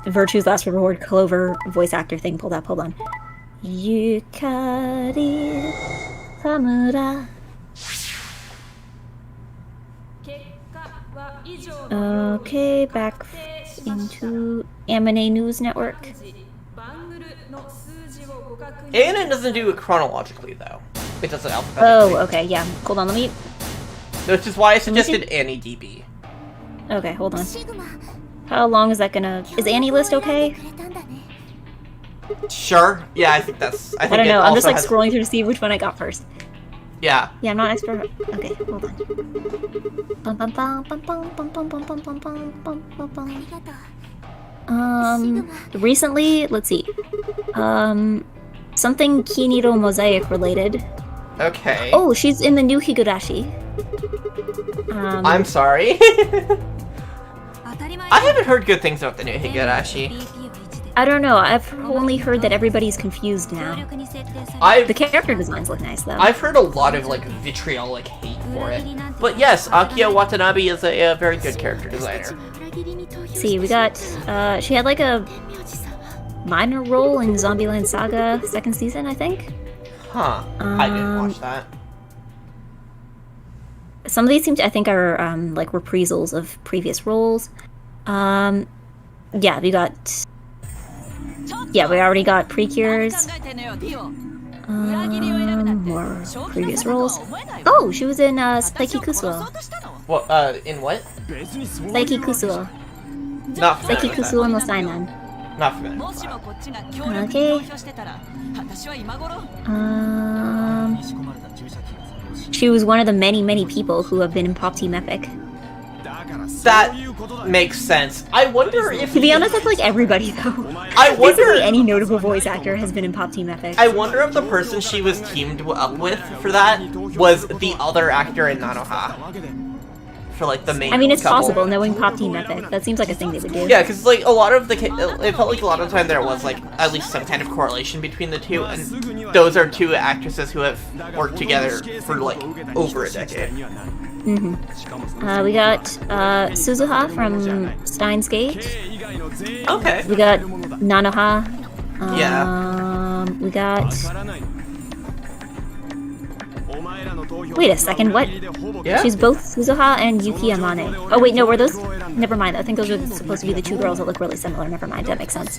Virtue's Last Reward Clover voice actor thing pulled up. Hold on. Yukari Tamura. Okay, back into AMNA News Network. ANN doesn't do it chronologically, though. It does it alphabetically. Oh, okay, yeah. Hold on, let me... Which is why I suggested Annie DB. Okay, hold on. How long is that gonna... Is Annie list okay? Sure. Yeah, I think that's... I don't know, I'm just, like, scrolling through to see which one I got first. Yeah. Yeah, I'm not expert... Okay, hold on. Recently, let's see. Something Kiniro Mosaic related. Okay. Oh, she's in the new Higurashi. I'm sorry. I haven't heard good things about the new Higurashi. I don't know, I've only heard that everybody's confused now. The character designs look nice, though. I've heard a lot of, like, vitriolic hate for it. But yes, Akiya Watanabe is a very good character designer. See, we got, she had, like, a minor role in Zombieland Saga 2nd season, I think? Huh. I didn't watch that. Some of these seem to, I think, are, like, reprisals of previous roles. Yeah, we got... Yeah, we already got Precures. More previous roles. Oh, she was in, Saiki Kusuo. What, in what? Saiki Kusuo. Not familiar Saiki with that. Kusuo no Sainan. Not familiar with that. Okay. She was one of the many people who have been in Pop Team Epic. That makes sense. I wonder if... To be honest, that's like everybody, though. I wonder... Basically, any notable voice actor has been in Pop Team Epic. I wonder if the person she was teamed up with for that was the other actor in Nanoha. For, like, the main I mean, it's couple. possible, knowing Pop Team Epic. That seems like a thing they would do. Yeah, because, like, a lot of the... It felt like a lot of the time there was, like, at least some kind of correlation between the two, and those are two actresses who have worked together for, like, over a decade. We got Suzuha from Steins Gate. Okay. We got Nanoha. Yeah. We got... Wait a second, what? Yeah? She's both Suzuha and Yuki Amane. Oh wait, no, were those... Never mind, I think those are supposed to be the two girls that look really similar. Never mind, that makes sense.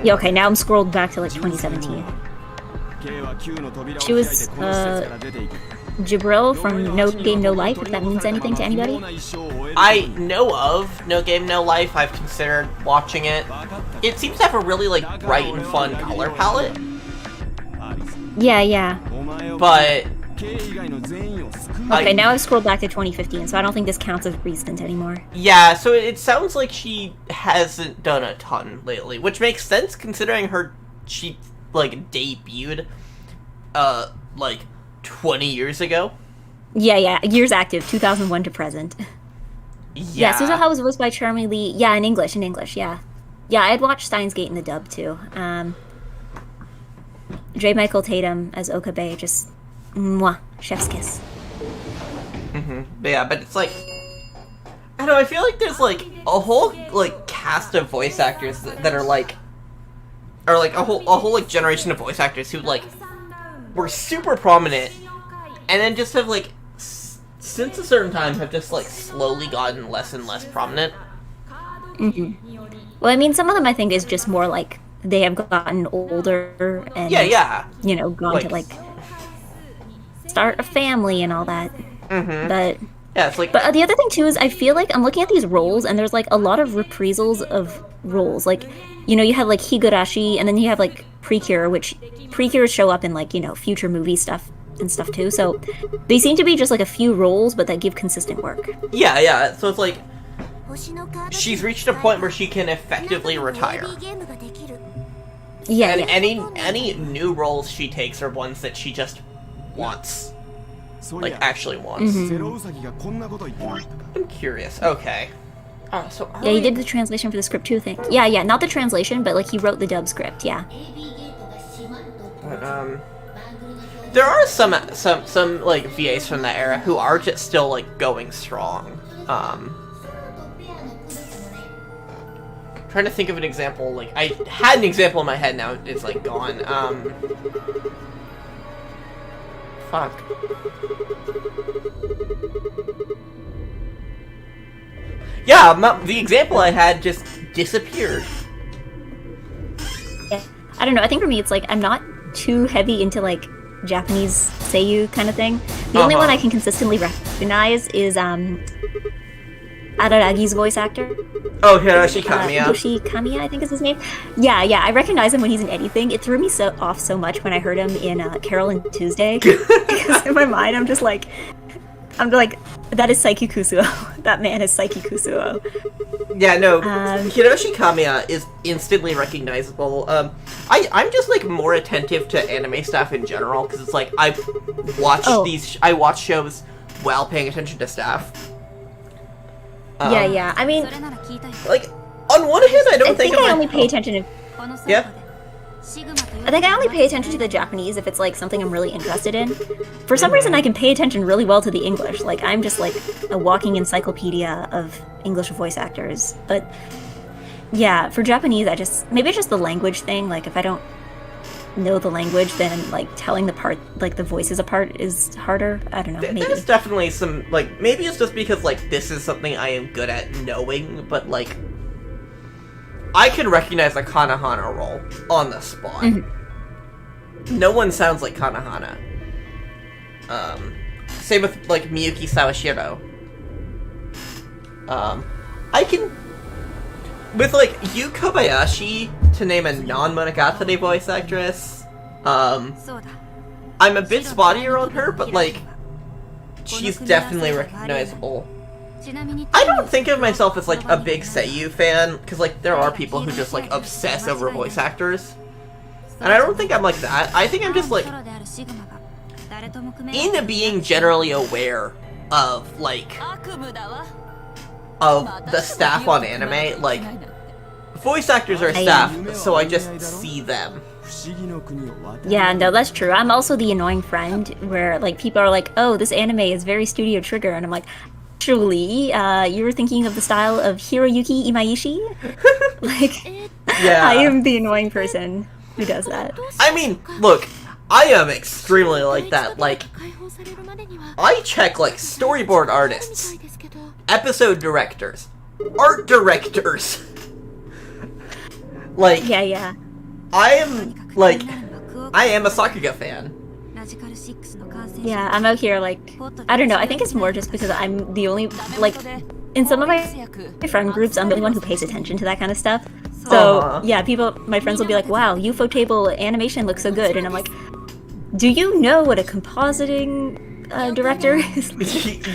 Yeah, okay, now I'm scrolled back to, like, 2017. She was, Jibril from No Game No Life, if that means anything to anybody. I know of No Game No Life. I've considered watching it. It seems to have a really, like, bright and fun color palette. Yeah. But... Okay, now I've scrolled back to 2015, so I don't think this counts as recent anymore. Yeah, so it sounds like she hasn't done a ton lately, which makes sense considering she, like, debuted, like, 20 years ago. Yeah, years active, 2001 to present. Yeah, Suzuha was voiced by Charmy Lee. Yeah, in English, yeah. Yeah, I had watched Steins Gate in the dub, too. J. Michael Tatum as Okabe, just, mwah, chef's kiss. But it's like... I don't know, I feel like there's, like, a whole, like, cast of voice actors that are, like... Or, like, a whole, like, generation of voice actors who, like, were super prominent, and then just have, like, since a certain time have just, like, slowly gotten less and less prominent. Well, I mean, some of them I think is just more, like, they have gotten older and, you know, gone to, like, start a family and all that. But Yeah, it's like... But the other thing too is I feel like I'm looking at these roles and there's like a lot of reprisals of roles. Like, you know, you have like Higurashi and then you have like Precure, which Precures show up in like, you know, future movie stuff and stuff too. So they seem to be just like a few roles, but that give consistent work. Yeah. So it's like she's reached a point where she can effectively retire. Yeah. And any new roles she takes are ones that she just wants. Like, actually wants. I'm curious. Okay. Oh, so yeah, he did the translation for the script too, I think. Yeah, not the translation, but like he wrote the dub script, yeah. But, there are some like VAs from that era who are just still like going strong. Trying to think of an example. Like, I had an example in my head, now it's like gone. Fuck. Yeah, the example I had just disappeared. Yeah. I don't know, I think for me it's like, I'm not too heavy into like Japanese seiyuu kind of thing. The only one I can consistently recognize is Araragi's voice actor. Oh, Hiroshi Kamiya. Hiroshi Kamiya, I think is his name. Yeah, I recognize him when he's in anything. It threw me off so much when I heard him in Carol and Tuesday. Because in my mind, I'm like, that is Saiki Kusuo. That man is Saiki Kusuo. Yeah, no, Hiroshi Kamiya is instantly recognizable. I'm just like more attentive to anime stuff in general because it's like I watch shows while paying attention to stuff. Yeah. I mean, like on one hand, I think I only pay attention to. Yeah. I think I only pay attention to the Japanese if it's like something I'm really interested in. For some reason, I can pay attention really well to the English. Like I'm just like a walking encyclopedia of English voice actors. But yeah, for Japanese, maybe it's just the language thing. Like if I don't know the language, then like telling the voices apart is harder. I don't know. Maybe. There's definitely some like maybe it's just because like this is something I am good at knowing, but like I can recognize a Kanahana role on the spot. No one sounds like Kanahana. Same with like Miyuki Sawashiro. I can with like Yu Kobayashi, to name a non-Monogatari voice actress. I'm a bit spottier on her, but like she's definitely recognizable. I don't think of myself as like a big seiyuu fan, because like there are people who just like obsess over voice actors, and I don't think I'm like that. I think I'm just like into being generally aware of like of the staff on anime. Like voice actors are staff, so I just see them. Yeah, no, that's true. I'm also the annoying friend where like people are like, "Oh, this anime is very Studio Trigger," and I'm like, "Actually, you were thinking of the style of Hiroyuki Imaishi?" Like, yeah, I am the annoying person who does that. I mean, look, I am extremely like that. Like, I check like storyboard artists, episode directors, art directors. Like, yeah. I am a Sakuga fan. Yeah, I'm out here like, I don't know, I think it's more just because I'm the only, like, in some of my friend groups, I'm the only one who pays attention to that kind of stuff. So, yeah, my friends will be like, wow, UFO table animation looks so good, and I'm like, do you know what a compositing director is?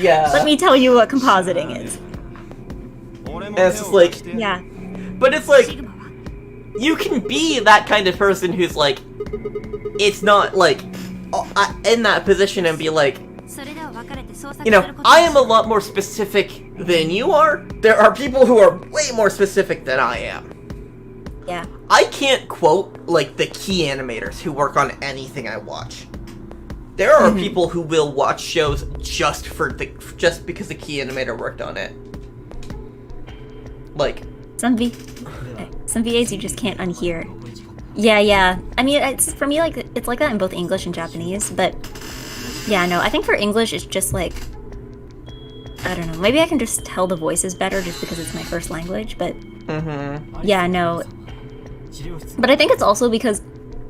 Yeah. Let me tell you what compositing is. And it's just like, yeah. But it's like, you can be that kind of person who's like, it's not like, in that position and be like, you know, I am a lot more specific than you are. There are people who are way more specific than I am. Yeah. I can't quote, like, the key animators who work on anything I watch. There are people who will watch shows just because the key animator worked on it. Like, some VAs you just can't unhear. Yeah. I mean, it's for me like it's like that in both English and Japanese, but yeah, no, I think for English it's just like, I don't know, maybe I can just tell the voices better just because it's my first language, but yeah, no. But I think it's also because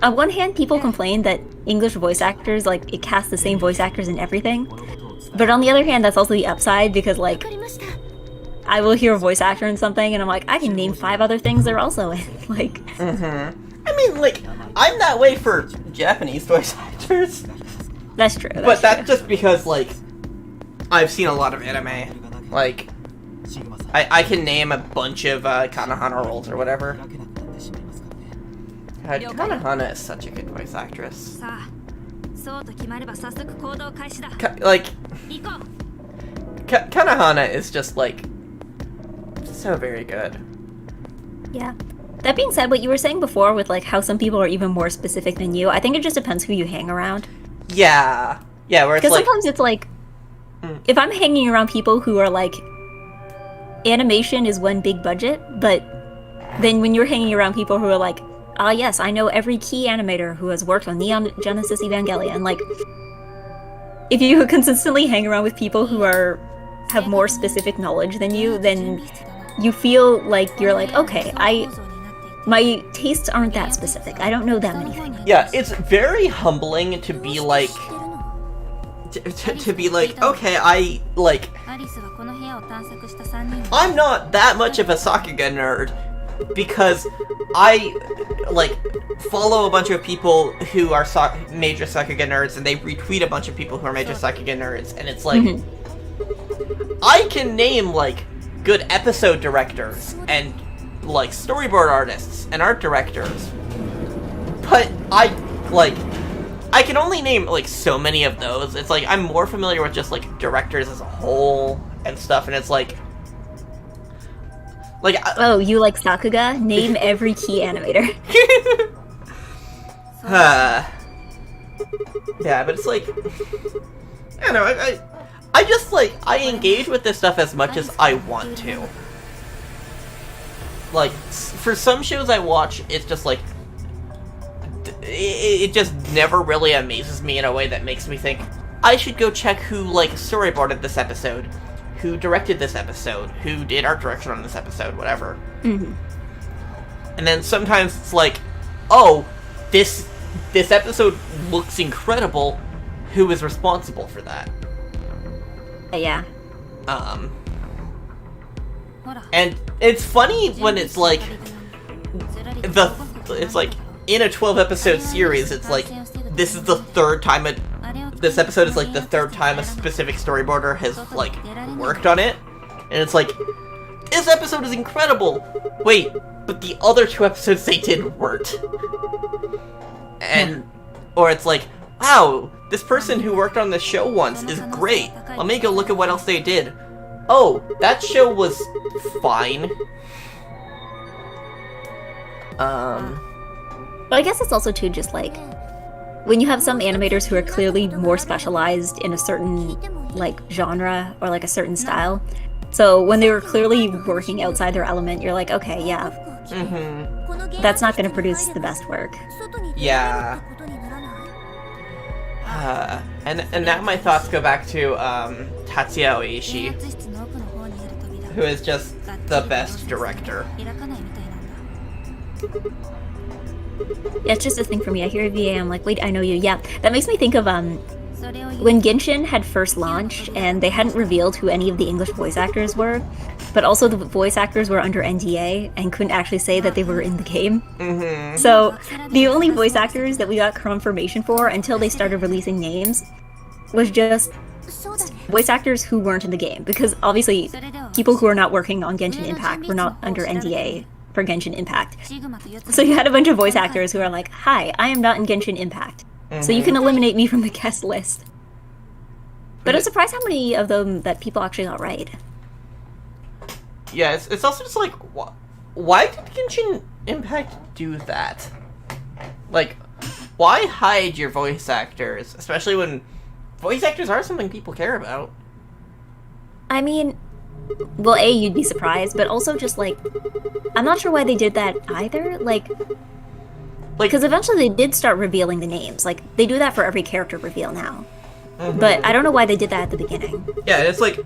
on one hand people complain that English voice actors, like, it casts the same voice actors in everything. But on the other hand, that's also the upside, because, like, I will hear a voice actor in something, and I'm like, I can name 5 other things they're also in. Like, I mean, like, I'm that way for Japanese voice actors. that's true. But that's just because, like, I've seen a lot of anime. Like, I can name a bunch of Kanahana roles or whatever. God, Kanahana is such a good voice actress. Like, Kanahana is just, like, so very good. Yeah. That being said, what you were saying before with, like, how some people are even more specific than you, I think it just depends who you hang around. Yeah. Yeah, where it's Because like... sometimes it's like, if I'm hanging around people who are like, animation is one big budget, but then when you're hanging around people who are like, ah, yes, I know every key animator who has worked on Neon Genesis Evangelion, like, if you consistently hang around with people who have more specific knowledge than you, then you feel like you're like, okay, my tastes aren't that specific. I don't know that many things. Yeah, it's very humbling to be like, to be like, okay, I'm not that much of a Sakuga nerd, because I, like, follow a bunch of people who are major Sakuga nerds, and they retweet a bunch of people who are major Sakuga nerds, and it's like, I can name, like, good episode directors, and, like, storyboard artists, and art directors, but I can only name, like, so many of those. It's like, I'm more familiar with just, like, directors as a whole, and stuff, and it's like, oh, you like Sakuga? Name every key animator. Yeah, but it's like, I don't know, I just, like, I engage with this stuff as much as I want to. Like, for some shows I watch, it's just like, it just never really amazes me in a way that makes me think, I should go check who, like, storyboarded this episode, who directed this episode, who did art direction on this episode, whatever. And then sometimes it's like, oh, this episode looks incredible, who is responsible for that? Yeah. And it's funny when it's like, it's like, in a 12-episode series, it's like, this is the third time this episode is like the third time a specific storyboarder has, like, worked on it. And it's like, this episode is incredible! Wait, but the other 2 episodes they did weren't. And, or it's like, wow, this person who worked on this show once is great. Let me go look at what else they did. Oh, that show was fine. But I guess it's also too just like, when you have some animators who are clearly more specialized in a certain, like, genre or like a certain style. So when they were clearly working outside their element, you're like, okay, yeah, that's not going to produce the best work. Yeah. And now my thoughts go back to Tatsuya Oishi, who is just the best director. Yeah, it's just a thing for me. I hear VA, I'm like, wait, I know you. Yeah, that makes me think of when Genshin had first launched and they hadn't revealed who any of the English voice actors were, but also the voice actors were under NDA and couldn't actually say that they were in the game. So the only voice actors that we got confirmation for until they started releasing names was just voice actors who weren't in the game, because obviously people who are not working on Genshin Impact were not under NDA for Genshin Impact. So you had a bunch of voice actors who are like, hi, I am not in Genshin Impact, so you can eliminate me from the guest list. But I'm surprised how many of them that people actually got right. Yeah, it's also just like, why did Genshin Impact do that? Like, why hide your voice actors, especially when voice actors are something people care about? I mean, well, A, you'd be surprised, but also just, like, I'm not sure why they did that either. Like, because eventually they did start revealing the names. Like, they do that for every character reveal now. But I don't know why they did that at the beginning. Yeah, it's like,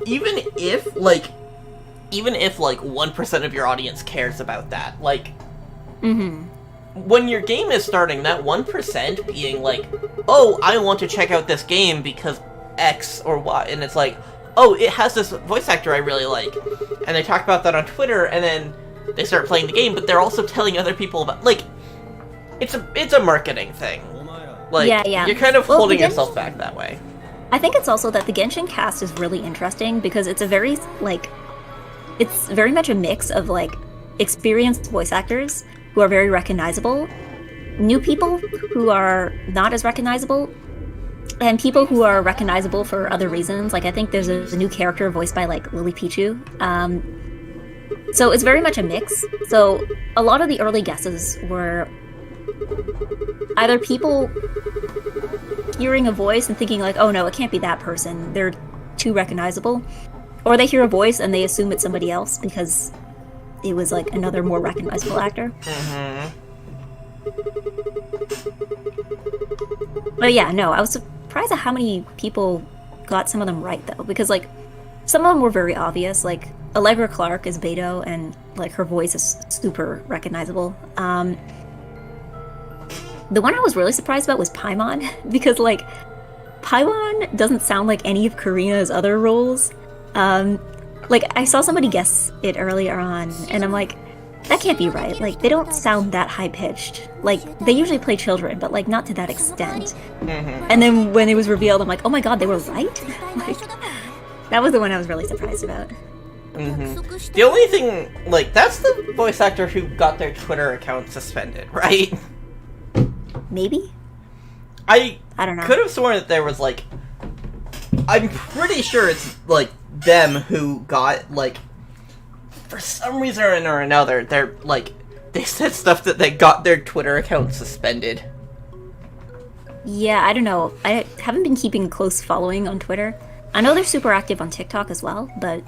even if 1% of your audience cares about that, like, when your game is starting, that 1% being like, oh, I want to check out this game because X or Y, and it's like, oh, it has this voice actor I really like, and they talk about that on Twitter, and then they start playing the game, but they're also telling other people about, like, it's a marketing thing. Like, yeah. You're kind of holding yourself back that way. I think it's also that the Genshin cast is really interesting because it's a very, like, it's very much a mix of, like, experienced voice actors who are very recognizable, new people who are not as recognizable, and people who are recognizable for other reasons. Like, I think there's a new character voiced by, like, Lily Pichu. So it's very much a mix. So a lot of the early guesses were either people hearing a voice and thinking, like, oh no, it can't be that person, they're too recognizable. Or they hear a voice and they assume it's somebody else because it was, like, another more recognizable actor. But yeah, no, I was surprised at how many people got some of them right, though, because, like, some of them were very obvious. Like, Allegra Clark is Beto, and, like, her voice is super recognizable. The one I was really surprised about was Paimon, because, like, Paimon doesn't sound like any of Karina's other roles. Like, I saw somebody guess it earlier on, and I'm like, that can't be right. Like, they don't sound that high-pitched. Like, they usually play children, but, like, not to that extent. And then when it was revealed, I'm like, oh my god, they were right? Like, that was the one I was really surprised about. The only thing, like, that's the voice actor who got their Twitter account suspended, right? Maybe? I don't know. Could have sworn that there was, like, I'm pretty sure it's, like, them who got, like, for some reason or another, they're, like, they said stuff that they got their Twitter account suspended. Yeah, I don't know. I haven't been keeping close following on Twitter. I know they're super active on TikTok as well, but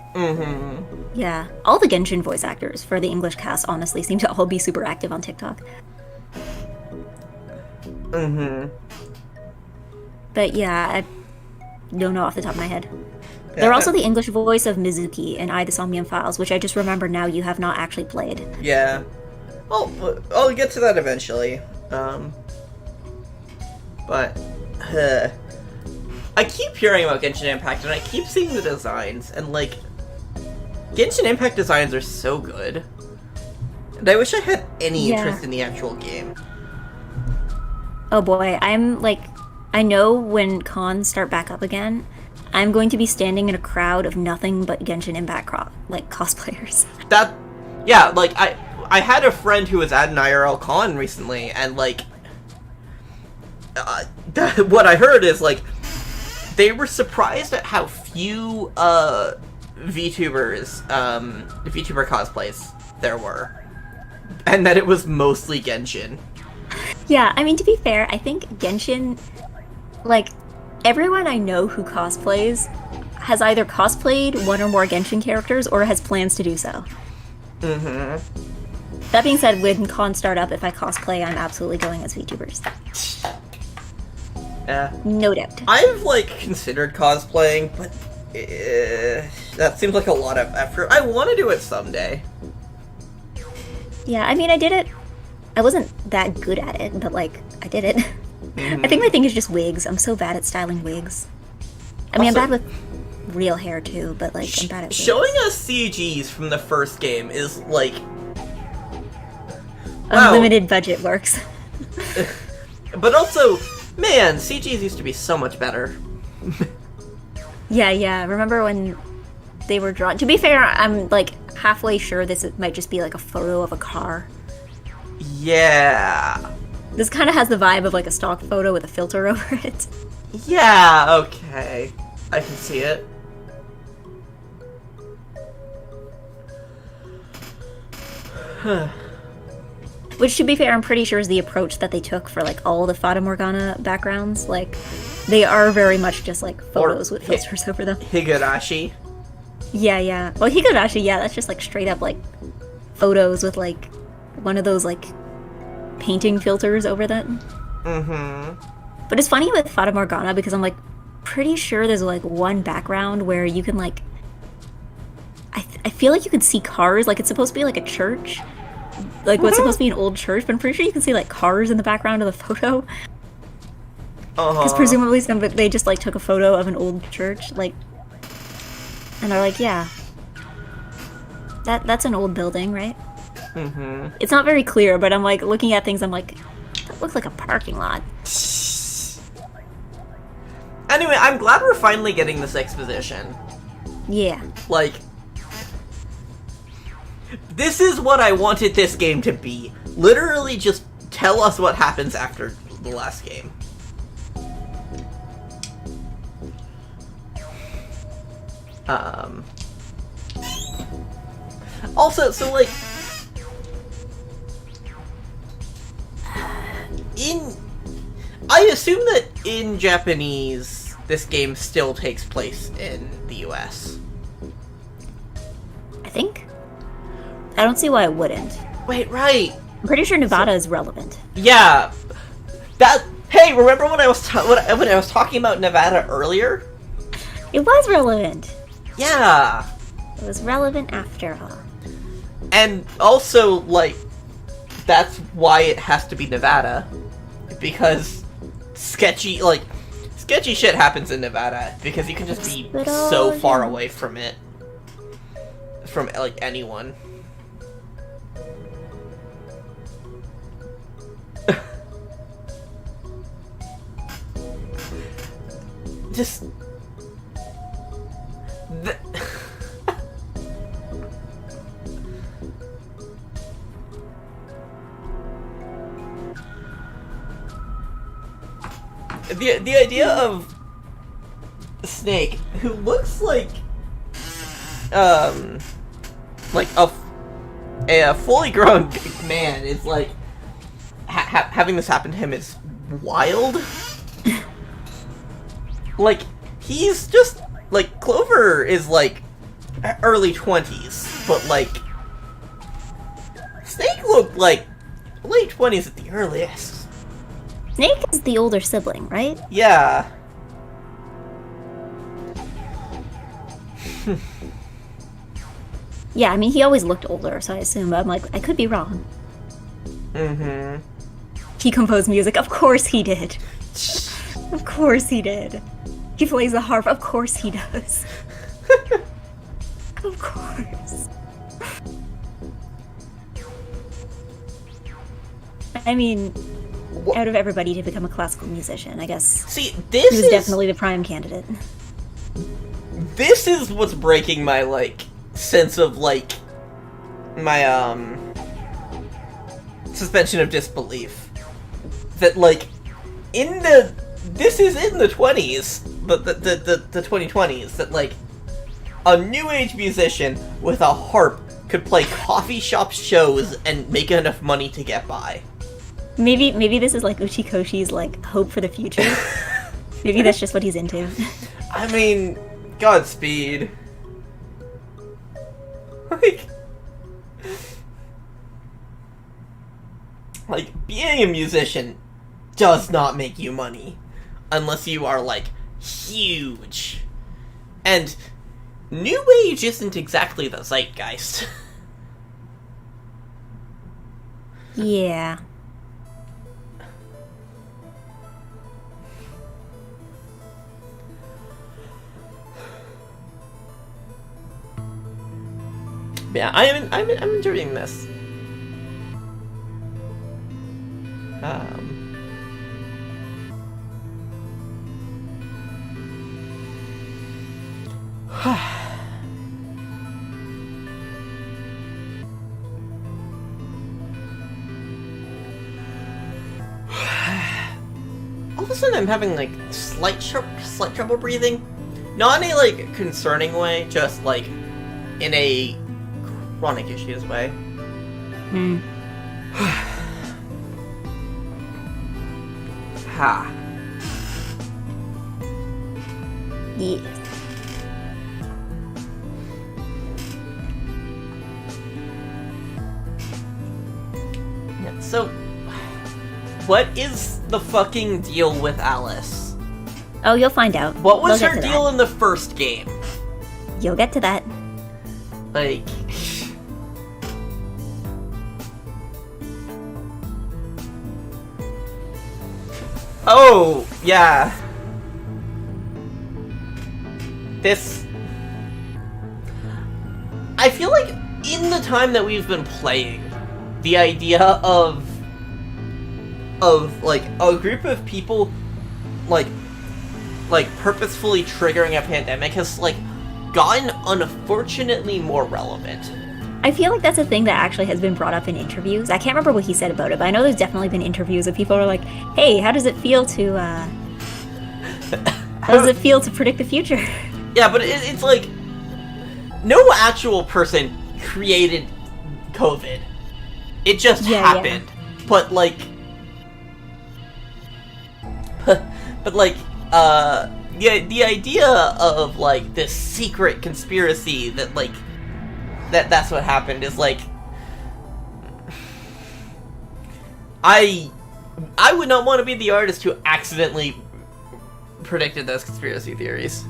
yeah, all the Genshin voice actors for the English cast honestly seem to all be super active on TikTok. But yeah, I don't know off the top of my head. Yeah, they're also the English voice of Mizuki in I, the Somnium Files, which I just remember now you have not actually played. Yeah. I'll get to that eventually. But I keep hearing about Genshin Impact, and I keep seeing the designs, and, like, Genshin Impact designs are so good. And I wish I had any interest in the actual game. Oh boy, I'm, like, I know when cons start back up again, I'm going to be standing in a crowd of nothing but Genshin Impact, cosplayers. Yeah, like, I had a friend who was at an IRL con recently, and, like, what I heard is, like, they were surprised at how few, VTuber cosplays there were. And that it was mostly Genshin. Yeah, I mean, to be fair, I think Genshin, like, everyone I know who cosplays has either cosplayed one or more Genshin characters or has plans to do so. That being said, when cons start up, if I cosplay, I'm absolutely going as VTubers. No doubt. I've, like, considered cosplaying, but that seems like a lot of effort. I want to do it someday. Yeah, I mean, I did it. I wasn't that good at it, but, like, I did it. I think my thing is just wigs. I'm so bad at styling wigs. I mean, also, I'm bad with real hair, too, but, like, I'm bad at wigs. Showing us CGs from the first game is, like... Unlimited budget works. But also, man, CGs used to be so much better. Yeah. Remember when they were drawn? To be fair, I'm, like, halfway sure this might just be, like, a photo of a car. Yeah. This kind of has the vibe of, like, a stock photo with a filter over it. Yeah, okay. I can see it. Which, to be fair, I'm pretty sure is the approach that they took for, like, all the Fata Morgana backgrounds. Like, they are very much just, like, photos with filters over them. Higurashi. Yeah. Well, Higurashi, yeah, that's just, like, straight up, like, photos with, like, one of those, like, painting filters over them. But it's funny with Fata Morgana because I'm, like, pretty sure there's, like, one background where you can, like... I feel like you can see cars. Like, it's supposed to be, like, a church. Like, what's supposed to be an old church, but I'm pretty sure you can see, like, cars in the background of the photo. Because presumably they just like took a photo of an old church, like, and they're like, yeah, that's an old building, right? Mm-hmm. It's not very clear, but I'm like looking at things. I'm like, that looks like a parking lot. Anyway, I'm glad we're finally getting this exposition. Yeah. Like, this is what I wanted this game to be. Literally just tell us what happens after the last game. Also, so like, I assume that in Japanese, this game still takes place in the US. I think. I don't see why it wouldn't. Wait, right. I'm pretty sure Nevada is relevant. Yeah. Hey, remember when I was when I was talking about Nevada earlier? It was relevant. Yeah. It was relevant after all. And also, like, that's why it has to be Nevada. Because sketchy shit happens in Nevada. Because you can just be so far away from it. From, like, anyone. Just... The idea of Snake, who looks like a fully grown man, is like having this happen to him is wild. Like, he's just like, Clover is like early 20s, but like Snake looked like late 20s at the earliest. Snake is the older sibling, right? Yeah. Yeah, I mean, he always looked older, so I assume, but I'm like, I could be wrong. Mm-hmm. He composed music. Of course he did. Of course he did. He plays the harp. Of course he does. Of course. I mean, out of everybody to become a classical musician, I guess. See, he was definitely the prime candidate. This is what's breaking my, like, sense of, like, my, suspension of disbelief. That, like, this is in the 20s, but the 2020s, that, like, a new age musician with a harp could play coffee shop shows and make enough money to get by. Maybe this is like Uchikoshi's like hope for the future. Maybe that's just what he's into. I mean, Godspeed. Like being a musician does not make you money unless you are like huge. And new age isn't exactly the zeitgeist. Yeah. Yeah, I'm enjoying this. All of a sudden I'm having like slight trouble breathing. Not in a like concerning way, just like in a chronic issues way. Ha. Yeah. Yeah, so, what is the fucking deal with Alice? Oh, you'll find out. What was We'll her get to deal that. in the first game? You'll get to that. Like... Oh, yeah. This... I feel like in the time that we've been playing, the idea of like, a group of people, like purposefully triggering a pandemic has, like, gotten unfortunately more relevant. I feel like that's a thing that actually has been brought up in interviews. I can't remember what he said about it, but I know there's definitely been interviews of people who are like, hey, how does it feel to, how does it feel to predict the future? Yeah, but it's like, no actual person created COVID. It just happened. Yeah. But like, the idea of, like, this secret conspiracy that, like, that's what happened is, like, I would not want to be the artist who accidentally predicted those conspiracy theories.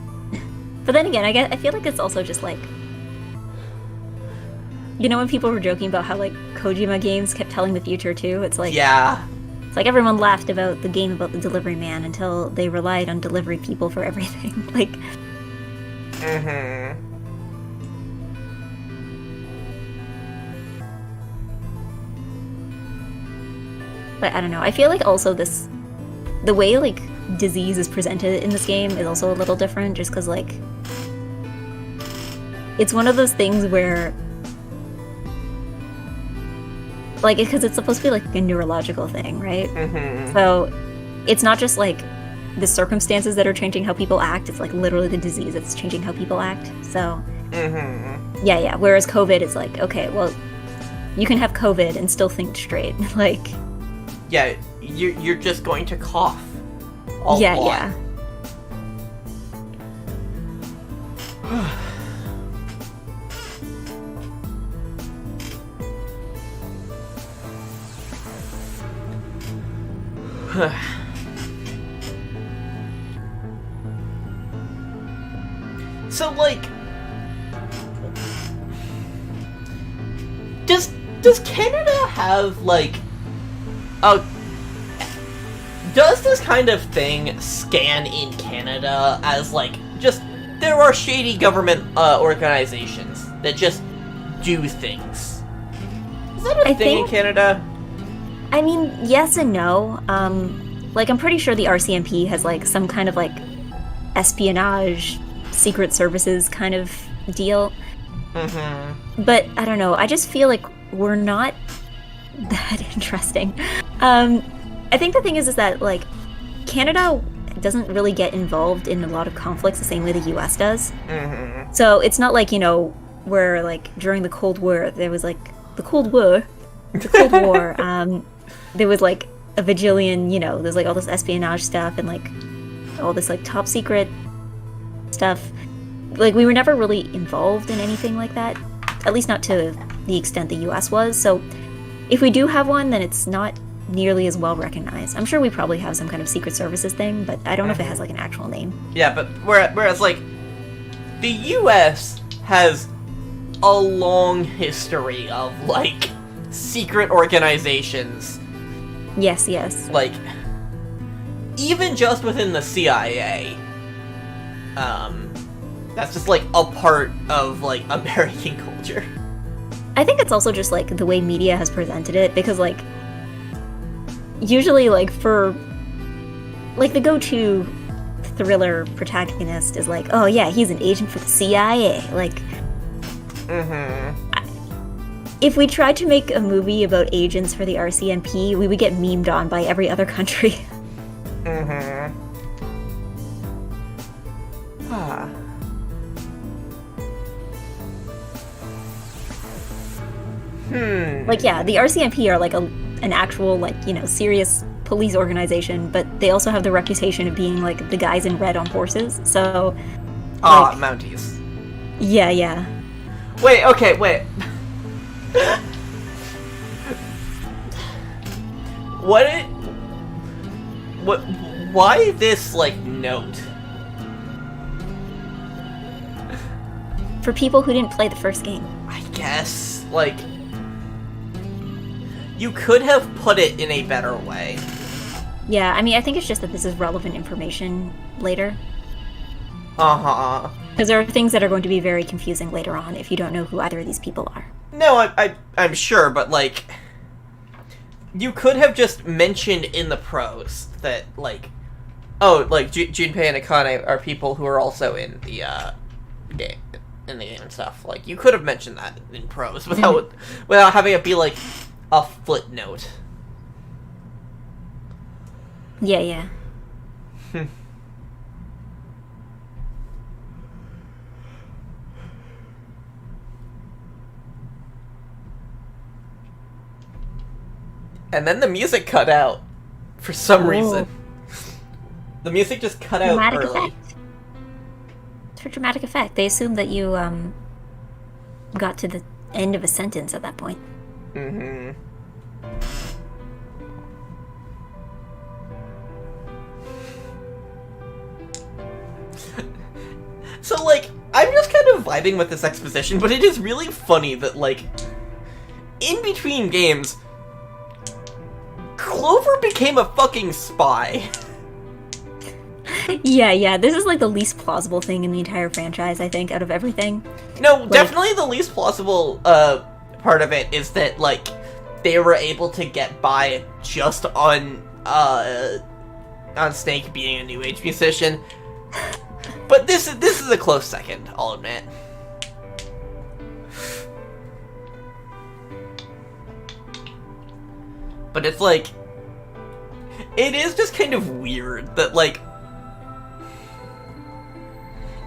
But then again, I feel like it's also just, like, you know when people were joking about how, like, Kojima games kept telling the future, too? It's like... Yeah. It's like everyone laughed about the game about the delivery man until they relied on delivery people for everything. Like... Mm-hmm. But I don't know. I feel like also this... The way, like, disease is presented in this game is also a little different, just because, like... It's one of those things where... Like, because it's supposed to be, like, a neurological thing, right? Mm-hmm. So, it's not just, like, the circumstances that are changing how people act, it's, like, literally the disease that's changing how people act. So, mm-hmm. Yeah. Whereas COVID is like, okay, well, you can have COVID and still think straight. Like... Yeah, you're just going to cough. Yeah. So, like, does Canada have, like, does this kind of thing scan in Canada as, like, just, there are shady government organizations that just do things? Is that a thing in Canada? I mean, yes and no. Like, I'm pretty sure the RCMP has, like, some kind of, like, espionage, secret services kind of deal. Mm-hmm. But, I don't know, I just feel like we're not that interesting. I think the thing is that, like, Canada doesn't really get involved in a lot of conflicts the same way the US does. Mm-hmm. So it's not like, you know, where, like, during the Cold War, there was, like, the Cold War, there was, like, a bajillion, you know, there's, like, all this espionage stuff and, like, all this, like, top secret stuff. Like, we were never really involved in anything like that, at least not to the extent the US was. So if we do have one, then it's not nearly as well recognized. I'm sure we probably have some kind of secret services thing, but I don't know if it has, like, an actual name. Yeah, but whereas, like, the US has a long history of, like, secret organizations. Yes. Like, even just within the CIA, that's just, like, a part of, like, American culture. I think it's also just, like, the way media has presented it, because, like, usually, like, for, like, the go-to thriller protagonist is like, oh yeah, he's an agent for the CIA. Like, if we tried to make a movie about agents for the RCMP, we would get memed on by every other country. Like, yeah, the RCMP are, like, an actual, like, you know, serious police organization, but they also have the reputation of being, like, the guys in red on horses, so... Like, Mounties. Yeah. Wait. Why this, like, note? For people who didn't play the first game. I guess, like... You could have put it in a better way. Yeah, I mean, I think it's just that this is relevant information later. Uh-huh. Because there are things that are going to be very confusing later on if you don't know who either of these people are. No, I'm sure, but, like, you could have just mentioned in the pros that, like, oh, like, Junpei and Akane are people who are also in the, game, and stuff. Like, you could have mentioned that in pros without having it be, like, a footnote. Yeah, yeah. And then the music cut out for some reason. The music just cut out Dramatic early. effect. It's for dramatic effect. They assume that you got to the end of a sentence at that point. Mm-hmm. So, like, I'm just kind of vibing with this exposition, but it is really funny that, like, in between games, Clover became a fucking spy. Yeah. This is like the least plausible thing in the entire franchise, I think, out of everything. No, definitely the least plausible part of it is that, like, they were able to get by just on Snake being a new age musician. But this is a close second, I'll admit. But it's like, it is just kind of weird that, like,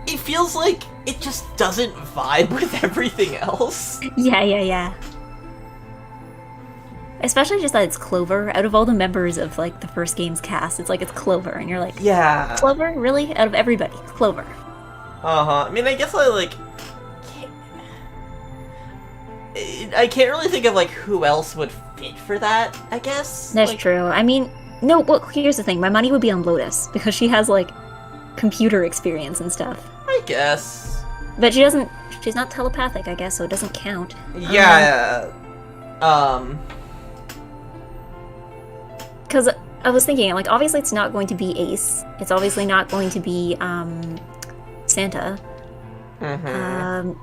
it feels like it just doesn't vibe with everything else. Yeah. Especially just that it's Clover. Out of all the members of, like, the first game's cast, it's like it's Clover, and you're like, Yeah. Clover? Really? Out of everybody, Clover. Uh-huh. I mean, I guess I can't really think of, like, who else would fit for that, I guess. That's like, true. I mean, no, well, here's the thing. My money would be on Lotus, because she has, like, computer experience and stuff. I guess. But she's not telepathic, I guess, so it doesn't count. Yeah. Because I was thinking, like, obviously it's not going to be Ace. It's obviously not going to be, Santa. Mm-hmm.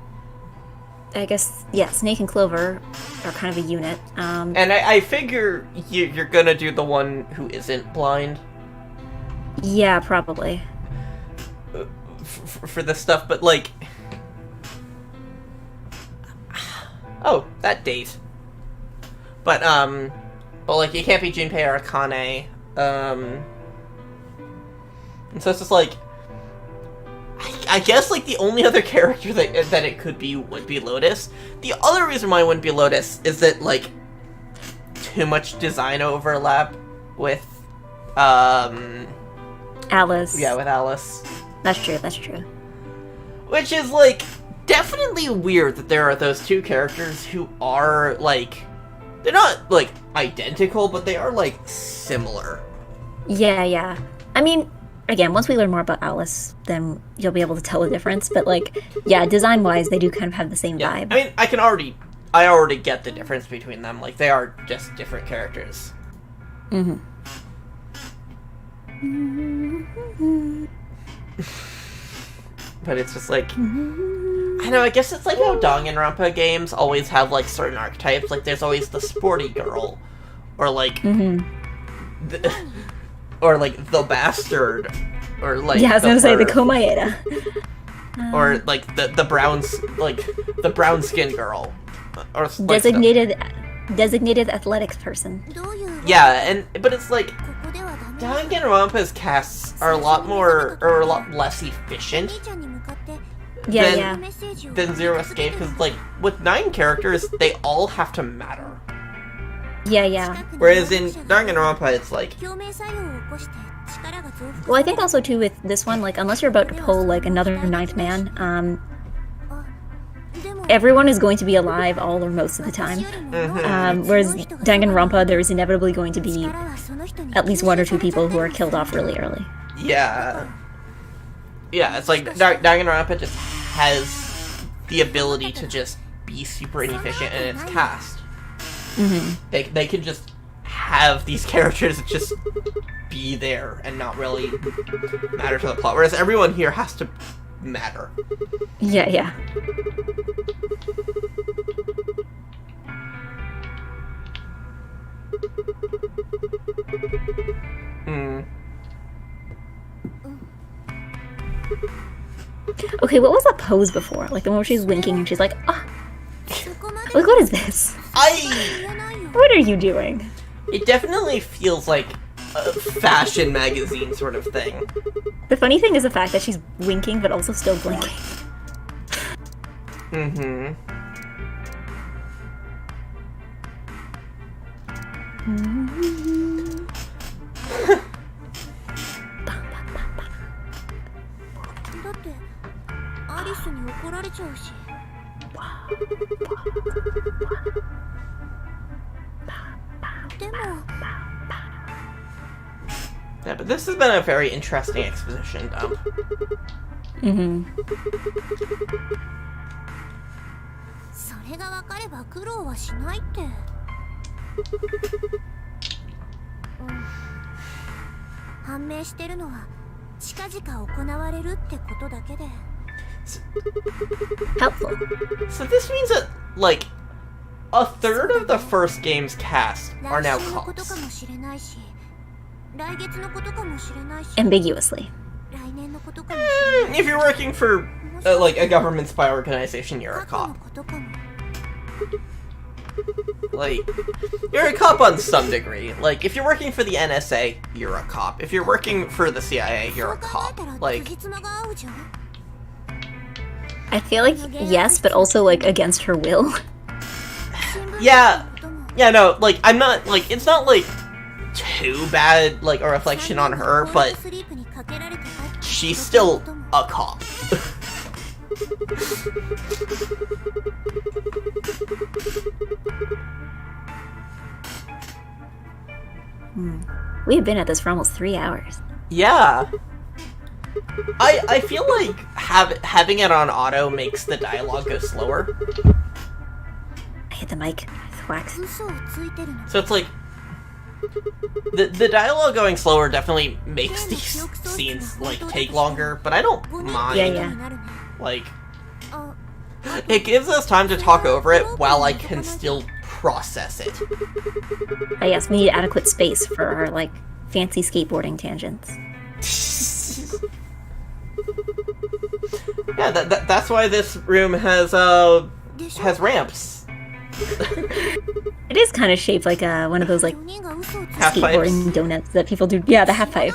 I guess, yeah, Snake and Clover are kind of a unit. And I figure you're gonna do the one who isn't blind. Yeah, probably. For this stuff, but, like... Oh, that date. But, like, you can't be Junpei or Akane. And so it's just, like... I guess, like, the only other character that it could be would be Lotus. The other reason why it wouldn't be Lotus is that, like, too much design overlap with, Alice. Yeah, with Alice. That's true. Which is, like, definitely weird that there are those two characters who are, like... They're not, like, identical, but they are, like, similar. Yeah. I mean, again, once we learn more about Alice, then you'll be able to tell the difference. But, like, yeah, design-wise, they do kind of have the same vibe. I mean, I already get the difference between them. Like, they are just different characters. Mm-hmm. But it's just like... I know, I guess it's like how Danganronpa games always have, like, certain archetypes. Like, there's always the sporty girl. Or, like... or, like, the bastard. Or, like... Yeah, I was gonna say the Komaeda. Or, like, the brown skin girl. Or, like, designated athletics person. Yeah, but it's like... Danganronpa's casts are a lot less efficient than Zero Escape, because, like, with 9 characters, they all have to matter. Yeah. Whereas in Danganronpa, it's like... Well, I think also, too, with this one, like, unless you're about to pull, like, another 9th man, everyone is going to be alive all or most of the time. Whereas Danganronpa, there is inevitably going to be at least 1 or 2 people who are killed off really early. Yeah, it's like Danganronpa just has the ability to just be super inefficient in its cast. They can just have these characters just be there and not really matter to the plot, whereas everyone here has to matter. Yeah, yeah. Okay, what was that pose before? Like the one where she's winking and she's like, ah. Like, what is this? What are you doing? It definitely feels like a fashion magazine sort of thing. The funny thing is the fact that she's winking but also still blinking. Mm-hmm. Yeah, but this has been a very interesting exposition dump. Mm-hmm. それが分かれば苦労はしないって。判明してるのは近々行われるってことだけで。Helpful. So this means that, like, a third of the first game's cast are now cops. Ambiguously. If you're working for, like, a government spy organization, you're a cop. Like, you're a cop on some degree. Like, if you're working for the NSA, you're a cop. If you're working for the CIA, you're a cop. Like... I feel like yes, but also like against her will. Yeah, no, like, I'm not, like, it's not, like, too bad, like, a reflection on her, but she's still a cop. We've been at this for almost 3 hours. Yeah. I feel like having it on auto makes the dialogue go slower. I hit the mic. Thwacks. So it's like the dialogue going slower definitely makes these scenes like take longer, but I don't mind. Yeah. Like, it gives us time to talk over it while I can still process it. Yes, we need adequate space for our like fancy skateboarding tangents. Yeah, that's why this room has ramps. It is kind of shaped like one of those like Half skateboarding pipes. donuts that people do. Yeah, the half pipe.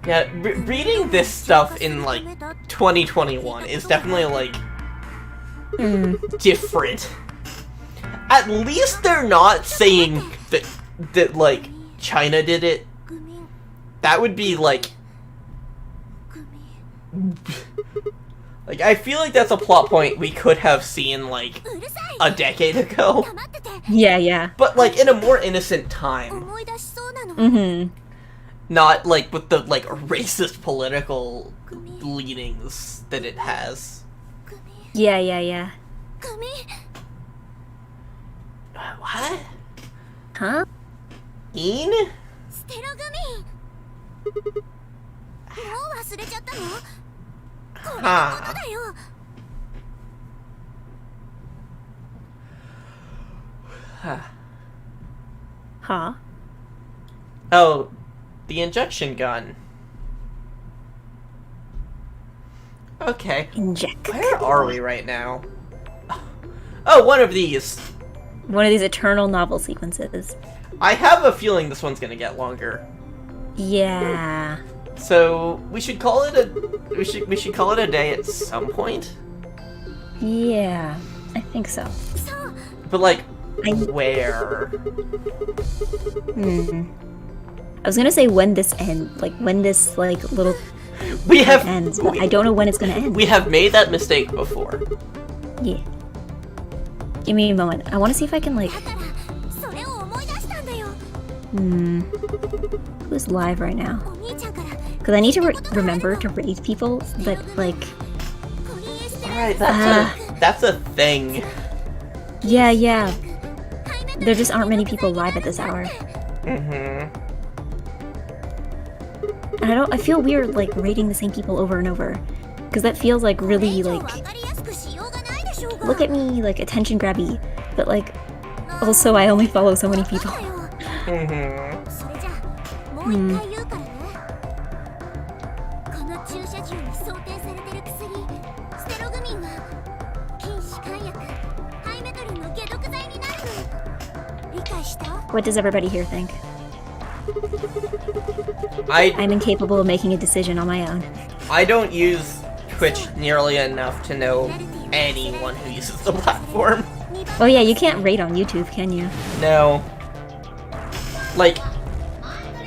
Yeah, reading this stuff in like 2021 is definitely like different. At least they're not saying that like China did it. That would be like I feel like that's a plot point we could have seen like a decade ago. Yeah. But like in a more innocent time. Mm-hmm. Not like with the like racist political leanings that it has. Yeah. What? Huh? Een? Huh? Oh, the injection gun. Okay. Inject. Where are we right now? Oh, one of these. One of these eternal novel sequences. I have a feeling this one's gonna get longer. Yeah. So we should call it we should call it a day at some point. Yeah, I think so. But like, where? I was gonna say when this ends, like when this like little We have ends, but I don't know when it's gonna end. We have made that mistake before. Yeah. Give me a moment. I want to see if I can like. Who's live right now? Because I need to remember to raise people, but, like... Alright, that's a thing. Yeah. There just aren't many people live at this hour. Mm-hmm. And I feel weird, like, rating the same people over and over. Because that feels, like, really, like... Look at me, like, attention grabby. But, like, also I only follow so many people. Mm-hmm. What does everybody here think? I'm incapable of making a decision on my own. I don't use Twitch nearly enough to know anyone who uses the platform. Oh yeah, you can't rate on YouTube, can you? No. Like,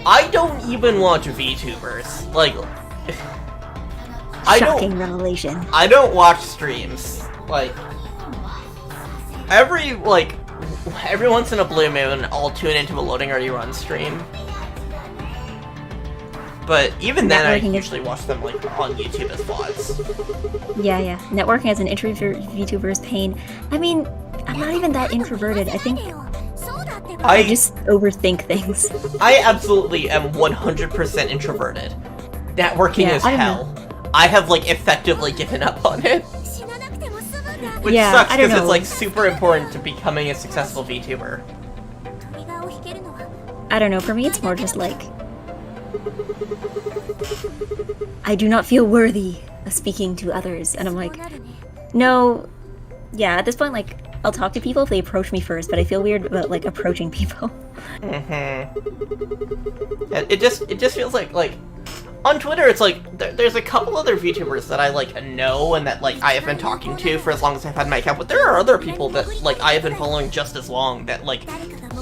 I don't even watch VTubers. Like, Shocking revelation. I don't watch streams. Like, every once in a blue moon, I'll tune into a Loading Ready Run stream. But even then, I usually watch them, like, on YouTube as VODs. Yeah. Networking as an introvert VTuber is pain. I mean, I'm not even that introverted. I think I just overthink things. I absolutely am 100% introverted. Networking is hell. I have, like, effectively given up on it. Which sucks because it's, like, super important to becoming a successful VTuber. I don't know, for me it's more just like... I do not feel worthy of speaking to others, and I'm like... No... Yeah, at this point, like, I'll talk to people if they approach me first, but I feel weird about, like, approaching people. Mm-hmm. It just feels like... On Twitter, it's like, there's a couple other VTubers that I, like, know and that, like, I have been talking to for as long as I've had my account, but there are other people that, like, I have been following just as long that, like,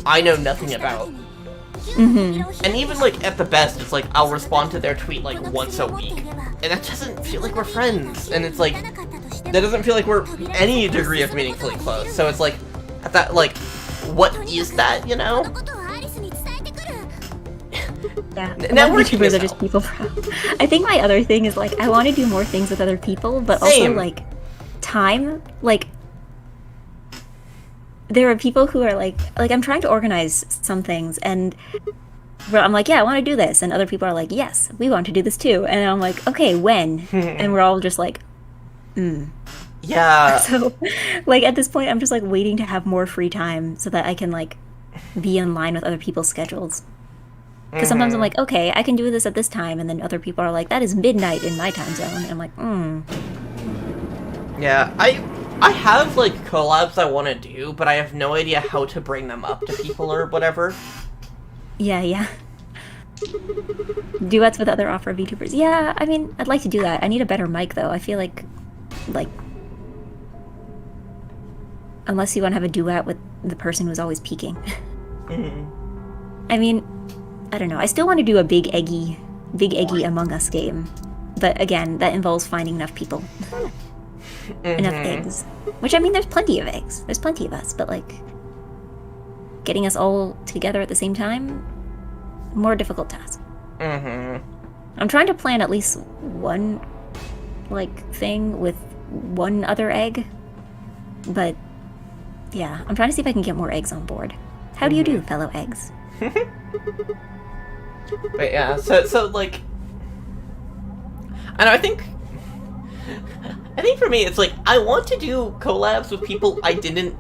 I know nothing about. Mm-hmm. And even, like, at the best, it's like, I'll respond to their tweet, like, once a week. And that doesn't feel like we're friends. And it's like, that doesn't feel like we're any degree of meaningfully close. So it's like, at that, like, what is that, you know? Yeah, VTubers are just people proud. I think my other thing is, like, I want to do more things with other people, but also, like, time. Like, there are people who are, like, I'm trying to organize some things, and I'm like, yeah, I want to do this, and other people are like, yes, we want to do this too, and I'm like, okay, when? And we're all just like, Yeah. So, like, at this point, I'm just, like, waiting to have more free time so that I can, like, be in line with other people's schedules. Because sometimes I'm like, okay, I can do this at this time, and then other people are like, that is midnight in my time zone, and I'm like, Yeah, I have, like, collabs I want to do, but I have no idea how to bring them up to people or whatever. Yeah. Duets with other off-road VTubers. Yeah, I mean, I'd like to do that. I need a better mic, though. I feel like, unless you want to have a duet with the person who's always peeking. I mean, I don't know. I still want to do a big Eggy Among Us game. But again, that involves finding enough people. Enough eggs. Which, I mean, there's plenty of eggs. There's plenty of us, but, like, getting us all together at the same time, more difficult task. I'm trying to plan at least one, like, thing with one other egg. But, yeah, I'm trying to see if I can get more eggs on board. How do you do, fellow eggs? But yeah, so like, and I think for me it's like I want to do collabs with people I didn't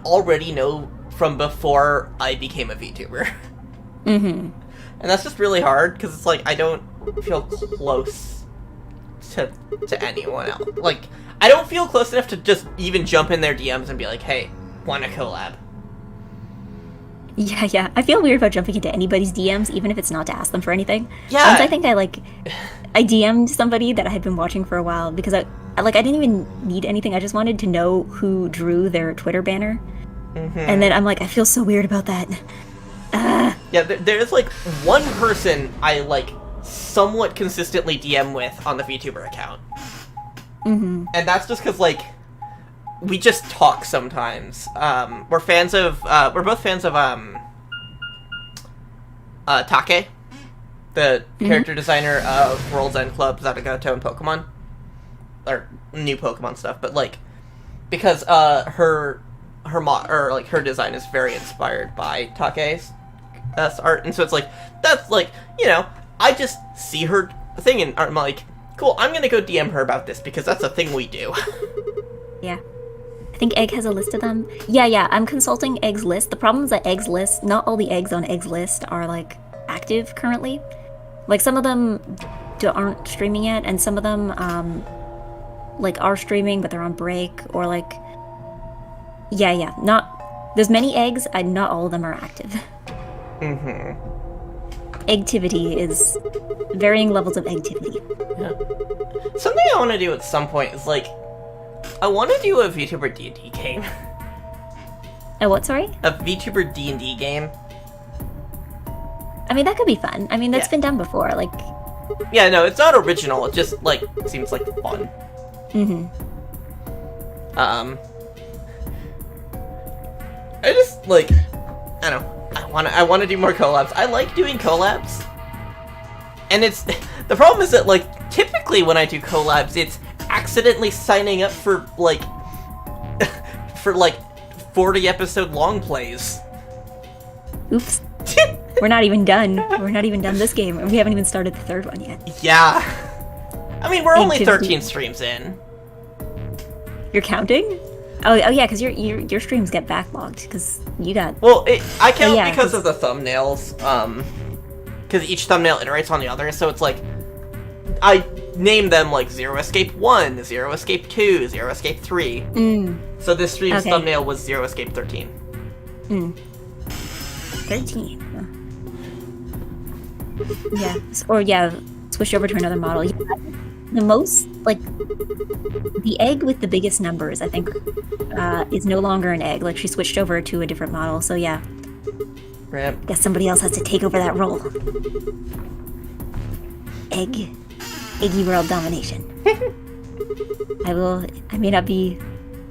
already know from before I became a VTuber. And that's just really hard because it's like I don't feel close to anyone else. Like, I don't feel close enough to just even jump in their DMs and be like, hey, want to collab? Yeah. I feel weird about jumping into anybody's DMs, even if it's not to ask them for anything. Yeah. Once I think I DM'd somebody that I had been watching for a while because I didn't even need anything. I just wanted to know who drew their Twitter banner. And then I'm like, I feel so weird about that. Yeah, there's like one person I like somewhat consistently DM with on the VTuber account. And that's just because, like, we just talk sometimes. We're both fans of Take, the character designer of World's End Club, Zatagato, and Pokemon, or new Pokemon stuff. But like, because her design is very inspired by Take's art, and so it's like that's like, you know, I just see her thing and I'm like, cool, I'm gonna go DM her about this because that's a thing we do. Yeah. I think Egg has a list of them. Yeah, I'm consulting Egg's list. The problem is that Egg's list, not all the eggs on Egg's list are, like, active currently. Like, some of them aren't streaming yet, and some of them, like, are streaming, but they're on break, or, like... Yeah, there's many eggs, and not all of them are active. Eggtivity is varying levels of eggtivity. Yeah. Something I want to do at some point is, like, I want to do a VTuber D&D game. A what, sorry? A VTuber D&D game. I mean, that could be fun. I mean, that's been done before, like... Yeah, no, it's not original, it just, like, seems like fun. I just, like, I don't know, I want to do more collabs. I like doing collabs. And it's... The problem is that, like, typically when I do collabs, it's accidentally signing up for, like, 40-episode long plays. Oops. We're not even done. We're not even done this game. We haven't even started the third one yet. Yeah. I mean, we're only 13 streams in. You're counting? Oh yeah, because your streams get backlogged, because you got... Well, I count because of the thumbnails, because each thumbnail iterates on the other, so it's like, I name them, like, Zero Escape 1, Zero Escape 2, Zero Escape 3. So this stream's thumbnail was Zero Escape 13. 13. Yeah. Or, switch over to another model. The most, like, the egg with the biggest numbers, I think, is no longer an egg. Like, she switched over to a different model, so yeah. Right. Guess somebody else has to take over that role. Eggy world domination. I may not be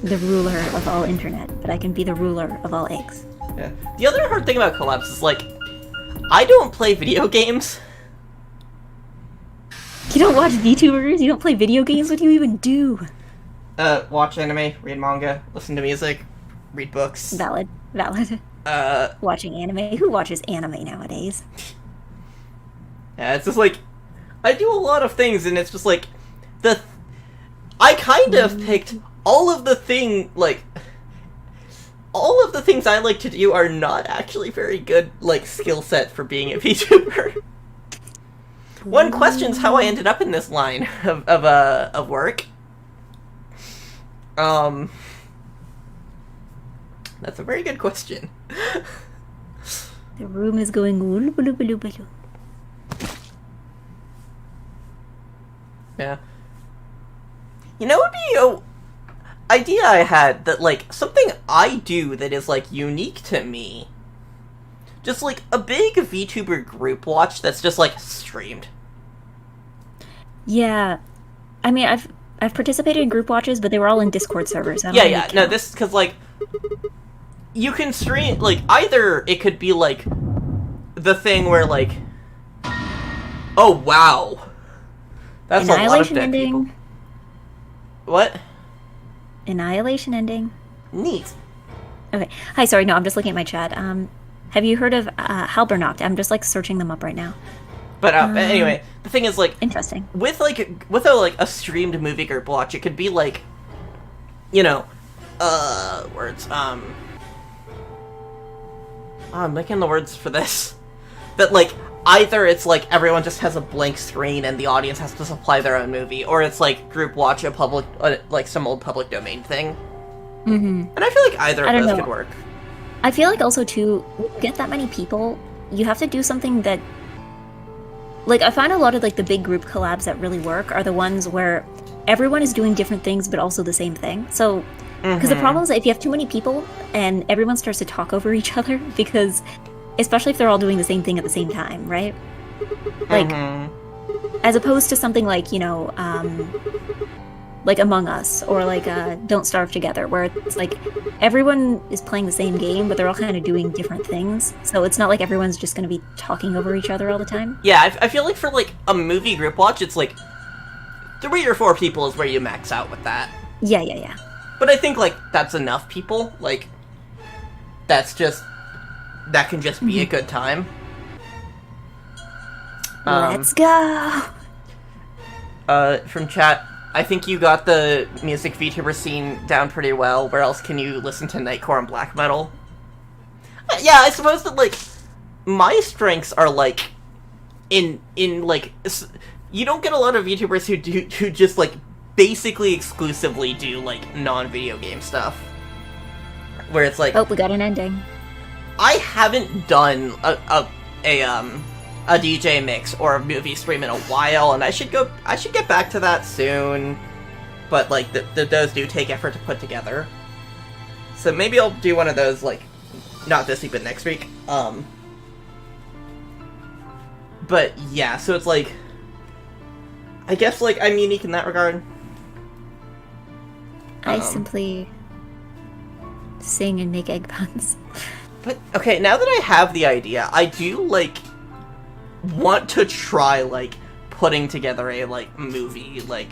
the ruler of all internet, but I can be the ruler of all eggs. Yeah. The other hard thing about collabs is, like, I don't play video games. You don't watch VTubers? You don't play video games? What do you even do? Watch anime, read manga, listen to music, read books. Valid. Watching anime? Who watches anime nowadays? Yeah, it's just like, I do a lot of things, and it's just like, I kind of picked all of the things I like to do are not actually very good, like, skill set for being a VTuber. One questions how I ended up in this line of work. That's a very good question. The room is going ooloo-baloo-baloo-baloo. Yeah. You know, it would be a idea I had that, like, something I do that is, like, unique to me. Just, like, a big VTuber group watch that's just, like, streamed. Yeah. I mean, I've participated in group watches, but they were all in Discord servers. No, this, because, like, you can stream, like, either it could be, like, the thing where, like, oh, wow. That's Annihilation a lot of dead ending. people. What? Annihilation ending. Neat. Okay. Hi, sorry, no, I'm just looking at my chat. Have you heard of Halbernacht? I'm just, like, searching them up right now. But anyway, the thing is, like, interesting. With a streamed movie group watch, it could be like, you know, words. I'm making the words for this. That, like, either it's like everyone just has a blank screen and the audience has to supply their own movie, or it's like group watch a public, like some old public domain thing. And I feel like either of those could work. I feel like also too, when you get that many people, you have to do something that. Like, I find a lot of, like, the big group collabs that really work are the ones where everyone is doing different things but also the same thing. So, because the problem is that if you have too many people and everyone starts to talk over each other, because, especially if they're all doing the same thing at the same time, right? Like, as opposed to something like, you know, like Among Us or like Don't Starve Together, where it's like everyone is playing the same game, but they're all kind of doing different things. So it's not like everyone's just going to be talking over each other all the time. Yeah, I feel like for like a movie group watch, it's like 3 or 4 people is where you max out with that. Yeah. But I think like that's enough people. Like that can just be a good time. Let's go. From chat, I think you got the music VTuber scene down pretty well. Where else can you listen to Nightcore and black metal? Yeah, I suppose that, like, my strengths are, like, in like, you don't get a lot of VTubers who just, like, basically exclusively do, like, non-video game stuff. Where it's like... Oh, we got an ending. I haven't done a DJ mix or a movie stream in a while, and I should get back to that soon. But like those do take effort to put together. So maybe I'll do one of those, like, not this week but next week. But yeah, so it's like, I guess like I'm unique in that regard. I simply sing and make egg puns. But okay, now that I have the idea, I do like want to try like putting together a like movie like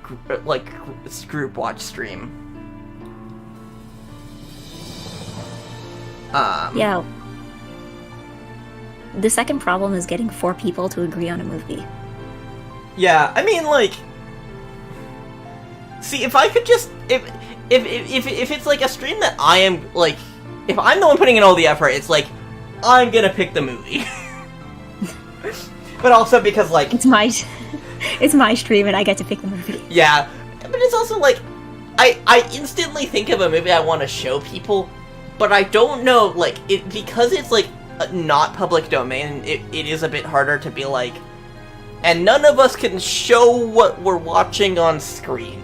group watch stream. Yeah. The second problem is getting 4 people to agree on a movie. Yeah, I mean, like, see, if I could just if it's like a stream that I am like, if I'm the one putting in all the effort, it's like I'm gonna pick the movie. But also because like it's my stream and I get to pick the movie. Yeah, but it's also like I instantly think of a movie I want to show people, but I don't know, like, it because it's like not public domain. It is a bit harder to be like, and none of us can show what we're watching on screen.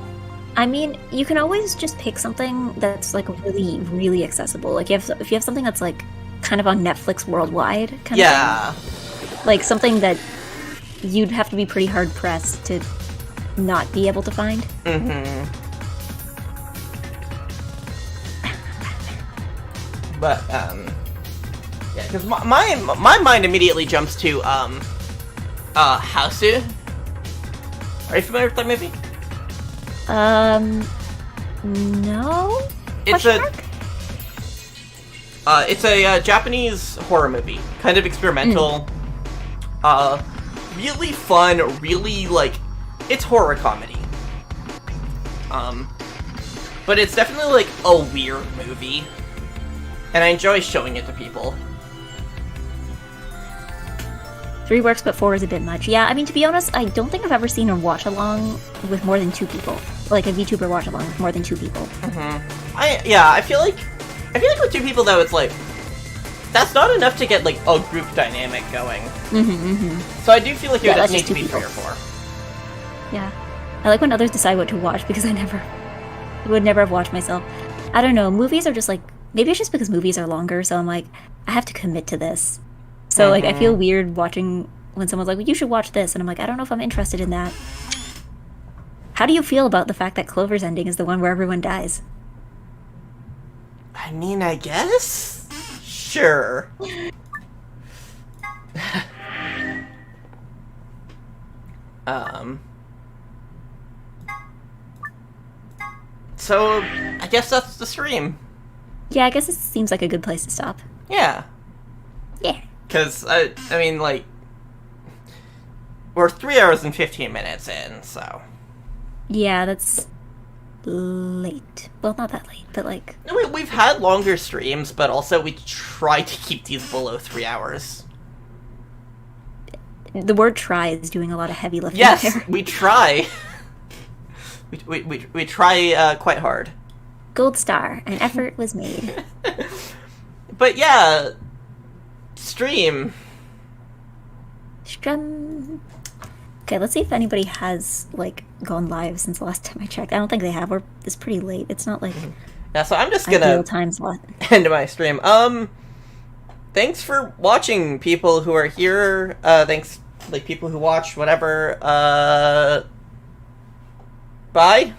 I mean, you can always just pick something that's like really, really accessible. Like if you have something that's like kind of on Netflix worldwide kind of thing. Like something that you'd have to be pretty hard pressed to not be able to find. Mm-hmm. But yeah, because my mind immediately jumps to Hausu. Are you familiar with that movie? No. It's a Japanese horror movie, kind of experimental. Really fun, really, like, it's horror comedy. But it's definitely, like, a weird movie. And I enjoy showing it to people. 3 works, but 4 is a bit much. Yeah, I mean, to be honest, I don't think I've ever seen a watch-along with more than 2 people. Like, a VTuber watch-along with more than 2 people. Mm-hmm. I feel like with 2 people, though, it's like, that's not enough to get, like, a group dynamic going. So I do feel like it would need to be 3 or 4. Yeah. I like when others decide what to watch, because I would never have watched myself. I don't know, movies are just like, maybe it's just because movies are longer, so I'm like, I have to commit to this. So, like, I feel weird watching when someone's like, well, you should watch this, and I'm like, I don't know if I'm interested in that. How do you feel about the fact that Clover's ending is the one where everyone dies? I mean, I guess? Sure. So, I guess that's the stream. Yeah, I guess it seems like a good place to stop. Yeah. Yeah. Because, I mean, like, we're 3 hours and 15 minutes in, so... Yeah, that's late. Well, not that late, but like... We've had longer streams, but also we try to keep these below 3 hours. The word try is doing a lot of heavy lifting. Yes, there. we try. we try quite hard. Gold star. An effort was made. But yeah... Stream. Okay, let's see if anybody has, like, gone live since the last time I checked. I don't think they have. It's pretty late. It's not, like... Yeah, so I'm just gonna... ideal time slot. End my stream. Thanks for watching, people who are here. Thanks, like, people who watch, whatever. Bye.